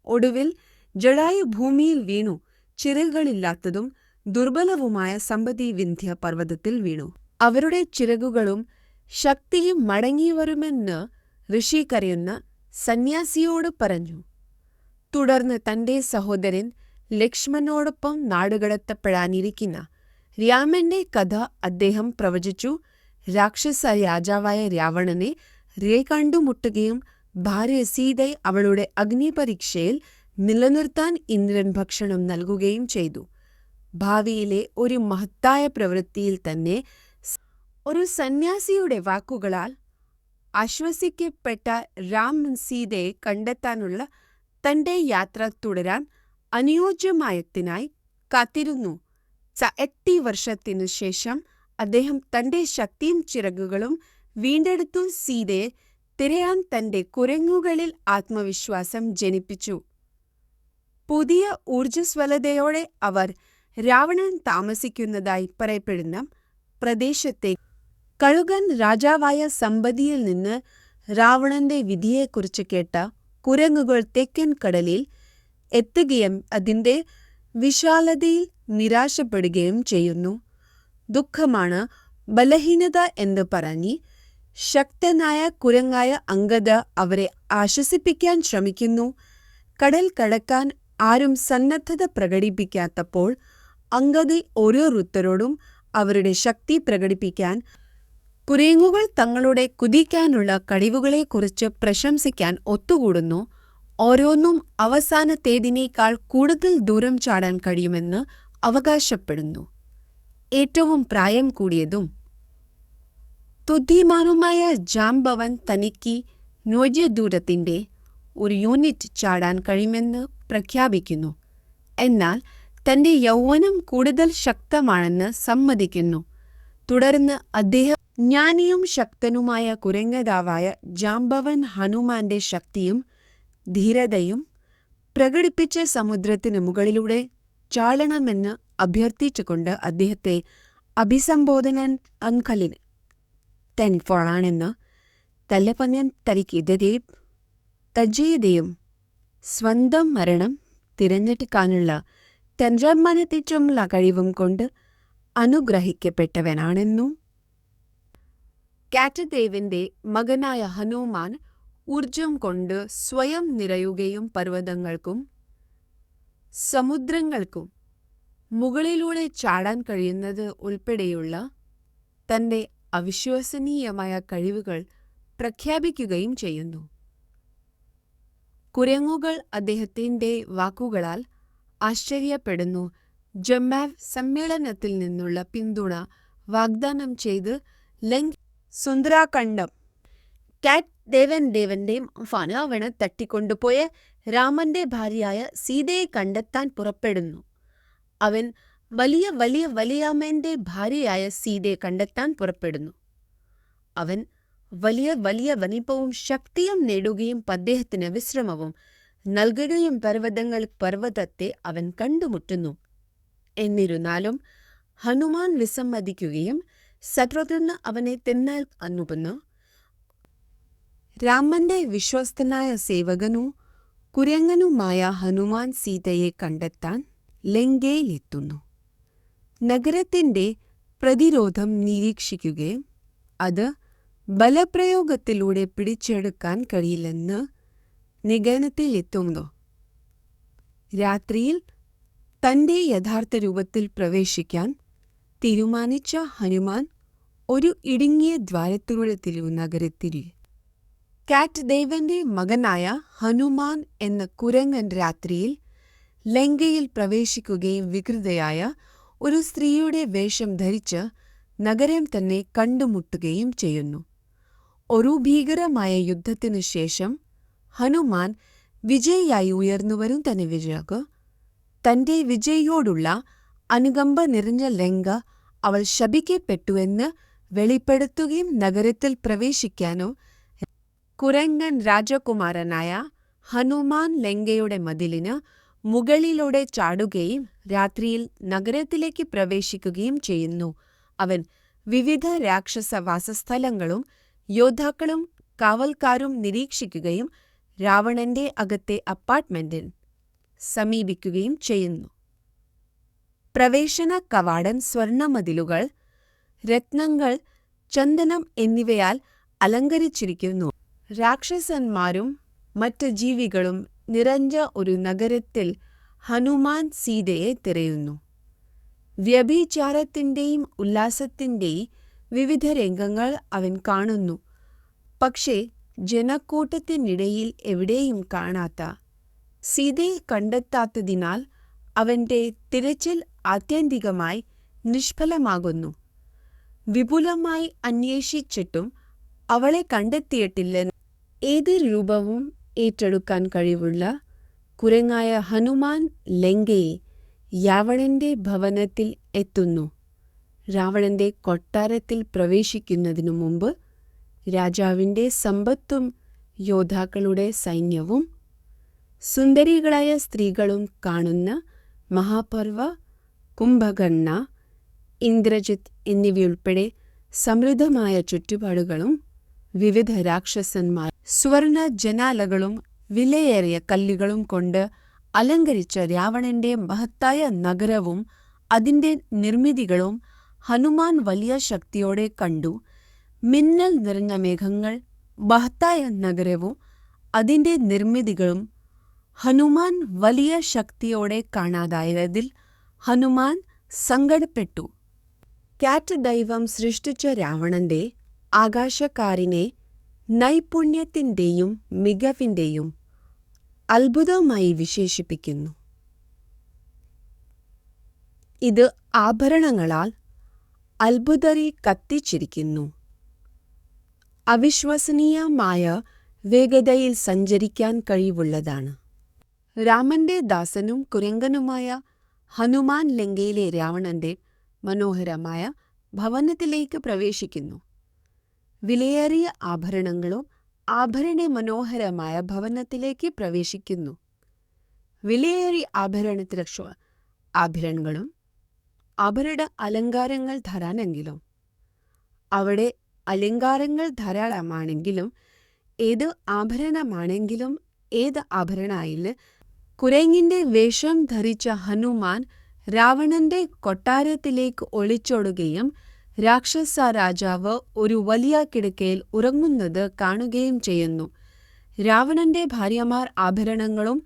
Speaker 1: ഒടുവിൽ ജടായു ഭൂമിയിൽ വീണു ചിറകുകളില്ലാത്തതും ദുർബലവുമായ സമ്പതി വിന്ധ്യ പർവ്വതത്തിൽ വീണു. അവരുടെ ചിറകുകളും ശക്തിയും മടങ്ങിവരുമെന്ന് ഋഷി കരയുന്ന സന്യാസിയോട് പറഞ്ഞു. തുടർന്ന് തന്റെ സഹോദരൻ ലക്ഷ്മണനോടൊപ്പം നാടുകടത്തപ്പെടാനിരിക്കുന്ന രാമന്റെ കഥ അദ്ദേഹം പ്രവചിച്ചു. രാക്ഷസ രാജാവായ രാവണനെ കണ്ടുമുട്ടുകയും ഭാര്യ സീതയെ അവളുടെ അഗ്നിപരീക്ഷയിൽ നിലനിർത്താൻ ഇന്ദ്രൻ ഭക്ഷണം നൽകുകയും ചെയ്തു. ഭാവിയിലെ ഒരു മഹത്തായ പ്രവൃത്തിയിൽ തന്നെ ഒരു സന്യാസിയുടെ വാക്കുകളാൽ ആശ്വസിക്കപ്പെട്ട രാമൻ സീതയെ കണ്ടെത്താനുള്ള തന്റെ യാത്ര തുടരാൻ അനുയോജ്യമായതിനായി കാത്തിരുന്നു. 8 വർഷത്തിനു ശേഷം അദ്ദേഹം തന്റെ ശക്തിയും ചിറകുകളും വീണ്ടെടുത്തു. സീതയെ തിരയാൻ തന്റെ കുരങ്ങുകളിൽ ആത്മവിശ്വാസം ജനിപ്പിച്ചു. പുതിയ ഊർജ്ജസ്വലതയോടെ അവർ രാവണൻ താമസിക്കുന്നതായി പറയപ്പെടുന്ന പ്രദേശത്തെ കഴുകൻ രാജാവായ സമ്പതിയിൽ നിന്ന് രാവണന്റെ വിധിയെക്കുറിച്ച് കേട്ട കുരങ്ങുകൾ തെക്കൻ കടലിൽ എത്തുകയും അതിൻ്റെ വിശാലതയിൽ നിരാശപ്പെടുകയും ചെയ്യുന്നു. ദുഃഖമാണ് ബലഹീനത എന്ന് പറഞ്ഞ് ശക്തനായ കുരങ്ങായ അംഗദ അവരെ ആശ്വസിപ്പിക്കാൻ ശ്രമിക്കുന്നു. കടൽ കടക്കാൻ ആരും സന്നദ്ധത പ്രകടിപ്പിക്കാത്തപ്പോൾ അംഗദ ഓരോരുത്തരോടും അവരുടെ ശക്തി പ്രകടിപ്പിക്കാൻ കുരങ്ങുകൾ തങ്ങളുടെ കുതിക്കാനുള്ള കഴിവുകളെക്കുറിച്ച് പ്രശംസിക്കാൻ ഒത്തുകൂടുന്നു. ഓരോന്നും അവസാനത്തേതിനേക്കാൾ കൂടുതൽ ദൂരം ചാടാൻ കഴിയുമെന്ന് അവകാശപ്പെടുന്നു. ഏറ്റവും പ്രായം കൂടിയതും ബുദ്ധിമാനുമായ ജാംബവൻ തനിക്ക് ദൂരത്തിൻ്റെ ഒരു യൂണിറ്റ് ചാടാൻ കഴിയുമെന്ന് പ്രഖ്യാപിക്കുന്നു. എന്നാൽ തന്റെ യൗവനം കൂടുതൽ ശക്തമാണെന്ന് സമ്മതിക്കുന്നു. തുടർന്ന് അദ്ദേഹം ജ്ഞാനിയും ശക്തനുമായ കുരങ്ങതാവായ ജാംബവൻ ഹനുമാന്റെ ശക്തിയും ധീരതയും പ്രകടിപ്പിച്ച് സമുദ്രത്തിന് മുകളിലൂടെ ചാടണമെന്ന് അഭ്യർത്ഥിച്ചുകൊണ്ട് അദ്ദേഹത്തെ അഭിസംബോധന അൻകലിന് തെൻഫോളാണെന്ന് തല്ലപ്പന്യൻ തനിക്കെതിരെ തജയുടെയും സ്വന്തം മരണം തിരഞ്ഞെടുക്കാനുള്ള തന്ത്രമനത്തിച്ചുള്ള കഴിവും കൊണ്ട് അനുഗ്രഹിക്കപ്പെട്ടവനാണെന്നും കാറ്റദേവന്റെ മകനായ ഹനുമാൻ ഊർജം കൊണ്ട് സ്വയം നിറയുകയും പർവ്വതങ്ങൾക്കും സമുദ്രങ്ങൾക്കും മുകളിലൂടെ ചാടാൻ കഴിയുന്നത് ഉൾപ്പെടെയുള്ള തന്റെ അവിശ്വസനീയമായ കഴിവുകൾ പ്രഖ്യാപിക്കുകയും ചെയ്യുന്നു. കുരങ്ങുകൾ അദ്ദേഹത്തിന്റെ വാക്കുകളാൽ ആശ്ചര്യപ്പെടുന്നു. ജമ്മാവ് സമ്മേളനത്തിൽ നിന്നുള്ള പിന്തുണ വാഗ്ദാനം ചെയ്ത് സുന്ദരാഖണ്ഡം കാറ്റ് ദേവന്റെ ഫനാവണ തട്ടിക്കൊണ്ടുപോയ രാമന്റെ ഭാര്യയായ സീതയെ കണ്ടെത്താൻ പുറപ്പെടുന്നു. അവൻ വലിയമ്മന്റെ ഭാര്യയായ സീതയെ കണ്ടെത്താൻ പുറപ്പെടുന്നു. അവൻ വലിയ വലിപ്പവും ശക്തിയും നേടുകയും അദ്ദേഹത്തിന് വിശ്രമവും നൽകുകയും പർവ്വതത്തെ അവൻ കണ്ടുമുട്ടുന്നു. എന്നിരുന്നാലും ഹനുമാൻ വിസമ്മതിക്കുകയും ശത്രുഘ്നന് അവനെ തിന്നാൻ അനുപന്നു. രാമന്റെ വിശ്വസ്തനായ സേവകനും കുരങ്ങനുമായ ഹനുമാൻ സീതയെ കണ്ടെത്താൻ ലങ്കയിലെത്തുന്നു. നഗരത്തിന്റെ പ്രതിരോധം നിരീക്ഷിക്കുകയും അത് ബലപ്രയോഗത്തിലൂടെ പിടിച്ചെടുക്കാൻ കഴിയില്ലെന്ന് നിഗമനത്തിലെത്തുന്നു. രാത്രിയിൽ തന്റെ യഥാർത്ഥ രൂപത്തിൽ പ്രവേശിക്കാൻ തീരുമാനിച്ച ഹനുമാൻ ഒരു ഇടുങ്ങിയ ദ്വാരത്തിലൂടെ നഗരത്തിൽ കാറ്റ് ദേവന്റെ മകനായ ഹനുമാൻ എന്ന കുരങ്ങൻ രാത്രിയിൽ ലങ്കയിൽ പ്രവേശിക്കുകയും വികൃതയായ ഒരു സ്ത്രീയുടെ വേഷം ധരിച്ച് നഗരം തന്നെ കണ്ടുമുട്ടുകയും ചെയ്യുന്നു. ഒരു ഭീകരമായ യുദ്ധത്തിനു ശേഷം ഹനുമാൻ വിജയിയായി ഉയർന്നുവരും തന്നെ വിജയക്ക് തന്റെ വിജയിയോടുള്ള അനുകമ്പ നിറഞ്ഞ ലങ്ക അവൾ ശപിക്കപ്പെട്ടുവെന്ന് വെളിപ്പെടുത്തുകയും നഗരത്തിൽ പ്രവേശിക്കാനോ കുരങ്ങൻ രാജകുമാരനായ ഹനുമാൻ ലങ്കയുടെ മതിലിന് മുകളിലൂടെ ചാടുകയും രാത്രിയിൽ നഗരത്തിലേക്ക് പ്രവേശിക്കുകയും ചെയ്യുന്നു. അവൻ വിവിധ രാക്ഷസ വാസസ്ഥലങ്ങളും യോദ്ധാക്കളും കാവൽക്കാരും നിരീക്ഷിക്കുകയും രാവണന്റെ അകത്തെ അപ്പാർട്ട്മെന്റിൽ സമീപിക്കുകയും ചെയ്യുന്നു. പ്രവേശന കവാടം സ്വർണമതിലുകൾ, രത്നങ്ങൾ, ചന്ദനം എന്നിവയാൽ അലങ്കരിച്ചിരിക്കുന്നു. രാക്ഷസന്മാരും മറ്റ് ജീവികളും നിറഞ്ഞ ഒരു നഗരത്തിൽ ഹനുമാൻ സീതയെ തിരയുന്നു. വ്യഭിചാരത്തിൻ്റെയും ഉല്ലാസത്തിൻ്റെയും വിവിധ രംഗങ്ങൾ അവൻ കാണുന്നു. പക്ഷേ ജനക്കൂട്ടത്തിനിടയിൽ എവിടെയും കാണാത്ത സീതയെ കണ്ടെത്താത്തതിനാൽ അവൻ്റെ തിരച്ചിൽ ആത്യന്തികമായി നിഷ്ഫലമാകുന്നു. വിപുലമായി അന്വേഷിച്ചിട്ടും അവളെ കണ്ടെത്തിയിട്ടില്ലെന്ന് ഏത് രൂപവും ഏറ്റെടുക്കാൻ കഴിവുള്ള കുരങ്ങായ ഹനുമാൻ ലങ്കയെ രാവണന്റെ ഭവനത്തിൽ എത്തുന്നു. രാവണന്റെ കൊട്ടാരത്തിൽ പ്രവേശിക്കുന്നതിനു മുമ്പ് രാജാവിൻ്റെ സമ്പത്തും യോദ്ധാക്കളുടെ സൈന്യവും സുന്ദരികളായ സ്ത്രീകളും കാണുന്ന മഹാപർവ, കുംഭകർണ, ഇന്ദ്രജിത്ത് എന്നിവയുൾപ്പെടെ സമൃദ്ധമായ ചുറ്റുപാടുകളും വിവിധ രാക്ഷസന്മാർ സുവർണ ജനാലകളും വിലയേറിയ കല്ലുകളും കൊണ്ട് അലങ്കരിച്ച രാവണന്റെ മഹത്തായ നഗരവും അതിൻ്റെ നിർമ്മിതികളും ഹനുമാൻ വലിയ ശക്തിയോടെ കണ്ടു. മിന്നൽ നിറഞ്ഞ മേഘങ്ങൾ, മഹത്തായ നഗരവും അതിൻ്റെ നിർമ്മിതികളും ഹനുമാൻ വലിയ ശക്തിയോടെ കാണാതായതിൽ ഹനുമാൻ സങ്കടപ്പെട്ടു. കാറ്റ് ദൈവം സൃഷ്ടിച്ച രാവണന്റെ ആകാശക്കാരിനെ നൈപുണ്യത്തിൻ്റെയും മികവിൻ്റെയും അത്ഭുതമായി വിശേഷിപ്പിക്കുന്നു. ഇത് ആഭരണങ്ങളാൽ അത്ഭുതറി കത്തിച്ചിരിക്കുന്നു. അവിശ്വസനീയമായ വേഗതയിൽ സഞ്ചരിക്കാൻ കഴിവുള്ളതാണ്. രാമന്റെ ദാസനും കുരങ്ങനുമായ ഹനുമാൻ ലങ്കയിലെ രാവണന്റെ മനോഹരമായ ഭവനത്തിലേക്ക് പ്രവേശിക്കുന്നു. വിലയേറിയ ആഭരണങ്ങളും ആഭരണ മനോഹരമായ ഭവനത്തിലേക്ക് പ്രവേശിക്കുന്നു. വിലയേറിയ ആഭരണങ്ങളും ആഭരണ അലങ്കാരങ്ങൾ ധാരാളമെങ്കിലും അവിടെ അലങ്കാരങ്ങൾ ധാരാളമാണെങ്കിലും ഏത് ആഭരണമാണെങ്കിലും ഏത് ആഭരണമായില്ല, കുരങ്ങിൻ്റെ വേഷം ധരിച്ച ഹനുമാൻ രാവണന്റെ കൊട്ടാരത്തിലേക്ക് ഒളിച്ചോടുകയും രാക്ഷസ രാജാവ് ഒരു വലിയ കിടക്കയിൽ ഉറങ്ങുന്നത് കാണുകയും ചെയ്യുന്നു. രാവണന്റെ ഭാര്യമാർ ആഭരണങ്ങളും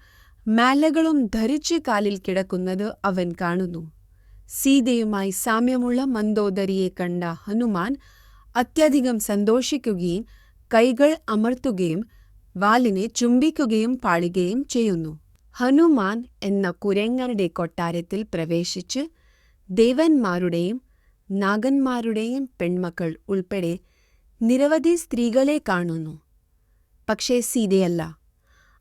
Speaker 1: മാലകളും ധരിച്ച് കാലിൽ കിടക്കുന്നത് അവൻ കാണുന്നു. സീതയുമായി സാമ്യമുള്ള മന്ദോദരിയെ കണ്ട ഹനുമാൻ അത്യധികം സന്തോഷിക്കുകയും കൈകൾ അമർത്തുകയും വാലിനെ ചുംബിക്കുകയും പാളുകയും ചെയ്യുന്നു. ഹനുമാൻ എന്ന കുരങ്ങരുടെ കൊട്ടാരത്തിൽ പ്രവേശിച്ച് ദേവന്മാരുടെയും നാഗന്മാരുടെയും പെൺമക്കൾ ഉൾപ്പെടെ നിരവധി സ്ത്രീകളെ കാണുന്നു. പക്ഷേ സീതയല്ല.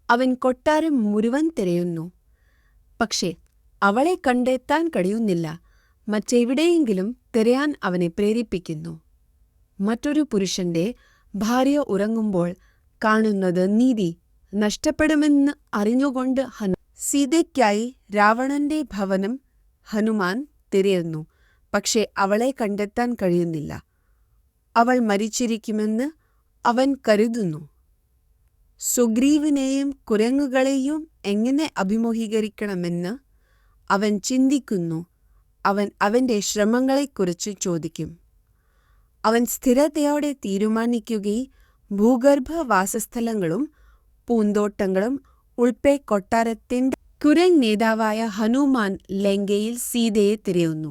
Speaker 1: അവൻ കൊട്ടാരം മുഴുവൻ തിരയുന്നു. പക്ഷേ അവളെ കണ്ടെത്താൻ കഴിയുന്നില്ല. മറ്റെവിടെയെങ്കിലും തിരയാൻ അവനെ പ്രേരിപ്പിക്കുന്നു. മറ്റൊരു പുരുഷന്റെ ഭാര്യ ഉറങ്ങുമ്പോൾ കാണുന്നത് നീതി നഷ്ടപ്പെടുമെന്ന് അറിഞ്ഞുകൊണ്ട് സീതയ്ക്കായി രാവണന്റെ ഭവനം ഹനുമാൻ തിരയുന്നു. പക്ഷേ അവളെ കണ്ടെത്താൻ കഴിയുന്നില്ല. അവൾ മരിച്ചിരിക്കുമെന്ന് അവൻ കരുതുന്നു. സുഗ്രീവനെയും കുരങ്ങുകളെയും എങ്ങനെ അഭിമുഖീകരിക്കണമെന്ന് അവൻ ചിന്തിക്കുന്നു. അവൻ അവൻ്റെ ശ്രമങ്ങളെക്കുറിച്ച് ചോദിക്കും. അവൻ സ്ഥിരതയോടെ തീരുമാനിക്കുകയും ഭൂഗർഭ വാസസ്ഥലങ്ങളും പൂന്തോട്ടങ്ങളും ഉൾപ്പെടെ കൊട്ടാരത്തിൻ്റെ കുരങ്ങ് നേതാവായ ഹനുമാൻ ലങ്കയിൽ സീതയെ തിരയുന്നു.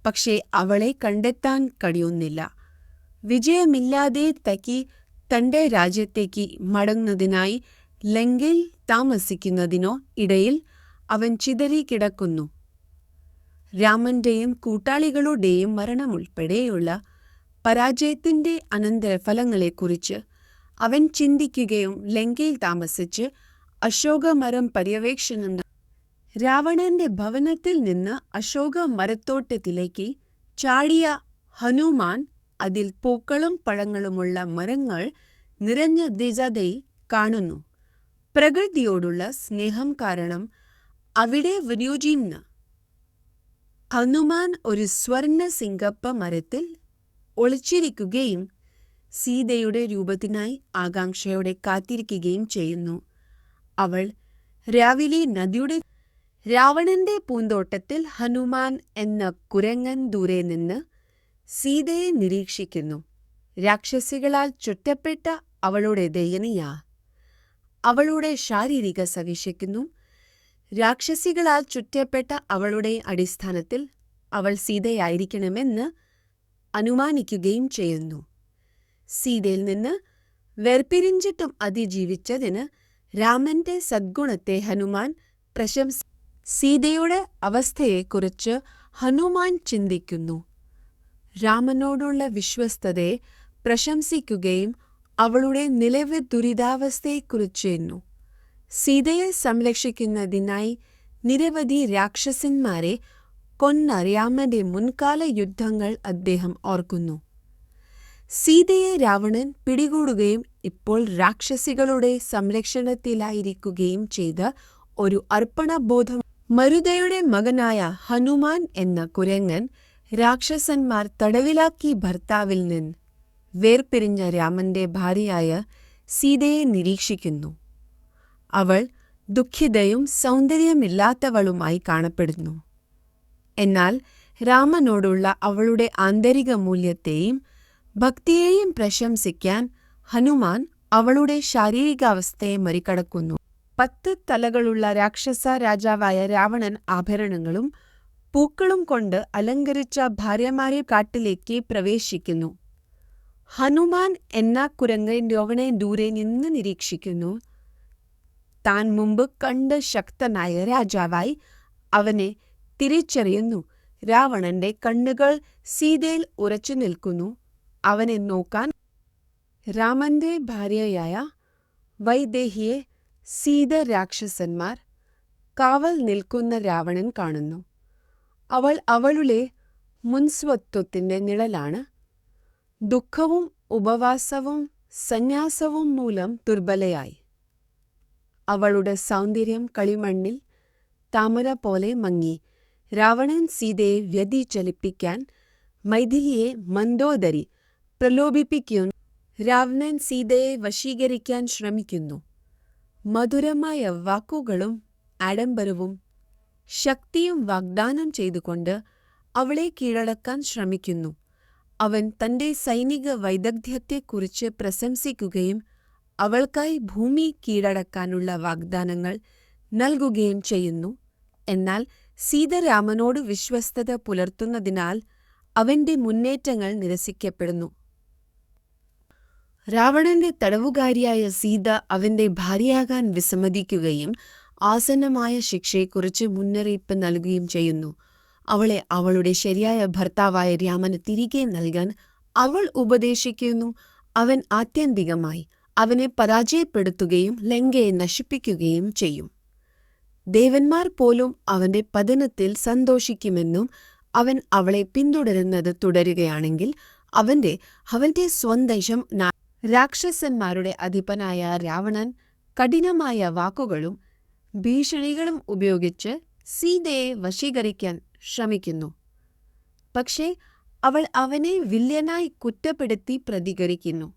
Speaker 1: പക്ഷേ അവളെ കണ്ടെത്താൻ കഴിയുന്നില്ല. വിജയമില്ലാതെ തൻ്റെ രാജ്യത്തേക്ക് മടങ്ങുന്നതിനായി ലങ്കയിൽ താമസിക്കുന്നതിനോ ഇടയിൽ അവൻ ചിതറിക്കിടക്കുന്നു. രാമന്റെയും കൂട്ടാളികളുടെയും മരണമുൾപ്പെടെയുള്ള പരാജയത്തിൻ്റെ അനന്തരഫലങ്ങളെക്കുറിച്ച് അവൻ ചിന്തിക്കുകയും ലങ്കയിൽ താമസിച്ച് അശോകമരം പര്യവേക്ഷണം. രാവണന്റെ ഭവനത്തിൽ നിന്ന് അശോകമരത്തോട്ടത്തിലേക്ക് ചാടിയ ഹനുമാൻ അതിൽ പൂക്കളും പഴങ്ങളുമുള്ള മരങ്ങൾ നിറഞ്ഞ ദിജതയെ കാണുന്നു. പ്രകൃതിയോടുള്ള സ്നേഹം കാരണം അവിടെ വിനിയോജിക്കുന്ന ഹനുമാൻ ഒരു സ്വർണ്ണ സിംഗപ്പ മരത്തിൽ ഒളിച്ചിരിക്കുകയും സീതയുടെ രൂപത്തിനായി ആകാംക്ഷയോടെ കാത്തിരിക്കുകയും ചെയ്യുന്നു. അവൾ രാവിലെ നദിയുടെ രാവണന്റെ പൂന്തോട്ടത്തിൽ ഹനുമാൻ എന്ന കുരങ്ങൻ ദൂരെ നിന്ന് സീതയെ നിരീക്ഷിക്കുന്നു. രാക്ഷസികളാൽ ചുറ്റപ്പെട്ട അവളുടെ ദയനീയ അവളുടെ ശാരീരിക സവിശേഷക്കുന്നു. രാക്ഷസികളാൽ ചുറ്റപ്പെട്ട അവളുടെ അടിസ്ഥാനത്തിൽ അവൾ സീതയായിരിക്കണമെന്ന് അനുമാനിക്കുകയും ചെയ്യുന്നു. സീതയിൽ നിന്ന് വേർപിരിഞ്ഞിട്ടും അതിജീവിച്ചതിന് രാമന്റെ സദ്ഗുണത്തെ ഹനുമാൻ സീതയുടെ അവസ്ഥയെക്കുറിച്ച് ഹനുമാൻ ചിന്തിക്കുന്നു. രാമനോടുള്ള വിശ്വസ്തതയെ പ്രശംസിക്കുകയും അവളുടെ നിലവിലെ ദുരിതാവസ്ഥയെക്കുറിച്ചെന്നു. സീതയെ സംരക്ഷിക്കുന്നതിനായി നിരവധി രാക്ഷസന്മാരെ കൊന്ന രാമന്റെ മുൻകാല യുദ്ധങ്ങൾ അദ്ദേഹം ഓർക്കുന്നു. സീതയെ രാവണൻ പിടികൂടുകയും ഇപ്പോൾ രാക്ഷസികളുടെ സംരക്ഷണത്തിലായിരിക്കുകയും ചെയ്ത ഒരു അർപ്പണബോധം. മരുതയുടെ മകനായ ഹനുമാൻ എന്ന കുരങ്ങൻ രാക്ഷസന്മാർ തടവിലാക്കി ഭർത്താവിൽ നിന്ന് വേർപിരിഞ്ഞ രാമന്റെ ഭാര്യയായ സീതയെ നിരീക്ഷിക്കുന്നു. അവൾ ദുഃഖിതയും സൗന്ദര്യമില്ലാത്തവളുമായി കാണപ്പെടുന്നു. എന്നാൽ രാമനോടുള്ള അവളുടെ ആന്തരിക മൂല്യത്തെയും ഭക്തിയെയും പ്രശംസിക്കാൻ ഹനുമാൻ അവളുടെ ശാരീരികാവസ്ഥയെ മറികടക്കുന്നു. 10 തലകളുള്ള രാക്ഷസ രാജാവായ രാവണൻ ആഭരണങ്ങളും പൂക്കളും കൊണ്ട് അലങ്കരിച്ച ഭാര്യമാരെ കാട്ടിലേക്ക് പ്രവേശിക്കുന്നു. ഹനുമാൻ എന്ന കുരങ്ങൻ രാവണനെ ദൂരെ നിന്ന് നിരീക്ഷിക്കുന്നു. താൻ മുമ്പ് കണ്ട് ശക്തനായ രാജാവായി അവനെ തിരിച്ചറിയുന്നു. രാവണന്റെ കണ്ണുകൾ സീതയിൽ ഉറച്ചു നിൽക്കുന്നു. അവനെ നോക്കാൻ രാമന്റെ ഭാര്യയായ വൈദേഹിയെ സീത രാക്ഷസന്മാർ കാവൽ നിൽക്കുന്ന രാവണൻ കാണുന്നു. അവൾ അവളുടെ മുൻസ്വത്വത്തിന്റെ നിഴലാണ്. ദുഃഖവും ഉപവാസവും സന്യാസവും മൂലം ദുർബലയായി. അവളുടെ സൗന്ദര്യം കളിമണ്ണിൽ താമര പോലെ മങ്ങി. രാവണൻ സീതയെ വ്യതിചലിപ്പിക്കാൻ മൈഥിലിയെ മന്ദോദരി പ്രലോഭിപ്പിക്കുന്നു. രാവണൻ സീതയെ വശീകരിക്കാൻ ശ്രമിക്കുന്നു. മധുരമായ വാക്കുകളും ആഡംബരവും ശക്തിയും വാഗ്ദാനം ചെയ്തുകൊണ്ട് അവളെ കീഴടക്കാൻ ശ്രമിക്കുന്നു. അവൻ തന്റെ സൈനിക വൈദഗ്ധ്യത്തെക്കുറിച്ച് പ്രശംസിക്കുകയും അവൾക്കായി ഭൂമി കീഴടക്കാനുള്ള വാഗ്ദാനങ്ങൾ നൽകുകയും ചെയ്യുന്നു. എന്നാൽ സീത രാമനോട് വിശ്വസ്തത പുലർത്തുന്നതിനാൽ അവന്റെ മുന്നേറ്റങ്ങൾ നിരസിക്കപ്പെടുന്നു. രാവണന്റെ തടവുകാരിയായ സീത അവന്റെ ഭാര്യയാകാൻ വിസമ്മതിക്കുകയും ആസന്നമായ ശിക്ഷയെക്കുറിച്ച് മുന്നറിയിപ്പ് നൽകുകയും ചെയ്യുന്നു. അവളെ അവളുടെ ശരിയായ ഭർത്താവായ രാമന് തിരികെ നൽകാൻ അവൾ ഉപദേശിക്കുന്നു. അവൻ ആത്യന്തികമായി അവനെ പരാജയപ്പെടുത്തുകയും ലങ്കയെ നശിപ്പിക്കുകയും ചെയ്യും. ദേവന്മാർ പോലും അവന്റെ പതനത്തിൽ സന്തോഷിക്കുമെന്നും അവൻ അവളെ പിന്തുടരുന്നത് തുടരുകയാണെങ്കിൽ അവന്റെ സ്വന്തം രാക്ഷസന്മാരുടെ അധിപനായ രാവണൻ കഠിനമായ വാക്കുകളും ഭീഷണികളും ഉപയോഗിച്ച് സീതയെ വശീകരിക്കാൻ ശ്രമിക്കുന്നു. പക്ഷേ അവൾ അവനെ വില്ലനായി കുറ്റപ്പെടുത്തി പ്രതികരിക്കുന്നു.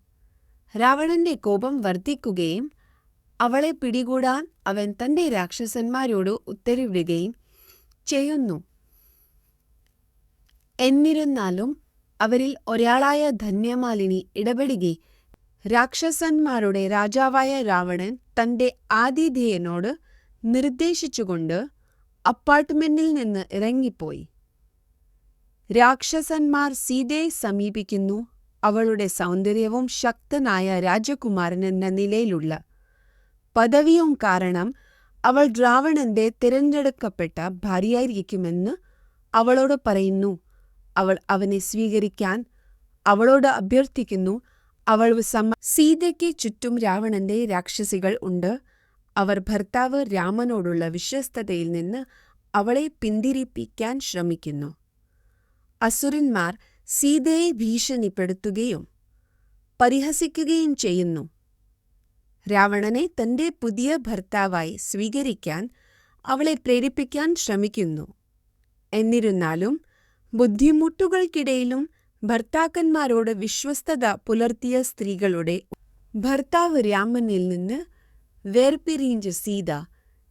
Speaker 1: രാവണന്റെ കോപം വർദ്ധിക്കുകയും അവളെ പിടികൂടാൻ അവൻ തന്റെ രാക്ഷസന്മാരോട് ഉത്തരവിടുകയും ചെയ്യുന്നു. എന്നിരുന്നാലും അവരിൽ ഒരാളായ ധന്യമാലിനി ഇടപെടുകയും രാക്ഷസന്മാരുടെ രാജാവായ രാവണൻ തന്റെ ആതിഥേയനോട് നിർദ്ദേശിച്ചുകൊണ്ട് അപ്പാർട്ട്മെന്റിൽ നിന്ന് ഇറങ്ങിപ്പോയി. രാക്ഷസന്മാർ സീതയെ സമീപിക്കുന്നു. അവളുടെ സൗന്ദര്യവും ശക്തനായ രാജകുമാരനെന്ന നിലയിലുള്ള പദവിയും കാരണം അവൾ രാവണന്റെ തിരഞ്ഞെടുക്കപ്പെട്ട ഭാര്യയായിരിക്കുമെന്ന് അവളോട് പറയുന്നു. അവൾ അവനെ സ്വീകരിക്കാൻ അവളോട് അഭ്യർത്ഥിക്കുന്നു. സീതയ്ക്ക് ചുറ്റും രാവണന്റെ രാക്ഷസികൾ ഉണ്ട്. അവർ ഭർത്താവ് രാമനോടുള്ള വിശ്വസ്തതയിൽ നിന്ന് അവളെ പിന്തിരിപ്പിക്കാൻ ശ്രമിക്കുന്നു. അസുരന്മാർ സീതയെ ഭീഷണിപ്പെടുത്തുകയും പരിഹസിക്കുകയും ചെയ്യുന്നു. രാവണനെ തന്റെ പുതിയ ഭർത്താവായി സ്വീകരിക്കാൻ അവളെ പ്രേരിപ്പിക്കാൻ ശ്രമിക്കുന്നു. എന്നിരുന്നാലും ബുദ്ധിമുട്ടുകൾക്കിടയിലും ഭർത്താക്കന്മാരോട് വിശ്വസ്തത പുലർത്തിയ സ്ത്രീകളുടെ ഭർത്താവ് രാമനിൽ നിന്ന് വേർപിരിഞ്ഞ സീത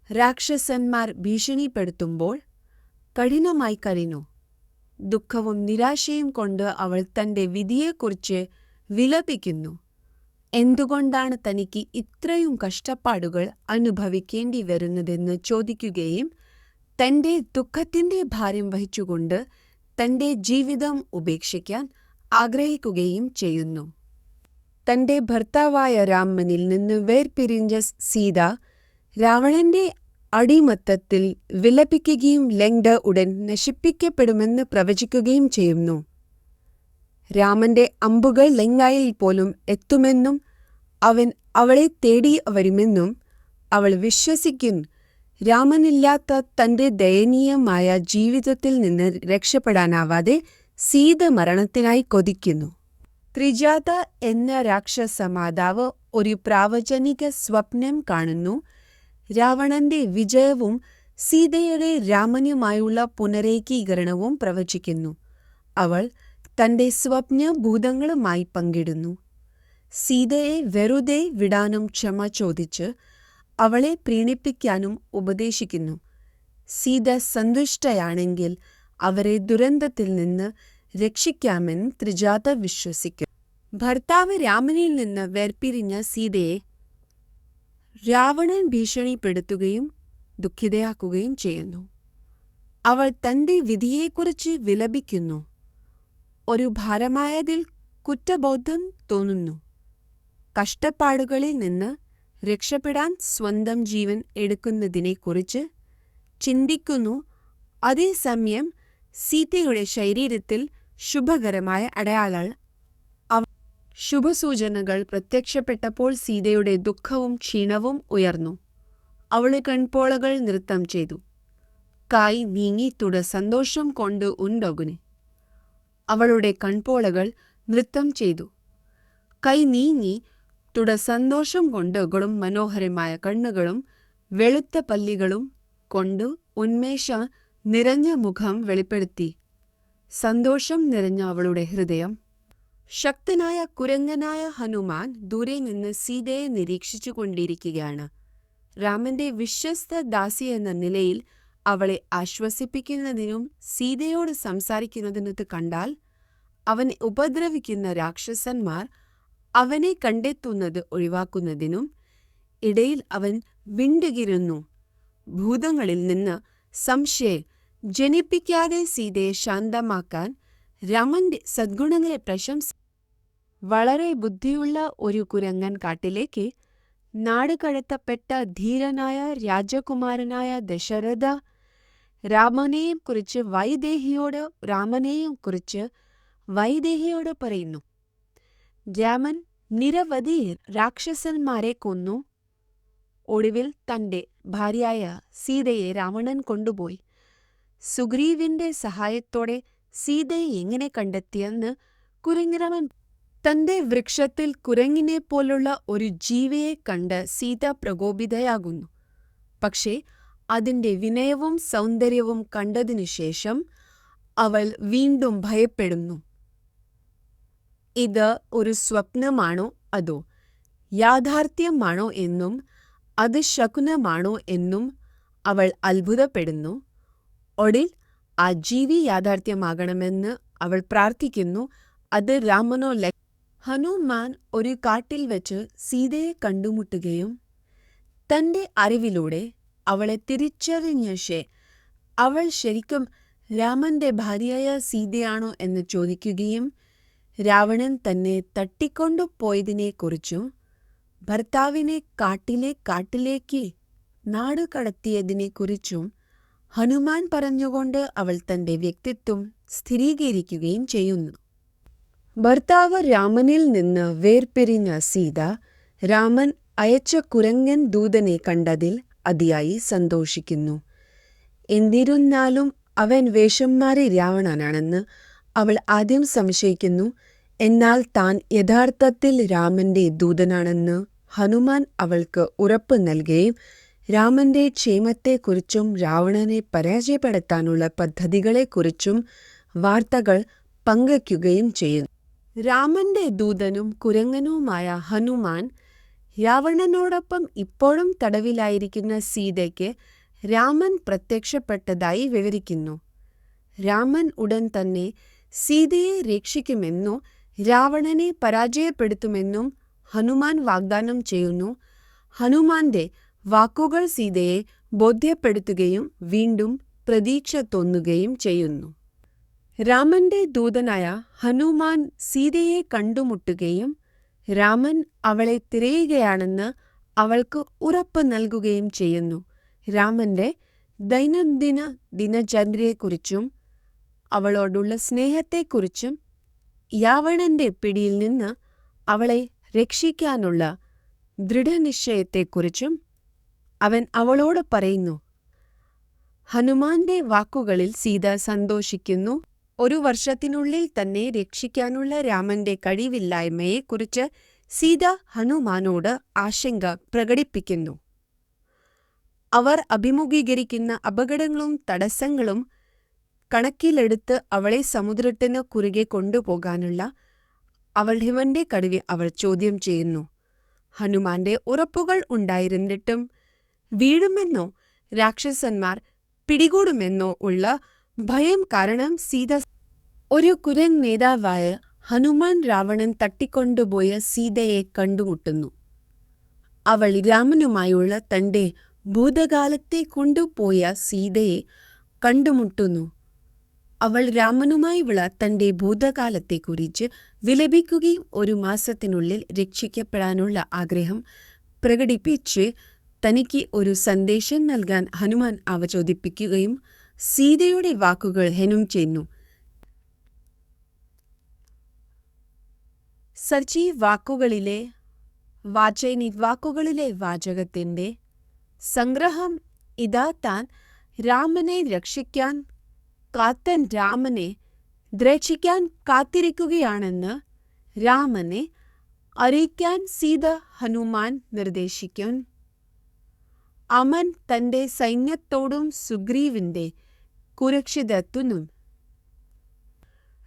Speaker 1: രാക്ഷസന്മാർ ഭീഷണിപ്പെടുത്തുമ്പോൾ കഠിനമായി കരഞ്ഞു. ദുഃഖവും നിരാശയും കൊണ്ട് അവൾ തൻ്റെ വിധിയെക്കുറിച്ച് വിലപിക്കുന്നു. എന്തുകൊണ്ടാണ് തനിക്ക് ഇത്രയും കഷ്ടപ്പാടുകൾ അനുഭവിക്കേണ്ടി വരുന്നതെന്ന് ചോദിക്കുകയും തൻ്റെ ദുഃഖത്തിൻ്റെ ഭാരം വഹിച്ചുകൊണ്ട് തൻ്റെ ജീവിതം ഉപേക്ഷിക്കാൻ ആഗ്രഹിക്കുകയും ചെയ്യുന്നു. തൻ്റെ ഭർത്താവായ രാമനിൽ നിന്ന് വേർപിരിഞ്ഞ സീത രാവണന്റെ അടിമത്തത്തിൽ വിലപിക്കുകയും ലങ്ക ഉടൻ നശിപ്പിക്കപ്പെടുമെന്ന് പ്രവചിക്കുകയും ചെയ്യുന്നു. രാമന്റെ അമ്പുകൾ ലങ്കായിൽ പോലും എത്തുമെന്നും അവൻ അവളെ തേടി വരുമെന്നും അവൾ വിശ്വസിക്കുന്നു. രാമനില്ലാത്ത തൻ്റെ ദയനീയമായ ജീവിതത്തിൽ നിന്ന് രക്ഷപ്പെടാനാവാതെ സീത മരണത്തിനായി കൊതിക്കുന്നു. ത്രിജാത എന്ന രാക്ഷസ മാതാവ് ഒരു പ്രാവചനിക സ്വപ്നം കാണുന്നു. രാവണന്റെ വിജയവും സീതയുടെ രാമനുമായുള്ള പുനരേകീകരണവും പ്രവചിക്കുന്നു. അവൾ തൻ്റെ സ്വപ്നഭൂതങ്ങളുമായി പങ്കിടുന്നു. സീതയെ വെറുതെ വിടാനും ക്ഷമ ചോദിച്ച് അവളെ പ്രീണിപ്പിക്കാനും ഉപദേശിക്കുന്നു. സീത സന്തുഷ്ടയാണെങ്കിൽ അവരെ ദുരന്തത്തിൽ നിന്ന് രക്ഷിക്കാമെന്ന് ത്രിജാത വിശ്വസിക്കുന്നു. ഭർത്താവ് രാമനിൽ നിന്ന് വേർപിരിഞ്ഞ സീതയെ രാവണൻ ഭീഷണിപ്പെടുത്തുകയും ദുഃഖിതയാക്കുകയും ചെയ്യുന്നു. അവൾ തൻ്റെ വിധിയെക്കുറിച്ച് വിലപിക്കുന്നു. ഒരു ഭാരമായതിൽ കുറ്റബോധം തോന്നുന്നു. കഷ്ടപ്പാടുകളിൽ നിന്ന് രക്ഷപ്പെടാൻ സ്വന്തം ജീവൻ എടുക്കുന്നതിനെക്കുറിച്ച് ചിന്തിക്കുന്നു. അതേസമയം സീതയുടെ ശരീരത്തിൽ ശുഭകരമായ അടയാളങ്ങൾ ശുഭസൂചനകൾ പ്രത്യക്ഷപ്പെട്ടപ്പോൾ സീതയുടെ ദുഃഖവും ക്ഷീണവും ഉയർന്നു. അവളുടെ കൺപോളകൾ നൃത്തം ചെയ്തു. കായ് നീങ്ങി തുട സന്തോഷം കൊണ്ട് ഉണ്ടൊകുനി. അവളുടെ കൺപോളകൾ നൃത്തം ചെയ്തു. കൈ നീങ്ങി തുട സന്തോഷം കൊണ്ട് ഗുണം മനോഹരമായ കണ്ണുകളും വെളുത്ത പല്ലികളും കൊണ്ട് ഉന്മേഷ നിറഞ്ഞ മുഖം വെളിപ്പെടുത്തി. സന്തോഷം നിറഞ്ഞ അവളുടെ ഹൃദയം. ശക്തനായ കുരങ്ങനായ ഹനുമാൻ ദൂരെ നിന്ന് സീതയെ നിരീക്ഷിച്ചു കൊണ്ടിരിക്കുകയാണ്. രാമന്റെ വിശ്വസ്ത ദാസി എന്ന നിലയിൽ അവളെ ആശ്വസിപ്പിക്കുന്നതിനും സീതയോട് സംസാരിക്കുന്നതിനത് കണ്ടാൽ അവനെ ഉപദ്രവിക്കുന്ന രാക്ഷസന്മാർ അവനെ കണ്ടെത്തുന്നത് ഒഴിവാക്കുന്നതിനും ഇടയിൽ അവൻ വിണ്ടുകിരുന്നു. ഭൂതങ്ങളിൽ നിന്ന് സംശയം ജനിപ്പിക്കാതെ സീതയെ ശാന്തമാക്കാൻ രാമന്റെ സദ്ഗുണങ്ങളെ വളരെ ബുദ്ധിയുള്ള ഒരു കുരങ്ങൻ കാട്ടിലേക്ക് നാടുകടത്തപ്പെട്ട ധീരനായ രാജകുമാരനായ ദശരഥ രാമനെയും കുറിച്ച് വൈദേഹിയോട് പറയുന്നു. രാമൻ നിരവധി രാക്ഷസന്മാരെ കൊന്നു. ഒടുവിൽ തൻ്റെ ഭാര്യയായ സീതയെ രാവണൻ കൊണ്ടുപോയി. സുഗ്രീവിന്റെ സഹായത്തോടെ സീതയെ എങ്ങനെ കണ്ടെത്തിയെന്ന് കുരങ്ങിരവൻ തന്റെ വൃക്ഷത്തിൽ കുരങ്ങിനെ പോലുള്ള ഒരു ജീവിയെ കണ്ട് സീത പ്രകോപിതയാകുന്നു. പക്ഷേ അതിൻ്റെ വിനയവും സൗന്ദര്യവും കണ്ടതിനു ശേഷം അവൾ വീണ്ടും ഭയപ്പെടുന്നു. ഇത് ഒരു സ്വപ്നമാണോ അതോ യാഥാർത്ഥ്യമാണോ എന്നും അത് ശകുനമാണോ എന്നും അവൾ അത്ഭുതപ്പെടുന്നു. ഒടുവിൽ ആ ജീവി യാഥാർത്ഥ്യമാകണമെന്ന് അവൾ പ്രാർത്ഥിക്കുന്നു. അത് രാമനോ ഹനുമാൻ ഒരു കാട്ടിൽ വെച്ച് സീതയെ കണ്ടുമുട്ടുകയും തൻ്റെ അറിവിലൂടെ അവളെ തിരിച്ചറിഞ്ഞ അവൾ ശരിക്കും രാമന്റെ ഭാര്യയായ സീതയാണോ എന്ന് ചോദിക്കുകയും രാവണൻ തന്നെ തട്ടിക്കൊണ്ടുപോയതിനെക്കുറിച്ചും ഭർത്താവിനെ കാട്ടിലേക്ക് നാടുകടത്തിയതിനെക്കുറിച്ചും ഹനുമാൻ പറഞ്ഞുകൊണ്ട് അവൾ തൻ്റെ വ്യക്തിത്വം സ്ഥിരീകരിക്കുകയും ചെയ്യുന്നു. ഭർത്താവ് രാമനിൽ നിന്ന് വേർപിരിഞ്ഞ സീത രാമൻ അയച്ച കുരങ്ങൻ ദൂതനെ കണ്ടതിൽ അതിയായി സന്തോഷിക്കുന്നു. എന്നിരുന്നാലും അവൻ വേഷം മാറി രാവണനാണെന്ന് അവൾ ആദ്യം സംശയിക്കുന്നു. എന്നാൽ താൻ യഥാർത്ഥത്തിൽ രാമന്റെ ദൂതനാണെന്ന് ഹനുമാൻ അവൾക്ക് ഉറപ്പ് നൽകുകയും രാമന്റെ ക്ഷേമത്തെക്കുറിച്ചും രാവണനെ പരാജയപ്പെടുത്താനുള്ള പദ്ധതികളെക്കുറിച്ചും വാർത്തകൾ പങ്കുവയ്ക്കുകയും ചെയ്യുന്നു. രാമന്റെ ദൂതനും കുരങ്ങനുമായ ഹനുമാൻ രാവണനോടൊപ്പം ഇപ്പോഴും തടവിലായിരിക്കുന്ന സീതയ്ക്ക് രാമൻ പ്രത്യക്ഷപ്പെട്ടതായി വിവരിക്കുന്നു. രാമൻ ഉടൻ തന്നെ സീതയെ രക്ഷിക്കുമെന്നും രാവണനെ പരാജയപ്പെടുത്തുമെന്നും ഹനുമാൻ വാഗ്ദാനം ചെയ്യുന്നു. ഹനുമാന്റെ വാക്കുകൾ സീതയെ ബോധ്യപ്പെടുത്തുകയും വീണ്ടും പ്രതീക്ഷ തോന്നുകയും ചെയ്യുന്നു. രാമന്റെ ദൂതനായ ഹനുമാൻ സീതയെ കണ്ടുമുട്ടുകയും രാമൻ അവളെ തിരയുകയാണെന്ന് അവൾക്ക് ഉറപ്പ് നൽകുകയും ചെയ്യുന്നു. രാമന്റെ ദൈനംദിന ദിനചര്യയെക്കുറിച്ചും അവളോടുള്ള സ്നേഹത്തെക്കുറിച്ചും രാവണന്റെ പിടിയിൽ നിന്ന് അവളെ രക്ഷിക്കാനുള്ള ദൃഢനിശ്ചയത്തെക്കുറിച്ചും അവൻ അവളോട് പറയുന്നു. ഹനുമാന്റെ വാക്കുകളിൽ സീത സന്തോഷിക്കുന്നു. 1 വർഷത്തിനുള്ളിൽ തന്നെ രക്ഷിക്കാനുള്ള രാമന്റെ കഴിവില്ലായ്മയെക്കുറിച്ച് സീത ഹനുമാനോട് ആശങ്ക പ്രകടിപ്പിക്കുന്നു. അവർ അഭിമുഖീകരിക്കുന്ന അപകടങ്ങളും തടസ്സങ്ങളും കണക്കിലെടുത്ത് അവളെ സമുദ്രത്തിന് കുറുകെ കൊണ്ടുപോകാനുള്ള അവളുടെ കഴിവ് അവൾ ചോദ്യം ചെയ്യുന്നു. ഹനുമാന്റെ ഉറപ്പുകൾ ഉണ്ടായിരുന്നിട്ടും വീഴുമെന്നോ രാക്ഷസന്മാർ പിടികൂടുമെന്നോ ഉള്ള ഭയം കാരണം സീത ഒരു കുരങ്ങ് നേതാവായ ഹനുമാൻ രാവണൻ തട്ടിക്കൊണ്ടുപോയ സീതയെ കണ്ടുമുട്ടുന്നു. അവൾ രാമനുമായുള്ള തന്റെ ഭൂതകാലത്തെ കൊണ്ടുപോയ സീതയെ കണ്ടുമുട്ടുന്നു. അവൾ രാമനുമായുള്ള തന്റെ ഭൂതകാലത്തെക്കുറിച്ച് വിലപിക്കുകയും 1 മാസത്തിനുള്ളിൽ രക്ഷിക്കപ്പെടാനുള്ള ആഗ്രഹം പ്രകടിപ്പിച്ച് തനിക്ക് ഒരു സന്ദേശം നൽകാൻ ഹനുമാൻ അവചോദിപ്പിക്കുകയും സീതയുടെ വാക്കുകൾ ഹെനും ചെയ്യുന്നു. സജീവ് വാക്കുകളിലെ വാചകത്തിന്റെ സംഗ്രഹം ഇതാ: താൻ രാമനെ രക്ഷിക്കാൻ കാത്തൻ രാമനെ രക്ഷിക്കാൻ കാത്തിരിക്കുകയാണെന്ന് രാമനെ അറിയിക്കാൻ സീത ഹനുമാൻ നിർദ്ദേശിക്കും. അവൻ തന്റെ സൈന്യത്തോടും സുഗ്രീവന്റെ സുരക്ഷിതത്വത്തിനും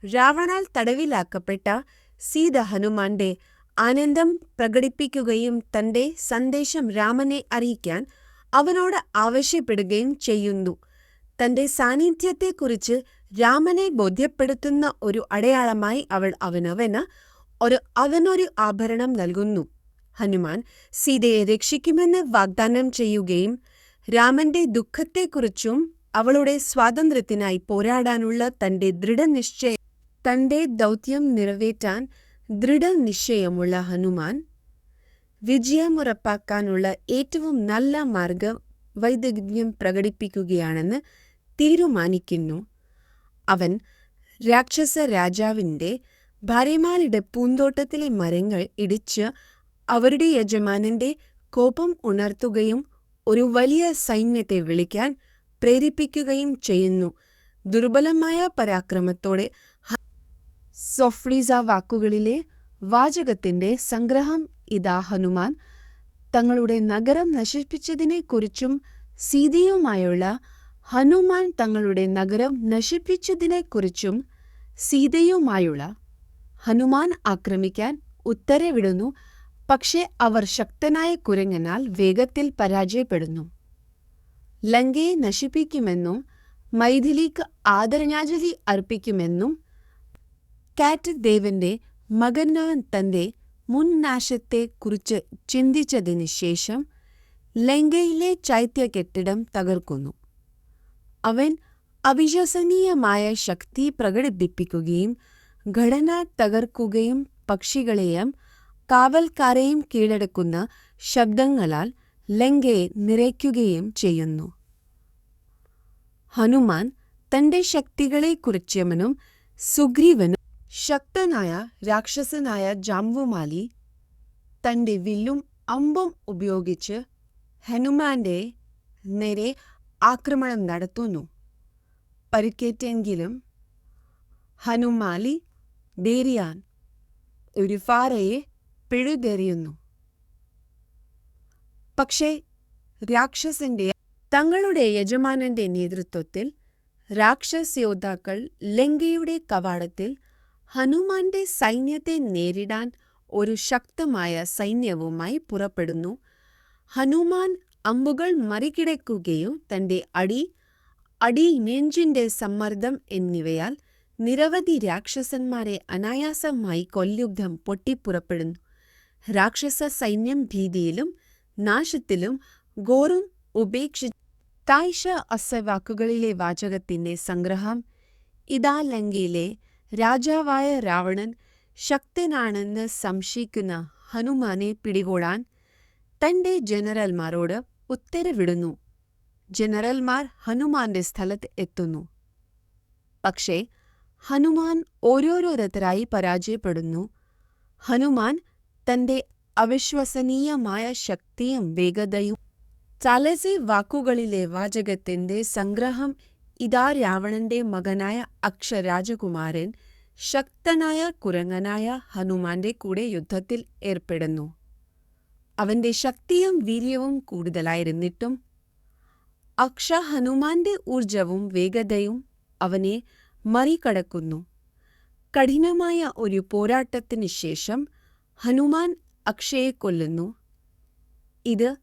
Speaker 1: രാവണാൽ തടവിലാക്കപ്പെട്ട സീത ഹനുമാന്റെ ആനന്ദം പ്രകടിപ്പിക്കുകയും തന്റെ സന്ദേശം രാമനെ അറിയിക്കാൻ അവനോട് ആവശ്യപ്പെടുകയും ചെയ്യുന്നു. തന്റെ സാന്നിധ്യത്തെക്കുറിച്ച് രാമനെ ബോധ്യപ്പെടുത്തുന്ന ഒരു അടയാളമായി അവൾ അവനൊരു ആഭരണം നൽകുന്നു. ഹനുമാൻ സീതയെ രക്ഷിക്കുമെന്ന് വാഗ്ദാനം ചെയ്യുകയും രാമന്റെ ദുഃഖത്തെക്കുറിച്ചും അവളുടെ സ്വാതന്ത്ര്യത്തിനായി പോരാടാനുള്ള തന്റെ ദൗത്യം നിറവേറ്റാൻ ദൃഢനിശ്ചയമുള്ള ഹനുമാൻ വിജയമുറപ്പാക്കാനുള്ള ഏറ്റവും നല്ല മാർഗം വൈദഗ്ധ്യം പ്രകടിപ്പിക്കുകയാണെന്ന് തീരുമാനിക്കുന്നു. അവൻ രാക്ഷസ രാജാവിന്റെ ഭാര്യമാരുടെ പൂന്തോട്ടത്തിലെ മരങ്ങൾ ഇടിച്ച് അവരുടെ യജമാനന്റെ കോപം ഉണർത്തുകയും ഒരു വലിയ സൈന്യത്തെ വിളിക്കാൻ പ്രേരിപ്പിക്കുകയും ചെയ്യുന്നു. ദുർബലമായ പരാക്രമത്തോടെ സോഫ്രീസ വാക്കുകളിലെ വാചകത്തിന്റെ സംഗ്രഹം ഇതാ: ഹനുമാൻ തങ്ങളുടെ നഗരം നശിപ്പിച്ചതിനെക്കുറിച്ചും സീതയുമായുള്ള ഹനുമാൻ ആക്രമിക്കാൻ ഉത്തരവിടുന്നു. പക്ഷേ അവർ ശക്തനായ കുരങ്ങനാൽ വേഗത്തിൽ പരാജയപ്പെടുന്നു. ലങ്കയെ നശിപ്പിക്കുമെന്നും മൈഥിലിക്ക് ആദരാഞ്ജലി അർപ്പിക്കുമെന്നും കാറ്റ് ദേവന്റെ മകൻ തന്റെ മുൻനാശത്തെക്കുറിച്ച് ചിന്തിച്ചതിന് ശേഷം ലങ്കയിലെ ചൈത്യ കെട്ടിടം തകർക്കുന്നു. അവൻ അവിശ്വസനീയമായ ശക്തി പ്രകടിപ്പിക്കുകയും ഘടന തകർക്കുകയും പക്ഷികളെയും കാവൽക്കാരെയും കീഴടക്കുന്ന ശബ്ദങ്ങളാൽ ലങ്കയെ നിറയ്ക്കുകയും ചെയ്യുന്നു. ഹനുമാൻ തന്റെ ശക്തികളെക്കുറിച്ചവനും സുഗ്രീവനും ശക്തനായ രാക്ഷസനായ ജാംബുമാലി തന്റെ വില്ലും അമ്പും ഉപയോഗിച്ച് ഹനുമാന്റെ നേരെ ആക്രമണം നടത്തുന്നു. പരിക്കേറ്റെങ്കിലും ഹനുമാലി ധൈര്യാൻ ഒരു ഫാറയെ പിഴുതെറിയുന്നു. പക്ഷേ തങ്ങളുടെ യജമാനന്റെ നേതൃത്വത്തിൽ രാക്ഷസ യോദ്ധാക്കൾ ലങ്കയുടെ കവാടത്തിൽ ഹനുമാന്റെ സൈന്യത്തെ നേരിടാൻ ഒരു ശക്തമായ സൈന്യവുമായി പുറപ്പെടുന്നു. ഹനുമാൻ അമ്പുകൾ മറികടക്കുകയും തന്റെ അടി നെഞ്ചിന്റെ സമ്മർദ്ദം എന്നിവയാൽ നിരവധി രാക്ഷസന്മാരെ അനായാസമായി കൊല്ലുദ്ധം പൊട്ടിപ്പുറപ്പെടുന്നു. രാക്ഷസ സൈന്യം ഭീതിയിലും നാശത്തിലും ഘോരം ഉപേക്ഷിച്ച് തായ്ഷ അസവാക്കുകളിലെ വാചകത്തിന്റെ സംഗ്രഹം ഇതാ. ലങ്കയിലെ രാജാവായ രാവണൻ ശക്തനാണെന്ന് സംശയിക്കുന്ന ഹനുമാനെ പിടികൂടാൻ തന്റെ ജനറൽമാരോട് ഉത്തരവിടുന്നു. ജനറൽമാർ ഹനുമാന്റെ സ്ഥലത്ത് എത്തുന്നു. പക്ഷേ ഹനുമാൻ ഓരോരോരുത്തരായി പരാജയപ്പെടുന്നു. ഹനുമാൻ തന്റെ അവിശ്വസനീയമായ ശക്തിയും വേഗതയും താലസി വാക്കുകളിലെ വാചകത്തിന്റെ സംഗ്രഹം ഇതാ. രാവണന്റെ മകനായ അക്ഷരാജകുമാരൻ ശക്തനായ കുരങ്ങനായ ഹനുമാന്റെ കൂടെ യുദ്ധത്തിൽ ഏർപ്പെടുന്നു. അവന്റെ ശക്തിയും വീര്യവും കൂടുതലായിരുന്നിട്ടും ഹനുമാന്റെ ഊർജവും വേഗതയും അവനെ മറികടക്കുന്നു. കഠിനമായ ഒരു പോരാട്ടത്തിന് ശേഷം ഹനുമാൻ അക്ഷയെ കൊല്ലുന്നു. ഇത്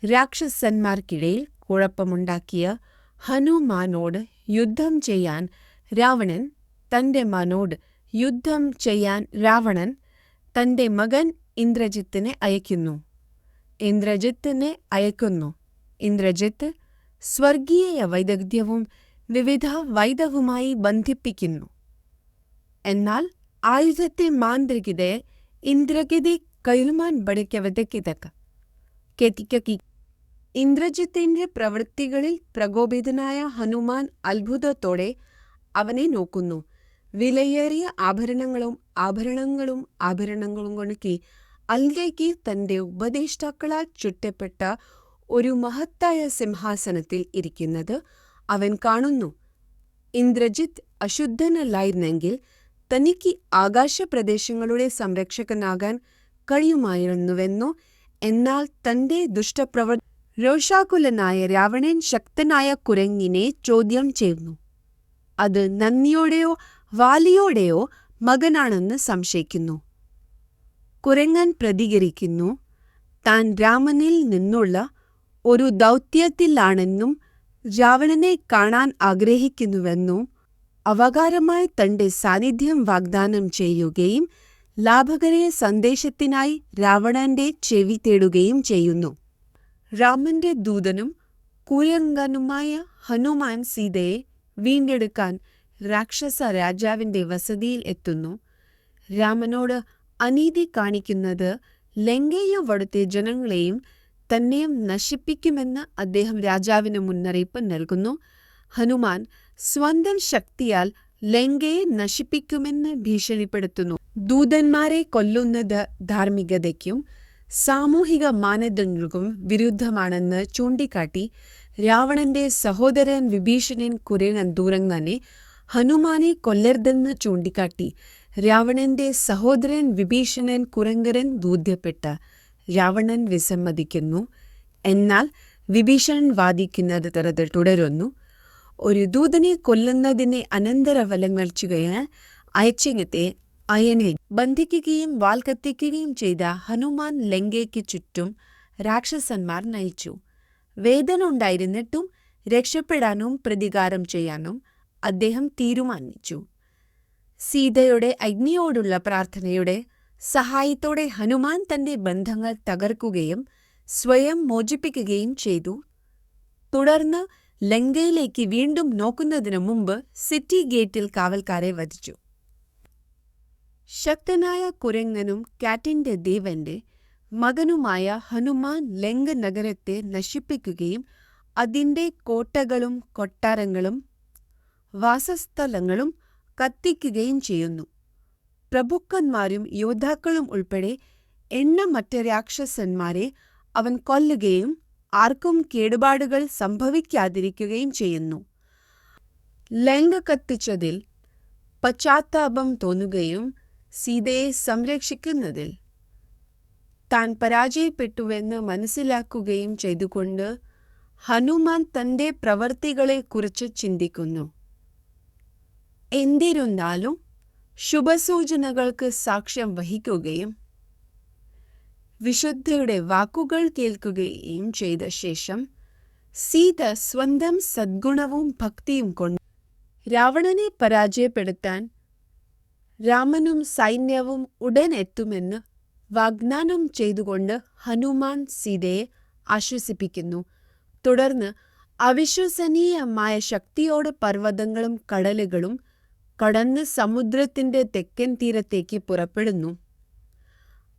Speaker 1: രാക്ഷസന്മാർക്കിടയിൽ കുഴപ്പമുണ്ടാക്കിയ ഹനുമാനോട് യുദ്ധം ചെയ്യാൻ രാവണൻ തന്റെ മകൻ ഇന്ദ്രജിത്തിനെ അയക്കുന്നു. ഇന്ദ്രജിത്ത് സ്വർഗീയ വൈദഗ്ധ്യവും വിവിധ വൈദവുമായി ബന്ധിപ്പിക്കുന്നു. എന്നാൽ ആയുധത്തെ മാന്ത്രികതയെ ഇന്ദ്രജിത്തെ കൈരുമാൻ ബടിക്കവതയ്ക്ക് ഇന്ദ്രജിത്തിന്റെ പ്രവൃത്തികളിൽ പ്രകോപിതനായ ഹനുമാൻ അത്ഭുതത്തോടെ അവനെ നോക്കുന്നു. വിലയേറിയ ആഭരണങ്ങളും കൊണക്കി അൽഗയ്ക്ക് തന്റെ ഉപദേഷ്ടാക്കളാൽ ചുറ്റപ്പെട്ട ഒരു മഹത്തായ സിംഹാസനത്തിൽ ഇരിക്കുന്നത് അവൻ കാണുന്നു. ഇന്ദ്രജിത്ത് അശുദ്ധനല്ലായിരുന്നെങ്കിൽ തനിക്ക് ആകാശപ്രദേശങ്ങളുടെ സംരക്ഷകനാകാൻ കഴിയുമായിരുന്നുവെന്നോ. എന്നാൽ തന്റെ രോഷാകുലനായ രാവണൻ ശക്തനായ കുരങ്ങിനെ ചോദ്യം ചെയ്യുന്നു. അത് നന്ദിയോടെയോ വാലിയോടെയോ മകനാണെന്ന് സംശയിക്കുന്നു. കുരങ്ങൻ പ്രതികരിക്കുന്നു. താൻ രാമനിൽ നിന്നുള്ള ഒരു ദൗത്യത്തിലാണെന്നും രാവണനെ കാണാൻ ആഗ്രഹിക്കുന്നുവെന്നും അവകാരമായി തന്റെ സാന്നിധ്യം വാഗ്ദാനം ചെയ്യുകയും ലാഭകരമായ സന്ദേശത്തിനായി രാവണന്റെ ചെവി തേടുകയും ചെയ്യുന്നു. രാമന്റെ ദൂതനും കുരങ്ങനുമായ ഹനുമാൻ സീതയെ വീണ്ടെടുക്കാൻ രാക്ഷസ രാജാവിന്റെ വസതിയിൽ എത്തുന്നു. രാമനോട് അനീതി കാണിക്കുന്നത് ലങ്കയെയും അവിടുത്തെ ജനങ്ങളെയും തന്നെയും നശിപ്പിക്കുമെന്ന് അദ്ദേഹം രാജാവിന് മുന്നറിയിപ്പ് നൽകുന്നു. ഹനുമാൻ സ്വന്തം ശക്തിയാൽ ലങ്കയെ നശിപ്പിക്കുമെന്ന് ഭീഷണിപ്പെടുത്തുന്നു. ദൂതന്മാരെ കൊല്ലുന്നത് ധാർമ്മികതയ്ക്കും സാമൂഹിക മാനദണ്ഡങ്ങൾക്കും വിരുദ്ധമാണെന്ന് ചൂണ്ടിക്കാട്ടി രാവണന്റെ സഹോദരൻ വിഭീഷണൻ കുരങ്ങൻ ദൂരം തന്നെ ഹനുമാനെ കൊല്ലരുതെന്ന് ചൂണ്ടിക്കാട്ടി രാവണന്റെ സഹോദരൻ വിഭീഷണൻ കുരങ്ങരൻ ബോധ്യപ്പെട്ട രാവണൻ വിസമ്മതിക്കുന്നു. എന്നാൽ വിഭീഷണൻ വാദിക്കുന്നത് തുടരുന്നു. ഒരു ദൂതനെ കൊല്ലുന്നതിനെ അനന്തരഫലങ്ങൾ ചെയ്യാൻ അയനെ ബന്ധിക്കുകയും വാൾ കത്തിക്കുകയും ചെയ്ത ഹനുമാൻ ലങ്കയ്ക്ക് ചുറ്റും രാക്ഷസന്മാർ നയിച്ചു. വേദന ഉണ്ടായിരുന്നിട്ടും രക്ഷപ്പെടാനും പ്രതികാരം ചെയ്യാനും അദ്ദേഹം തീരുമാനിച്ചു. സീതയുടെ അഗ്നിയോടുള്ള പ്രാർത്ഥനയുടെ സഹായത്തോടെ ഹനുമാൻ തന്റെ ബന്ധങ്ങൾ തകർക്കുകയും സ്വയം മോചിപ്പിക്കുകയും ചെയ്തു. തുടർന്ന് ലങ്കയിലേക്ക് വീണ്ടും നോക്കുന്നതിനു മുമ്പ് സിറ്റി ഗേറ്റിൽ കാവൽക്കാരെ വധിച്ചു. ശക്തനായ കുരങ്ങനും കാറ്റിന്റെ ദേവന്റെ മകനുമായ ഹനുമാൻ ലങ്ക നഗരത്തെ നശിപ്പിക്കുകയും അതിന്റെ കോട്ടകളും കൊട്ടാരങ്ങളും വാസസ്ഥലങ്ങളും കത്തിക്കുകയും ചെയ്യുന്നു. പ്രഭുക്കന്മാരും യോദ്ധാക്കളും ഉൾപ്പെടെ എണ്ണമറ്റ രാക്ഷസന്മാരെ അവൻ കൊല്ലുകയും ആർക്കും കേടുപാടുകൾ സംഭവിക്കാതിരിക്കുകയും ചെയ്യുന്നു. ലങ്ക കത്തിച്ചതിൽ പശ്ചാത്താപം തോന്നുകയും സീതയെ സംരക്ഷിക്കുന്നതിൽ താൻ പരാജയപ്പെട്ടുവെന്ന് മനസ്സിലാക്കുകയും ചെയ്തുകൊണ്ട് ഹനുമാൻ തന്റെ പ്രവൃത്തികളെക്കുറിച്ച് ചിന്തിക്കുന്നു. എന്നിരുന്നാലും ശുഭസൂചനകൾക്ക് സാക്ഷ്യം വഹിക്കുകയും വിശുദ്ധയുടെ വാക്കുകൾ കേൾക്കുകയും ചെയ്ത ശേഷം സീത സ്വന്തം സദ്ഗുണവും ഭക്തിയും കൊണ്ട് രാവണനെ പരാജയപ്പെടുത്താൻ രാമനും സൈന്യവും ഉടൻ എത്തുമെന്ന് വാഗ്ദാനം ചെയ്തുകൊണ്ട് ഹനുമാൻ സീതയെ ആശ്വസിപ്പിക്കുന്നു. തുടർന്ന് അവിശ്വസനീയമായ ശക്തിയോടെ പർവ്വതങ്ങളും കടലുകളും കടന്ന് സമുദ്രത്തിന്റെ തെക്കൻ തീരത്തേക്ക് പുറപ്പെടുന്നു.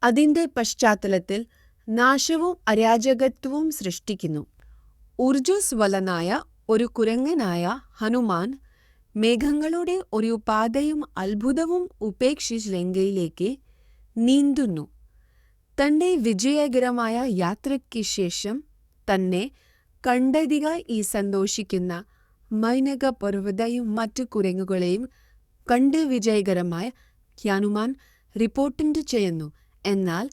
Speaker 1: അതിന്റെ പശ്ചാത്തലത്തിൽ നാശവും അരാജകത്വവും സൃഷ്ടിക്കുന്നു. ഊർജ്ജസ്വലനായ ഒരു കുരങ്ങനായ ഹനുമാൻ മേഘങ്ങളുടെ ഒരു പാതയും അത്ഭുതവും ഉപേക്ഷിച്ച് ലങ്കയിലേക്ക് നീന്തുന്നു. തന്റെ വിജയകരമായ യാത്രയ്ക്ക് ശേഷം തന്നെ കണ്ടതിനായി സന്തോഷിക്കുന്ന മൈനക പർവ്വതയും മറ്റു കുരങ്ങുകളെയും കണ്ട് വിജയകരമായ ഹനുമാൻ റിപ്പോർട്ട് ചെയ്യുന്നു. എന്നാൽ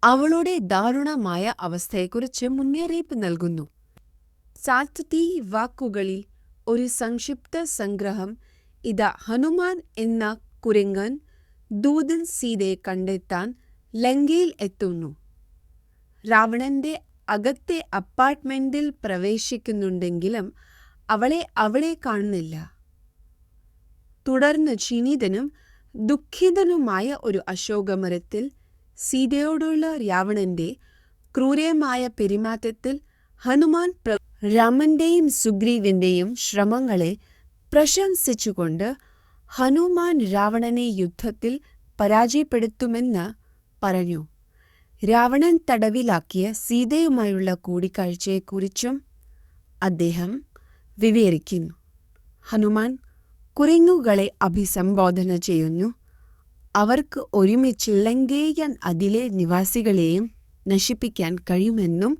Speaker 1: അവളുടെ ദാരുണമായ അവസ്ഥയെക്കുറിച്ച് മുന്നറിയിപ്പ് നൽകുന്നു. സാത്വതി വാക്കുകളിൽ ഒരു സംക്ഷിപ്ത സംഗ്രഹം ഇതാ. ഹനുമാൻ എന്ന കുരങ്ങൻ ദൂതൻ സീതയെ കണ്ടെത്താൻ ലങ്കയിൽ എത്തുന്നു. രാവണന്റെ അകത്തെ അപ്പാർട്ട്മെന്റിൽ പ്രവേശിക്കുന്നുണ്ടെങ്കിലും അവളെ കാണുന്നില്ല. തുടർന്ന് ക്ഷീണിതനും ദുഃഖിതനുമായ ഒരു അശോകമരത്തിൽ സീതയോടുള്ള രാവണന്റെ ക്രൂരമായ പെരുമാറ്റത്തിൽ ഹനുമാൻ രാമന്റെയും സുഗ്രീവന്റെയും ശ്രമങ്ങളെ പ്രശംസിച്ചുകൊണ്ട് ഹനുമാൻ രാവണനെ യുദ്ധത്തിൽ പരാജയപ്പെടുത്തുമെന്ന് പറഞ്ഞു. രാവണൻ തടവിലാക്കിയ സീതയുമായുള്ള കൂടിക്കാഴ്ചയെക്കുറിച്ചും അദ്ദേഹം വിവരിക്കുന്നു. ഹനുമാൻ കുരങ്ങുകളെ അഭിസംബോധന ചെയ്യുന്നു. അവർക്ക് ഒരുമിച്ച് ലങ്കേയൻ അതിലെ നിവാസികളെയും നശിപ്പിക്കാൻ കഴിയുമെന്നും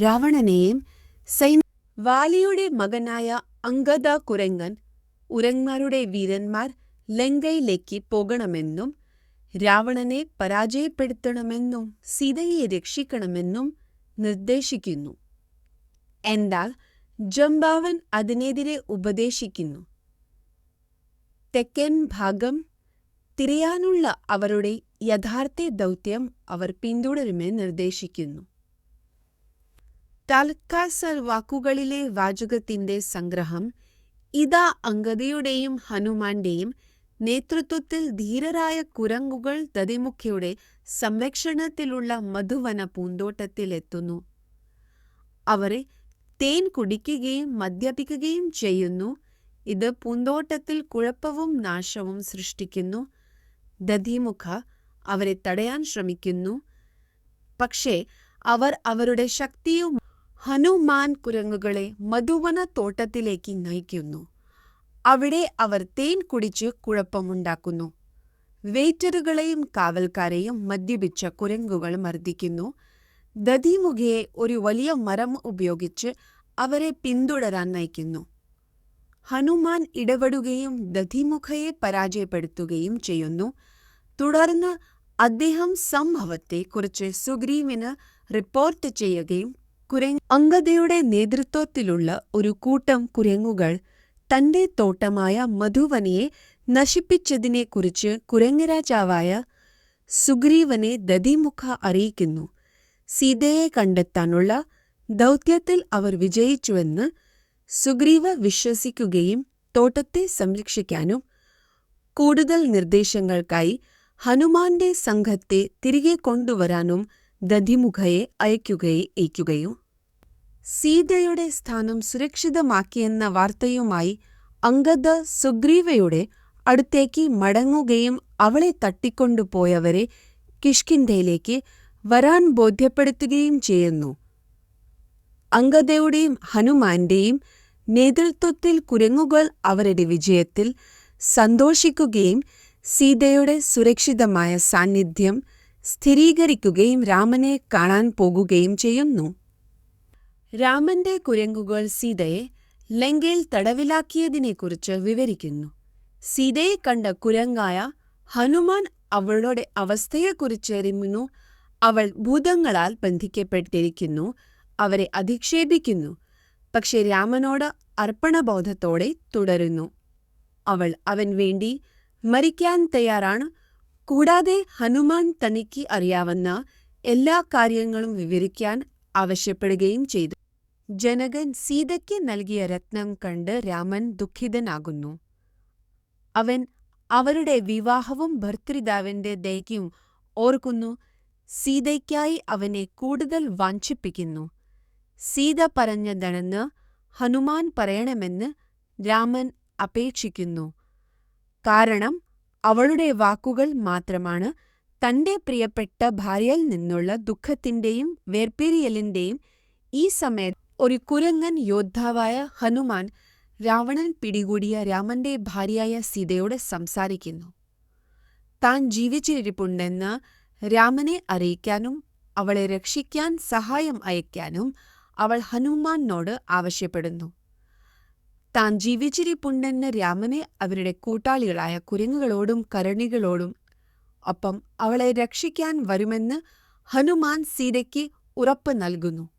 Speaker 1: രാവണനെയും വാലിയുടെ മകനായ അംഗദ കുരങ്ങൻ ഉരങ്ങന്മാരുടെ വീരന്മാർ ലങ്കയിലേക്ക് പോകണമെന്നും രാവണനെ പരാജയപ്പെടുത്തണമെന്നും സീതയെ രക്ഷിക്കണമെന്നും നിർദ്ദേശിക്കുന്നു. എന്നാൽ ജംബാവൻ അതിനെതിരെ ഉപദേശിക്കുന്നു. തെക്കൻ ഭാഗം തിരയാനുള്ള അവരുടെ യഥാർത്ഥ ദൗത്യം അവർ പിന്തുടരുമെന്ന് നിർദ്ദേശിക്കുന്നു. താൽക്കാസർ വാക്കുകളിലെ വാചകത്തിന്റെ സംഗ്രഹം ഇതാ. അംഗദയുടെയും ഹനുമാന്റെയും നേതൃത്വത്തിൽ ധീരരായ കുരങ്ങുകൾ ദതിമുഖയുടെ സംരക്ഷണത്തിലുള്ള മധുവന പൂന്തോട്ടത്തിലെത്തുന്നു. അവരെ തേൻ കുടിക്കുകയും മദ്യപിക്കുകയും ചെയ്യുന്നു. ഇത് പൂന്തോട്ടത്തിൽ കുഴപ്പവും നാശവും സൃഷ്ടിക്കുന്നു. ദതിമുഖ അവരെ തടയാൻ ശ്രമിക്കുന്നു. പക്ഷേ അവർ അവരുടെ ശക്തിയും ഹനുമാൻ കുരങ്ങുകളെ മധുവന തോട്ടത്തിലേക്ക് നയിക്കുന്നു. അവിടെ അവർ തേൻ കുടിച്ച് കുഴപ്പമുണ്ടാക്കുന്നു. വെയിറ്ററുകളെയും കാവൽക്കാരെയും മദ്യപിച്ച കുരങ്ങുകൾ മർദ്ദിക്കുന്നു. ദതിമുഖയെ ഒരു വലിയ മരം ഉപയോഗിച്ച് അവരെ പിന്തുടരാൻ നയിക്കുന്നു. ഹനുമാൻ ഇടപെടുകയും ദതിമുഖയെ പരാജയപ്പെടുത്തുകയും ചെയ്യുന്നു. തുടർന്ന് അദ്ദേഹം സംഭവത്തെക്കുറിച്ച് സുഗ്രീവന് റിപ്പോർട്ട് ചെയ്യുകയും അംഗദയുടെ നേതൃത്വത്തിലുള്ള ഒരു കൂട്ടം കുരങ്ങുകൾ തന്റെ തോട്ടമായ മധുവനയെ നശിപ്പിച്ചതിനെക്കുറിച്ച് കുരങ്ങരാജാവായ സുഗ്രീവനെ ദതിമുഖ അറിയിക്കുന്നു. സീതയെ കണ്ടെത്താനുള്ള ദൗത്യത്തിൽ അവർ വിജയിച്ചുവെന്ന് സുഗ്രീവ വിശ്വസിക്കുകയും തോട്ടത്തെ സംരക്ഷിക്കാനും കൂടുതൽ നിർദ്ദേശങ്ങൾക്കായി ഹനുമാന്റെ സംഘത്തെ തിരികെ കൊണ്ടുവരാനും ദതിമുഖയെ അയക്കുകയും സീതയുടെ സ്ഥാനം സുരക്ഷിതമാക്കിയെന്ന വാർത്തയുമായി അംഗദ സുഗ്രീവയുടെ അടുത്തേക്ക് മടങ്ങുകയും അവളെ തട്ടിക്കൊണ്ടുപോയവരെ കിഷ്കിന്ധയിലേക്ക് വരാൻ ബോധ്യപ്പെടുത്തുകയും ചെയ്യുന്നു. അംഗദയുടെയും ഹനുമാന്റെയും നേതൃത്വത്തിൽ കുരങ്ങുകൾ അവരുടെ വിജയത്തിൽ സന്തോഷിക്കുകയും സീതയുടെ സുരക്ഷിതമായ സാന്നിധ്യം സ്ഥിരീകരിക്കുകയും രാമനെ കാണാൻ പോകുകയും ചെയ്യുന്നു. രാമന്റെ കുരങ്ങുകൾ സീതയെ ലങ്കയിൽ തടവിലാക്കിയതിനെക്കുറിച്ച് വിവരിക്കുന്നു. സീതയെ കണ്ട കുരങ്ങായ ഹനുമാൻ അവളുടെ അവസ്ഥയെക്കുറിച്ച് അറിയുന്നു. അവൾ ഭൂതങ്ങളാൽ ബന്ധിക്കപ്പെട്ടിരിക്കുന്നു. അവരെ അധിക്ഷേപിക്കുന്നു. പക്ഷെ രാമനോട് അർപ്പണബോധത്തോടെ തുടരുന്നു. അവൻ വേണ്ടി മരിക്കാൻ തയ്യാറാണ്. കൂടാതെ ഹനുമാൻ തനിക്ക് അറിയാവുന്ന എല്ലാ കാര്യങ്ങളും വിവരിക്കാൻ ആവശ്യപ്പെടുകയും ചെയ്തു. ജനകൻ സീതയ്ക്ക് നൽകിയ രത്നം കണ്ട് രാമൻ ദുഃഖിതനാകുന്നു. അവൻ അവരുടെ വിവാഹവും ഭർതൃപിതാവിന്റെ ദയയും ഓർക്കുന്നു. സീതയ്ക്കായി അവനെ കൂടുതൽ വാഞ്ചിപ്പിക്കുന്നു. സീത പറഞ്ഞതാണെന്ന് ഹനുമാൻ പറയണമെന്ന് രാമൻ അപേക്ഷിക്കുന്നു. കാരണം അവളുടെ വാക്കുകൾ മാത്രമാണ് തന്റെ പ്രിയപ്പെട്ട ഭാര്യയിൽ നിന്നുള്ള ദുഃഖത്തിന്റെയും വേർപിരിയലിന്റെയും ഈ സമയത്ത് ഒരു കുരങ്ങൻ യോദ്ധാവായ ഹനുമാൻ രാവണൻ പിടികൂടിയ രാമന്റെ ഭാര്യയായ സീതയോട് സംസാരിക്കുന്നു. താൻ ജീവിച്ചിരിപ്പുണ്ടെന്ന് രാമനെ അറിയിക്കാനും അവളെ രക്ഷിക്കാൻ സഹായം അയക്കാനും അവൾ ഹനുമാനോട് ആവശ്യപ്പെടുന്നു. താൻ ജീവിച്ചിരിപ്പുണ്ടെന്ന് രാമനെ അവരുടെ കൂട്ടാളികളായ കുരങ്ങുകളോടും കരടികളോടും ഒപ്പം അവളെ രക്ഷിക്കാൻ വരുമെന്ന് ഹനുമാൻ സീതയ്ക്ക് ഉറപ്പ് നൽകുന്നു.